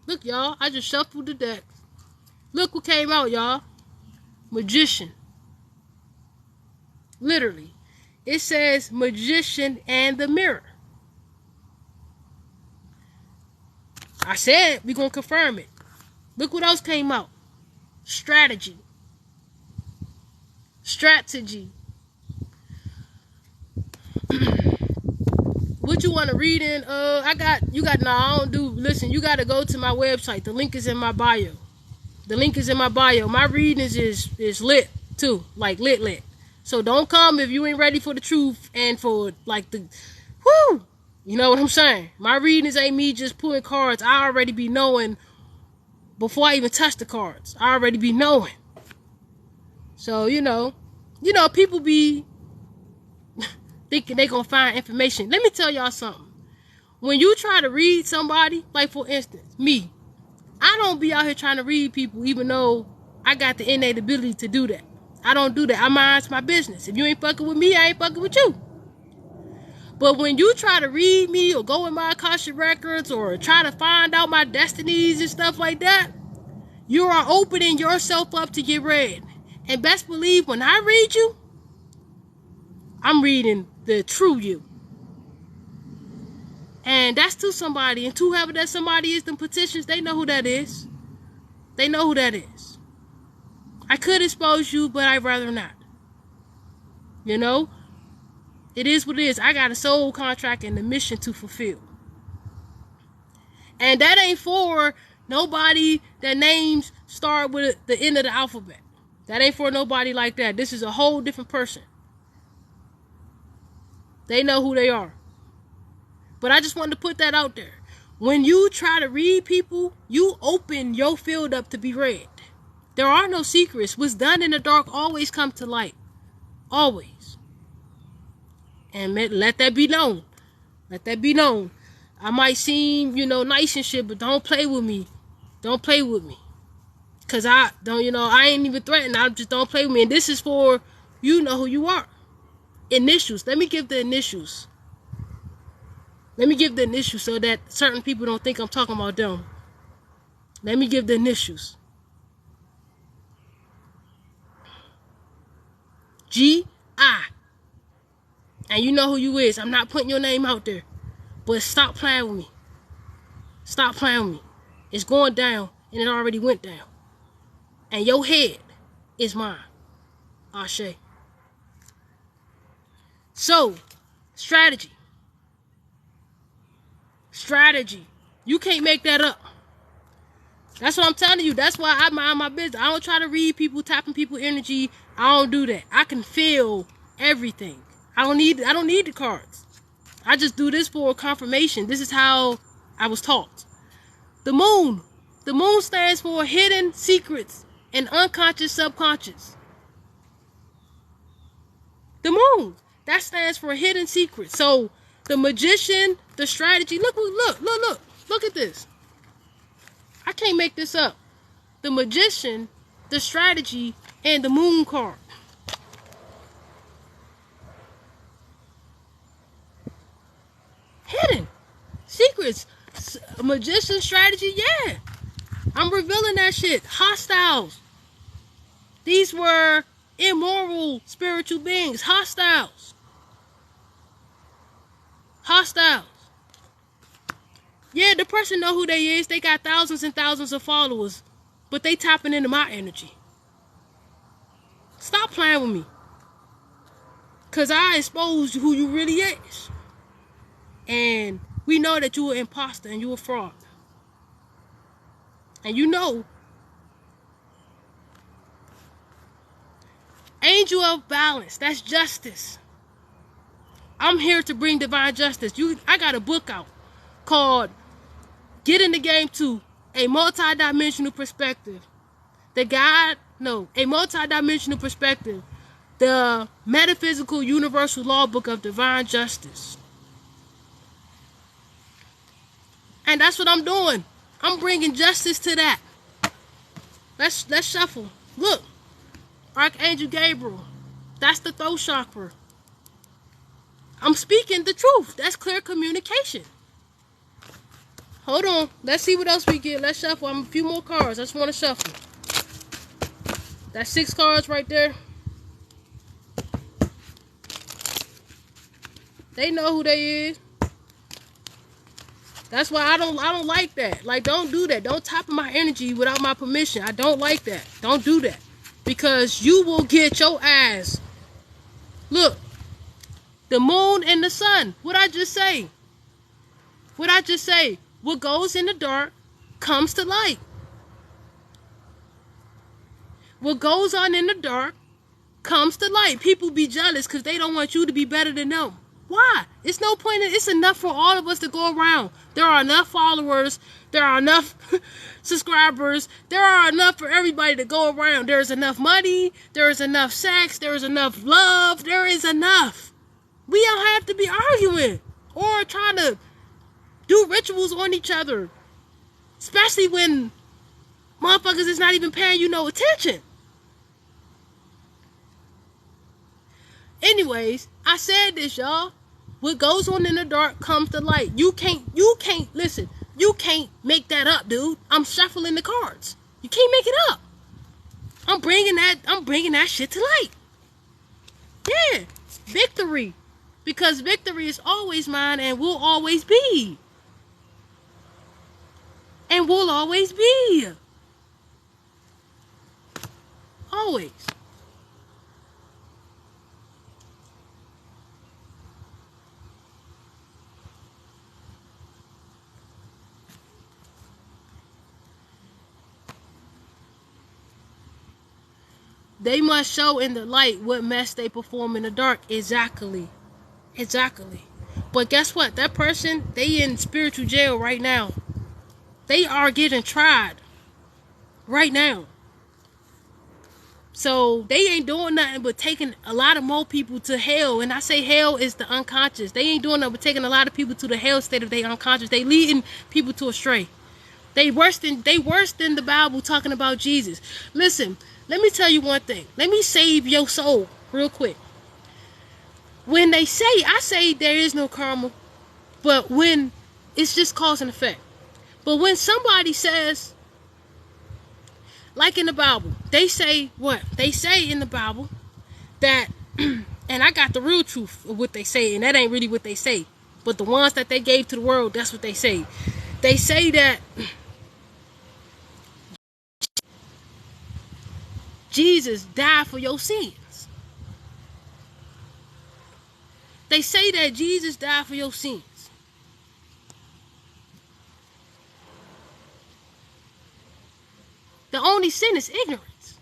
Look, y'all, I just shuffled the deck. Look what came out, y'all. Magician. Literally. It says magician and the mirror. I said we're going to confirm it. Look what else came out. Strategy. Strategy. What you want to read in? I don't do, listen, you got to go to my website. The link is in my bio. The link is in my bio. My readings is lit too. Like lit. So don't come if you ain't ready for the truth and for like the, whoo, you know what I'm saying? My readings ain't me just pulling cards. I already be knowing before I even touch the cards. I already be knowing. So, you know, people be thinking they gonna find information. Let me tell y'all something. When you try to read somebody, like for instance, me, I don't be out here trying to read people even though I got the innate ability to do that. I don't do that. I mind my business. If you ain't fucking with me, I ain't fucking with you. But when you try to read me or go in my Akashic records or try to find out my destinies and stuff like that, you are opening yourself up to get read. And best believe when I read you, I'm reading the true you. And that's to somebody. And to whoever that somebody is, them petitions, they know who that is. They know who that is. I could expose you, but I'd rather not. You know? It is what it is. I got a soul contract and a mission to fulfill. And that ain't for nobody that names start with the end of the alphabet. That ain't for nobody like that. This is a whole different person. They know who they are. But I just wanted to put that out there. When you try to read people, you open your field up to be read. There are no secrets. What's done in the dark always comes to light. Always. And let that be known. Let that be known. I might seem, nice and shit, but don't play with me. Don't play with me. Because I ain't even threatened. I just don't play with me. And this is for, you know who you are. Initials. Let me give the initials. Let me give the initials so that certain people don't think I'm talking about them. Let me give the initials. G.I. And you know who you is. I'm not putting your name out there. But stop playing with me. Stop playing with me. It's going down, and it already went down. And your head is mine. Ashe. So, strategy. Strategy. You can't make that up. That's what I'm telling you. That's why I mind my business. I don't try to read people, tapping people energy. I don't do that. I can feel everything. I don't need the cards. I just do this for confirmation. This is how I was taught. The moon. The moon stands for hidden secrets and unconscious subconscious. The moon. That stands for hidden secrets. So the magician, the strategy. Look at this. I can't make this up. The magician, the strategy, and the moon card. Hidden secrets. Magician strategy, yeah. I'm revealing that shit. Hostiles. These were immoral spiritual beings. Hostiles. Hostiles. Yeah, the person know who they is. They got thousands and thousands of followers. But they tapping into my energy. Stop playing with me. Because I exposed who you really is. And we know that you an imposter and you a fraud. And you know, angel of balance, that's justice. I'm here to bring divine justice. I got a book out called Get in the Game 2, a multidimensional perspective. A multidimensional perspective. The Metaphysical Universal Law Book of Divine Justice. And that's what I'm doing. I'm bringing justice to that. Let's shuffle. Look, Archangel Gabriel. That's the throat chakra. I'm speaking the truth. That's clear communication. Hold on. Let's see what else we get. Let's shuffle. I'm a few more cards. I just want to shuffle. That's 6 cards right there. They know who they is. That's why I don't like that. Like, don't do that. Don't tap my energy without my permission. I don't like that. Don't do that. Because you will get your ass. Look. The moon and the sun. What I just say? What I just say? What goes in the dark comes to light. What goes on in the dark comes to light. People be jealous because they don't want you to be better than them. Why? It's no point in, it's enough for all of us to go around. There are enough followers. There are enough subscribers. There are enough for everybody to go around. There is enough money. There is enough sex. There is enough love. There is enough. We don't have to be arguing or trying to do rituals on each other. Especially when motherfuckers is not even paying you no attention. Anyways, I said this, y'all. What goes on in the dark comes to light. You can't, listen, you can't make that up, dude. I'm shuffling the cards. You can't make it up. I'm bringing that shit to light. Yeah, victory. Because victory is always mine and will always be. And will always be. Always. They must show in the light what mess they perform in the dark. Exactly. Exactly. But guess what? That person, they in spiritual jail right now. They are getting tried right now. So they ain't doing nothing but taking a lot of more people to hell. And I say hell is the unconscious. They ain't doing nothing but taking a lot of people to the hell state of their unconscious. They leading people to astray. They worse than the Bible talking about Jesus. Listen, let me tell you one thing. Let me save your soul real quick. When they say, I say there is no karma, but when it's just cause and effect. But when somebody says, like in the Bible, they say what? They say in the Bible that, and I got the real truth of what they say, and that ain't really what they say. But the ones that they gave to the world, that's what they say. They say that Jesus died for your sins. They say that Jesus died for your sins. The only sin is ignorance.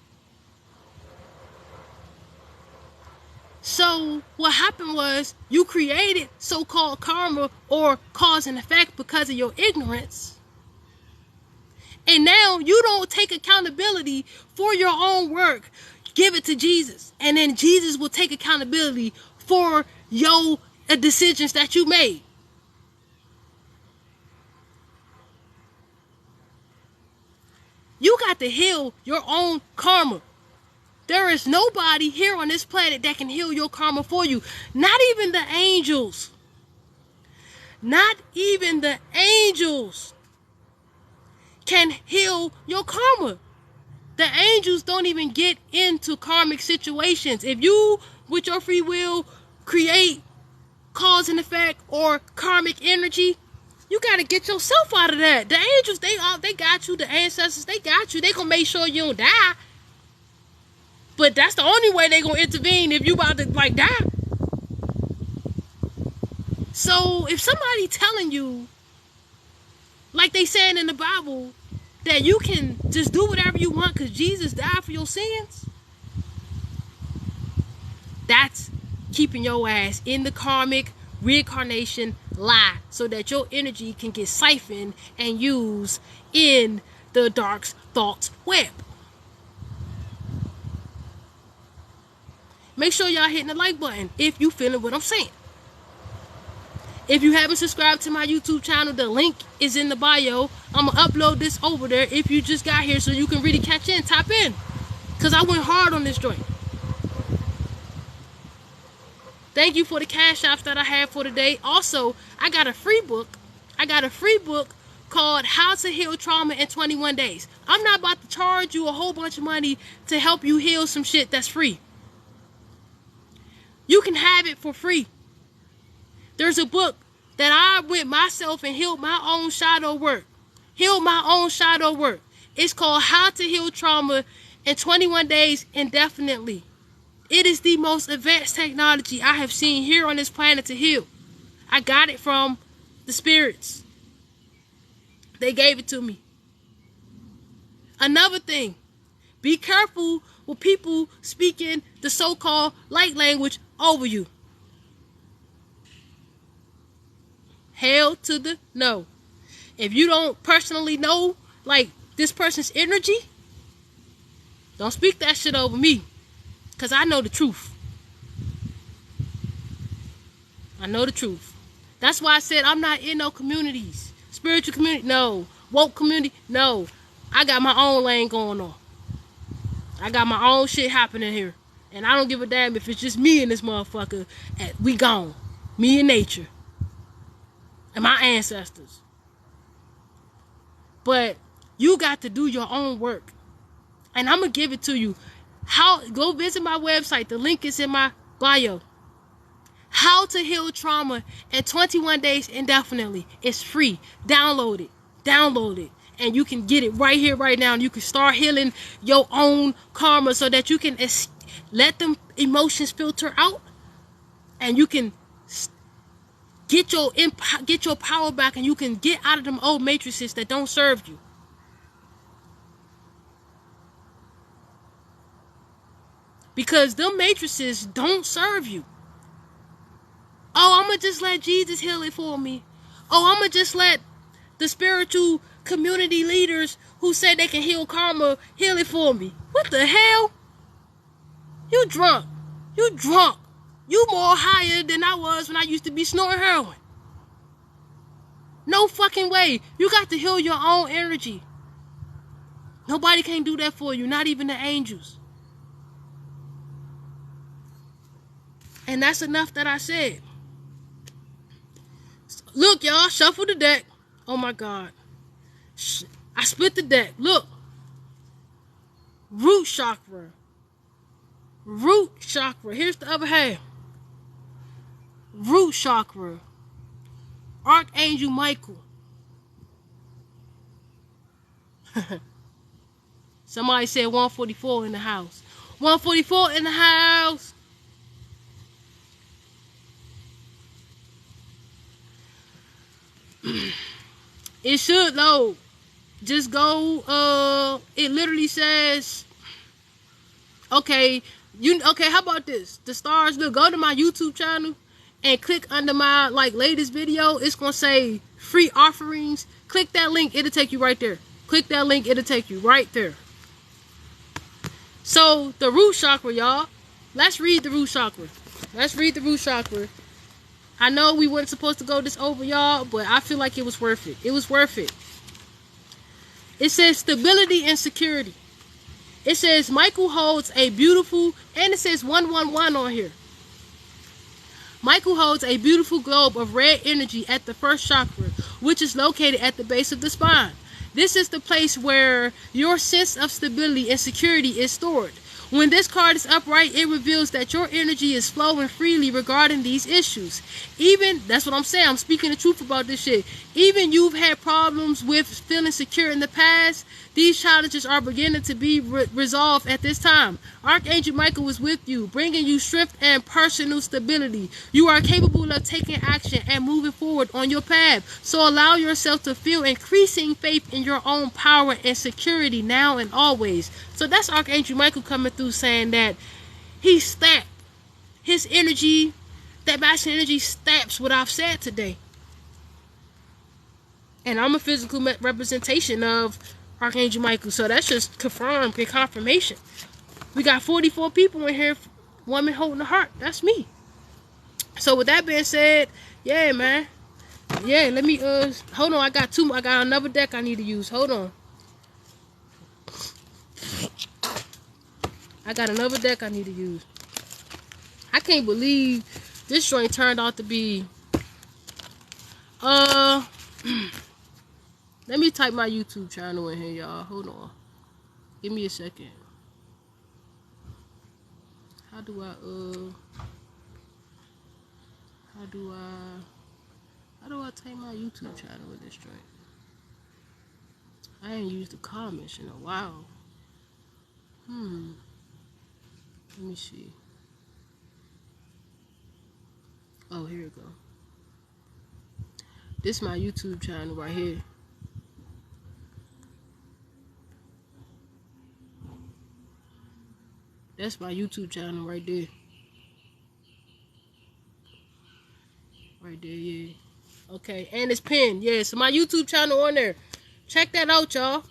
So what happened was you created so-called karma or cause and effect because of your ignorance. And now you don't take accountability for your own work. Give it to Jesus. And then Jesus will take accountability for your decisions that you made. You got to heal your own karma. There is nobody here on this planet that can heal your karma for you. Not even the angels. Not even the angels can heal your karma. The angels don't even get into karmic situations. If you, with your free will, create cause and effect or karmic energy, you got to get yourself out of that. The angels, they got you. The ancestors, they got you. They gonna make sure you don't die. But that's the only way they gonna intervene if you about to like die. So if somebody telling you, like they saying in the Bible, that you can just do whatever you want because Jesus died for your sins, that's keeping your ass in the karmic reincarnation lie so that your energy can get siphoned and used in the dark thoughts web. Make sure y'all hitting the like button if you feeling what I'm saying. If you haven't subscribed to my YouTube channel, the link is in the bio. I'm going to upload this over there if you just got here so you can really catch in, tap in. Because I went hard on this joint. Thank you for the cash apps that I had for today. Also, I got a free book. Called How to Heal Trauma in 21 Days. I'm not about to charge you a whole bunch of money to help you heal some shit that's free. You can have it for free. There's a book that I went myself and healed my own shadow work. It's called How to Heal Trauma in 21 Days Indefinitely. It is the most advanced technology I have seen here on this planet to heal. I got it from the spirits. They gave it to me. Another thing, be careful with people speaking the so-called light language over you. Hell to the no. If you don't personally know, like, this person's energy, don't speak that shit over me. Because I know the truth. That's why I said I'm not in no communities. Spiritual community, no. Woke community, no. I got my own lane going on. I got my own shit happening here. And I don't give a damn if it's just me and this motherfucker. We gone. Me and nature. And my ancestors. But you got to do your own work. And I'm going to give it to you. Go visit my website. The link is in my bio. How to Heal Trauma in 21 Days Indefinitely. It's free. Download it. And you can get it right here, right now. And you can start healing your own karma so that you can let them emotions filter out. And you can get your power back. And you can get out of them old matrices that don't serve you. Because them matrices don't serve you. Oh, I'm going to just let Jesus heal it for me. Oh, I'm going to just let the spiritual community leaders who say they can heal karma heal it for me. What the hell? You drunk. You more higher than I was when I used to be snorting heroin. No fucking way. You got to heal your own energy. Nobody can do that for you. Not even the angels. And that's enough that I said. Look, y'all, shuffle the deck. Oh my God. I split the deck. Look. Root chakra. Here's the other half. Root chakra. Archangel Michael. Somebody said 144 in the house. 144 in the house. It should load. Just go, it literally says, okay, how about this? The stars, look, go to my YouTube channel and click under my, latest video. It's going to say free offerings. Click that link. It'll take you right there. Click that link. It'll take you right there. So, the root chakra, y'all. Let's read the root chakra. I know we weren't supposed to go this over, y'all, but I feel like it was worth it. It says stability and security. It says Michael holds a beautiful, and it says 111 on here. Michael holds a beautiful globe of red energy at the first chakra, which is located at the base of the spine. This is the place where your sense of stability and security is stored. When this card is upright, it reveals that your energy is flowing freely regarding these issues. That's what I'm saying. I'm speaking the truth about this shit. Even you've had problems with feeling secure in the past, these challenges are beginning to be resolved at this time. Archangel Michael is with you, bringing you strength and personal stability. You are capable of taking action and moving forward on your path. So allow yourself to feel increasing faith in your own power and security now and always. So that's Archangel Michael coming through saying that he stamped his energy, that masculine energy stamps what I've said today. And I'm a physical representation of Archangel Michael. So that's just confirmation. We got 44 people in here, woman holding the heart. That's me. So with that being said, yeah, man. Yeah, let me hold on. I got another deck I need to use. Hold on. I got another deck I need to use. I can't believe this joint turned out to be let me type my YouTube channel in here, y'all. Hold on. Give me a second. How do I type my YouTube channel in this joint? I ain't used the comments in a while. Let me see. Oh, here we go. This is my YouTube channel right here. That's my YouTube channel right there. Right there, yeah. Okay, and it's pinned. Yeah, so my YouTube channel on there. Check that out, y'all.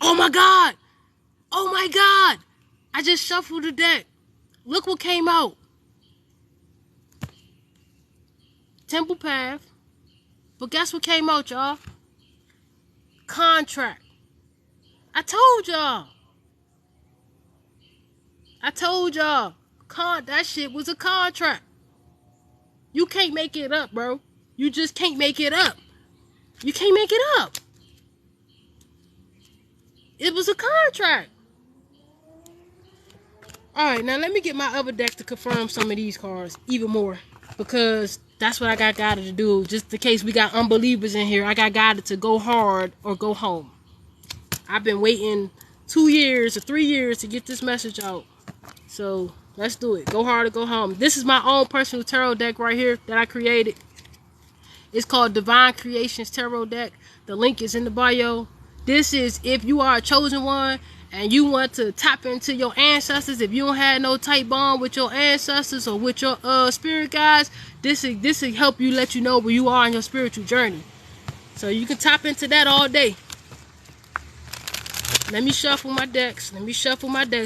Oh my God! Oh my God! I just shuffled the deck. Look what came out. Temple Path. But guess what came out, y'all? Contract. I told y'all. That shit was a contract. You can't make it up, bro. You just can't make it up. You can't make it up. It was a contract. Alright, now let me get my other deck to confirm some of these cards even more. Because that's what I got guided to do. Just in case we got unbelievers in here, I got guided to go hard or go home. I've been waiting 2 years or 3 years to get this message out. So let's do it. Go hard or go home. This is my own personal tarot deck right here that I created. It's called Divine Creations Tarot Deck. The link is in the bio. This is if you are a chosen one and you want to tap into your ancestors. If you don't have no tight bond with your ancestors or with your spirit guides, this will help you, let you know where you are in your spiritual journey. So you can tap into that all day. Let me shuffle my decks.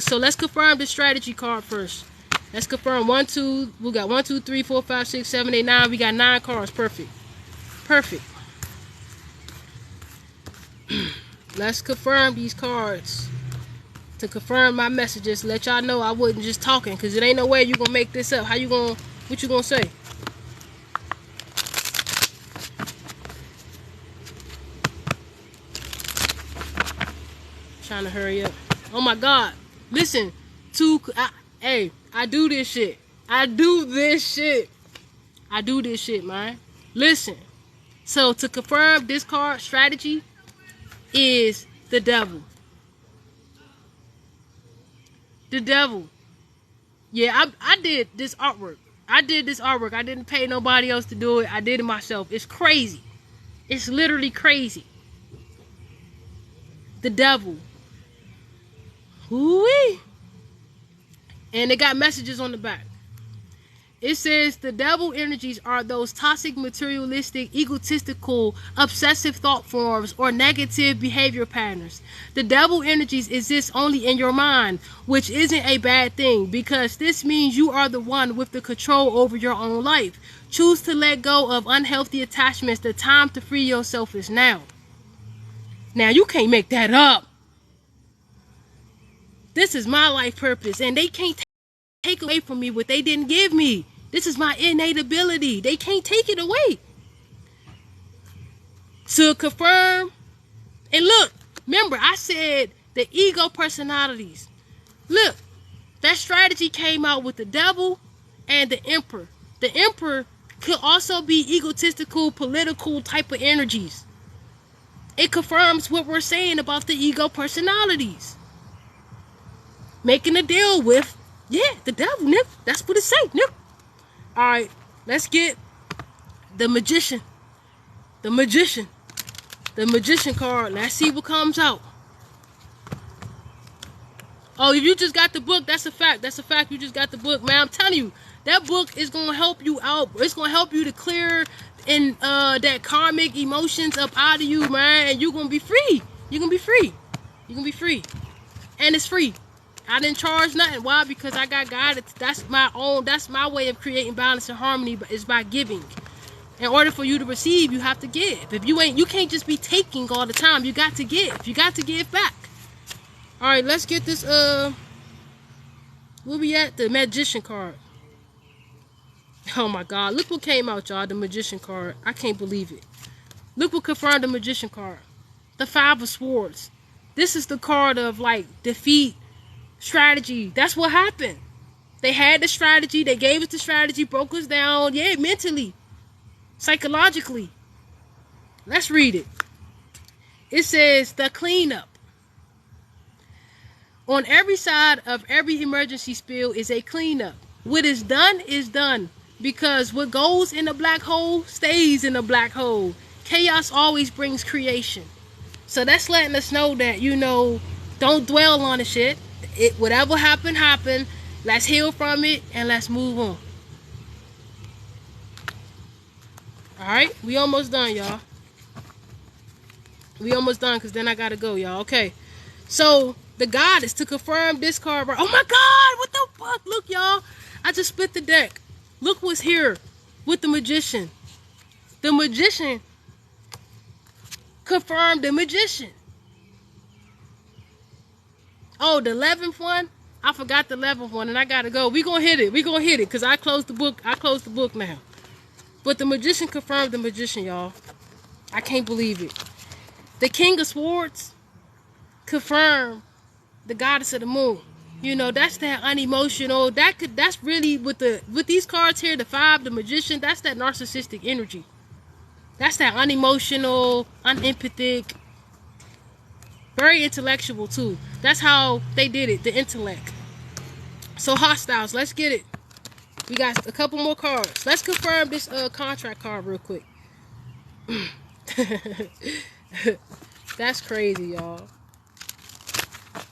So let's confirm the strategy card first. Let's confirm 1, 2. We got 1, 2, 3, 4, 5, 6, 7, 8, 9. We got 9 cards. Perfect. Let's confirm these cards. To confirm my messages, let y'all know I wasn't just talking, because it ain't no way you gonna make this up. What you gonna say? Trying to hurry up. Oh my God. Listen, I do this shit. I do this shit, man. Listen. So to confirm this card strategy is the devil. The devil. Yeah, I did this artwork. I didn't pay nobody else to do it. I did it myself. It's crazy. It's literally crazy. The devil. Hoo-wee. And it got messages on the back. It says the devil energies are those toxic, materialistic, egotistical, obsessive thought forms or negative behavior patterns. The devil energies exist only in your mind, which isn't a bad thing, because this means you are the one with the control over your own life. Choose to let go of unhealthy attachments. The time to free yourself is now. Now, you can't make that up. This is my life purpose, and they can't take away from me what they didn't give me. This is my innate ability. They can't take it away. To confirm, and look, remember I said the ego personalities. Look, that strategy came out with the devil and the emperor. The emperor could also be egotistical, political type of energies. It confirms what we're saying about the ego personalities. Making a deal with, yeah, the devil, Nick. That's what it say, Nick. Alright, let's get the magician. The magician card. Let's see what comes out. Oh, if you just got the book, that's a fact. You just got the book, man. I'm telling you, that book is going to help you out. It's going to help you to clear that karmic emotions up out of you, man. And you're going to be free. You're going to be free. And it's free. I didn't charge nothing. Why? Because I got guided. That's my way of creating balance and harmony, but is by giving. In order for you to receive, you have to give. If you can't just be taking all the time. You got to give. You got to give back. All right, let's get this. Where we at? The Magician card. Oh my God! Look what came out, y'all. The Magician card. I can't believe it. Look what confirmed the Magician card. The Five of Swords. This is the card of like defeat, strategy. That's what happened. They had the strategy. They gave us the strategy. Broke us down. Yeah, mentally. Psychologically. Let's read it. It says the cleanup. On every side of every emergency spill is a cleanup. What is done is done. Because what goes in a black hole stays in a black hole. Chaos always brings creation. So that's letting us know that, don't dwell on the shit. Whatever happened, happened. Let's heal from it and let's move on. Alright, we almost done, y'all. We almost done because then I gotta go, y'all. Okay. So, the goddess to confirm this card. Oh my God, what the fuck? Look, y'all. I just split the deck. Look what's here with the Magician. The Magician confirmed the Magician. Oh, the 11th one? I forgot the 11th one and I gotta go. We gonna hit it. We gonna hit it because I closed the book. I closed the book now. But the Magician confirmed the Magician, y'all. I can't believe it. The King of Swords confirmed the Goddess of the Moon. That's that unemotional. That's really with these cards here, the 5, the Magician, that's that narcissistic energy. That's that unemotional, unempathic, very intellectual too. That's how they did it, the intellect. So hostiles, let's get it. We got a couple more cards. Let's confirm this contract card real quick. That's crazy, y'all.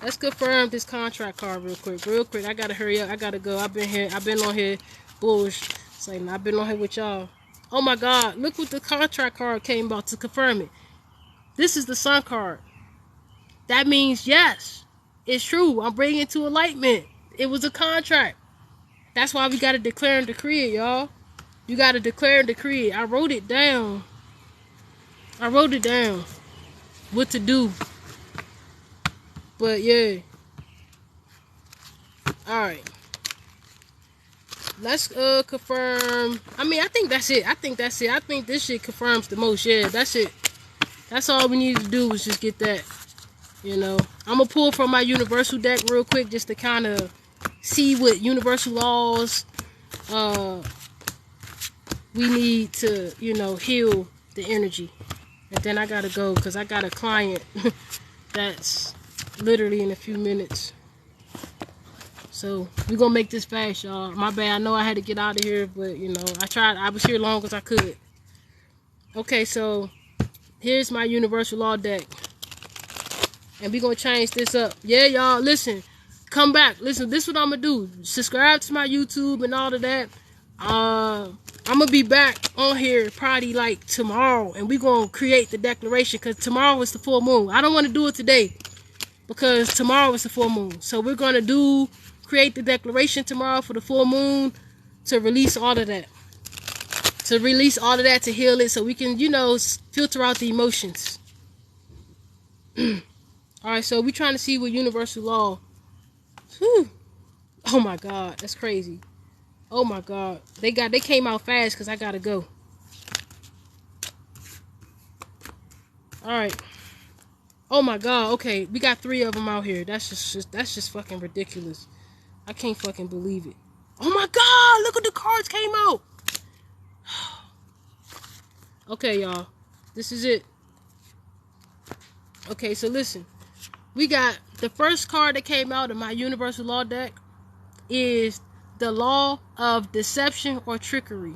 Let's confirm this contract card real quick. I gotta hurry up. I gotta go. I've been on here bullshit. I've been on here with y'all. Oh my God, look what the contract card came about to confirm it. This is the Sun card. That means yes, it's true. I'm bringing it to enlightenment. It was a contract. That's why we gotta declare and decree it, y'all. You gotta declare and decree it. I wrote it down. What to do. But yeah. Alright. Let's confirm. I think that's it. I think this shit confirms the most. Yeah, that's it. That's all we need to do is just get that. I'm gonna pull from my universal deck real quick just to kind of see what universal laws we need to, heal the energy. And then I gotta go because I got a client that's literally in a few minutes. So we're gonna make this fast, y'all. My bad. I know I had to get out of here, but I tried. I was here long as I could. Okay, so here's my universal law deck. And we're gonna change this up. Yeah, y'all, listen. Come back. Listen, this is what I'm gonna do. Subscribe to my YouTube and all of that. I'm gonna be back on here probably like tomorrow, and we're gonna create the declaration because tomorrow is the full moon. I don't want to do it today because tomorrow is the full moon. So we're gonna create the declaration tomorrow for the full moon to release all of that. To release all of that, to heal it, so we can, filter out the emotions. Alright, so we're trying to see what universal law. Whew. Oh my God, that's crazy. Oh my God. They came out fast because I gotta go. Alright. Oh my God, okay. We got 3 of them out here. That's just fucking ridiculous. I can't fucking believe it. Oh my God, look what the cards came out. Okay, y'all. This is it. Okay, so listen. We got the first card that came out of my universal law deck is the law of deception or trickery.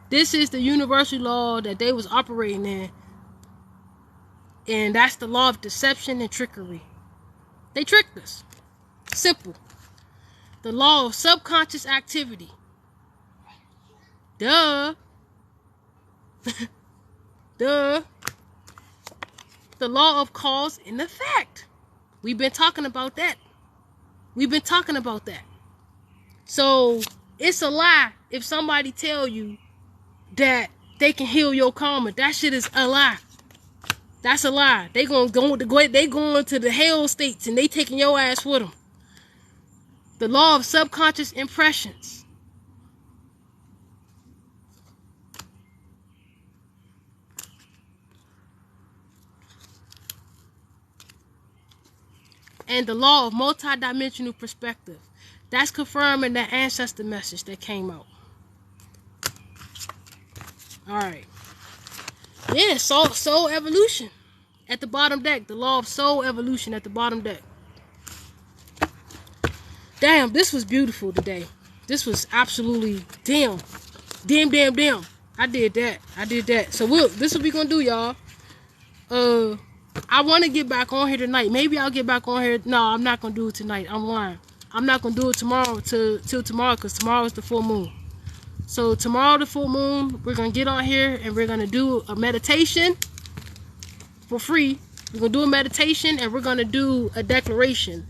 This is the universal law that they was operating in. And that's the law of deception and trickery. They tricked us. Simple. The law of subconscious activity. Duh. Duh. The law of cause and effect. We've been talking about that. We've been talking about that. So it's a lie if somebody tell you that they can heal your karma. That shit is a lie. That's a lie. They going to the hell states and they taking your ass with them. The law of subconscious impressions. And the law of multidimensional perspective. That's confirming that ancestor message that came out. Alright. Yeah, soul evolution at the bottom deck. The law of soul evolution at the bottom deck. Damn, this was beautiful today. This was absolutely damn. I did that. So this is what we gonna do, y'all. I want to get back on here tonight. Maybe I'll get back on here. No, I'm not gonna do it tonight. I'm lying. I'm not gonna do it tomorrow till tomorrow, because tomorrow is the full moon. So tomorrow, the full moon, we're gonna get on here and we're gonna do a meditation for free. We're gonna do a meditation and we're gonna do a declaration,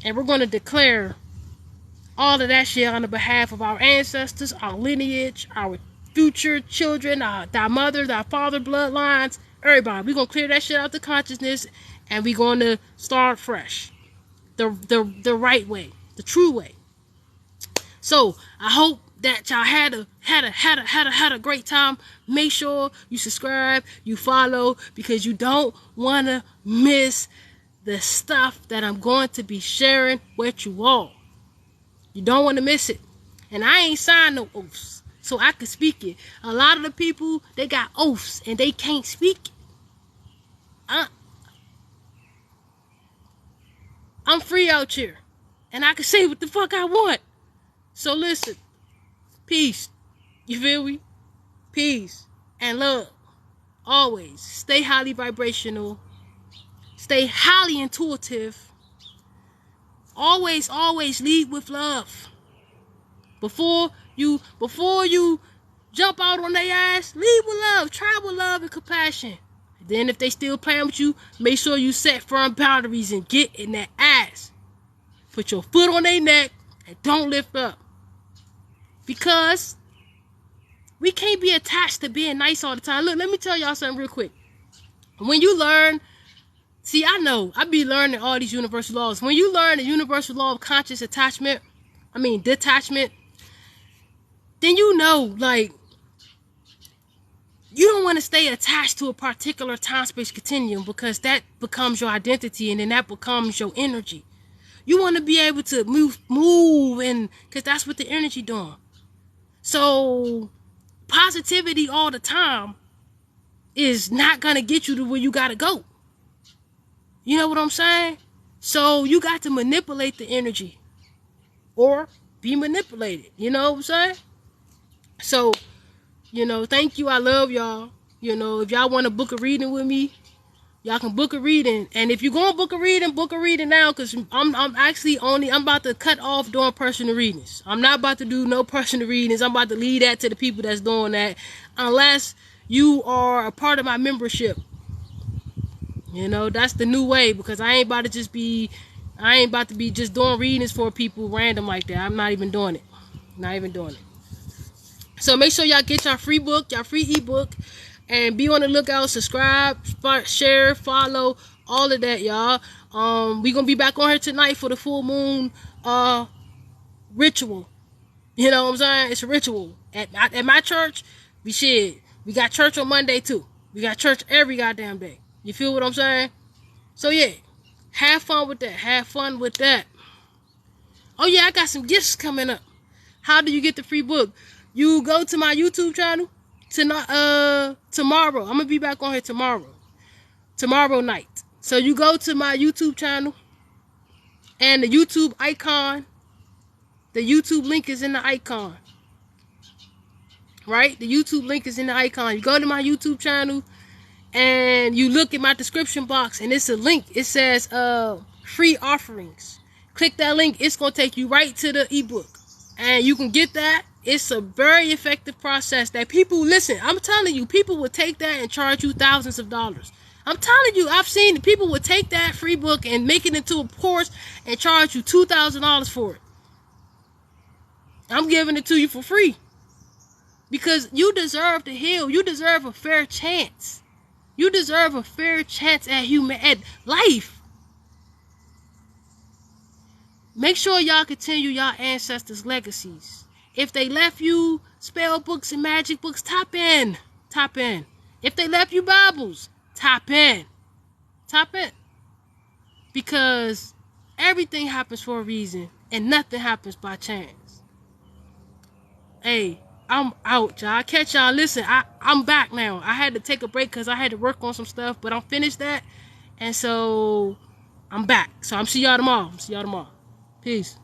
and we're gonna declare all of that shit on the behalf of our ancestors, our lineage, our future children, our mother, our father bloodlines, everybody. We're gonna clear that shit out the consciousness, and we're gonna start fresh, the right way, the true way. So I hope that y'all had a great time. Make sure you subscribe, you follow, because you don't want to miss the stuff that I'm going to be sharing with you all. You don't want to miss it. And I ain't signed no oaths, so I can speak it. A lot of the people, they got oaths and they can't speak it. I'm free out here, and I can say what the fuck I want. So listen, peace. You feel me? Peace and love. Always stay highly vibrational. Stay highly intuitive. Always lead with love. Before you jump out on their ass, lead with love. Try with love and compassion. Then if they still playing with you, make sure you set firm boundaries and get in that ass. Put your foot on their neck and don't lift up. Because we can't be attached to being nice all the time. Look, let me tell y'all something real quick. When you learn, see, I know, I be learning all these universal laws. When you learn the universal law of conscious detachment, then you know, like, you don't want to stay attached to a particular time-space continuum, because that becomes your identity, and then that becomes your energy. You want to be able to move, and because that's what the energy doing. So positivity all the time is not going to get you to where you got to go. You know what I'm saying? So you got to manipulate the energy or be manipulated. You know what I'm saying? So, thank you. I love y'all. If y'all want to book a reading with me, y'all can book a reading. And if you're going to book a reading now, because I'm about to cut off doing personal readings. I'm not about to do no personal readings. I'm about to leave that to the people that's doing that, unless you are a part of my membership. That's the new way, because I ain't about to be just doing readings for people random like that. I'm not even doing it. So make sure y'all get your free book, your free ebook, and be on the lookout. Subscribe, share, follow, all of that, y'all. We gonna be back on here tonight for the full moon ritual. You know what I'm saying? It's a ritual at my church. We got church on Monday too. We got church every goddamn day. You feel what I'm saying? So yeah, have fun with that. Oh yeah, I got some gifts coming up. How do you get the free book? You go to my YouTube channel tomorrow. I'm gonna be back on here tomorrow night. So you go to my YouTube channel, and the YouTube link is in the icon. Right? The YouTube link is in the icon. You go to my YouTube channel, and you look at my description box, and it's a link. It says free offerings. Click that link. It's gonna take you right to the ebook, and you can get that. It's a very effective process that people, listen, I'm telling you, people will take that and charge you thousands of dollars. I'm telling you, I've seen people would take that free book and make it into a course and charge you $2,000 for it. I'm giving it to you for free. Because you deserve to heal. You deserve a fair chance. You deserve a fair chance at life. Make sure y'all continue y'all ancestors' legacies. If they left you spell books and magic books, tap in. Tap in. If they left you Bibles, tap in. Tap in. Because everything happens for a reason and nothing happens by chance. Hey, I'm out, y'all. Catch y'all. Listen, I'm back now. I had to take a break because I had to work on some stuff, but I'm finished that. And so I'm back. So I'm see y'all tomorrow. Peace.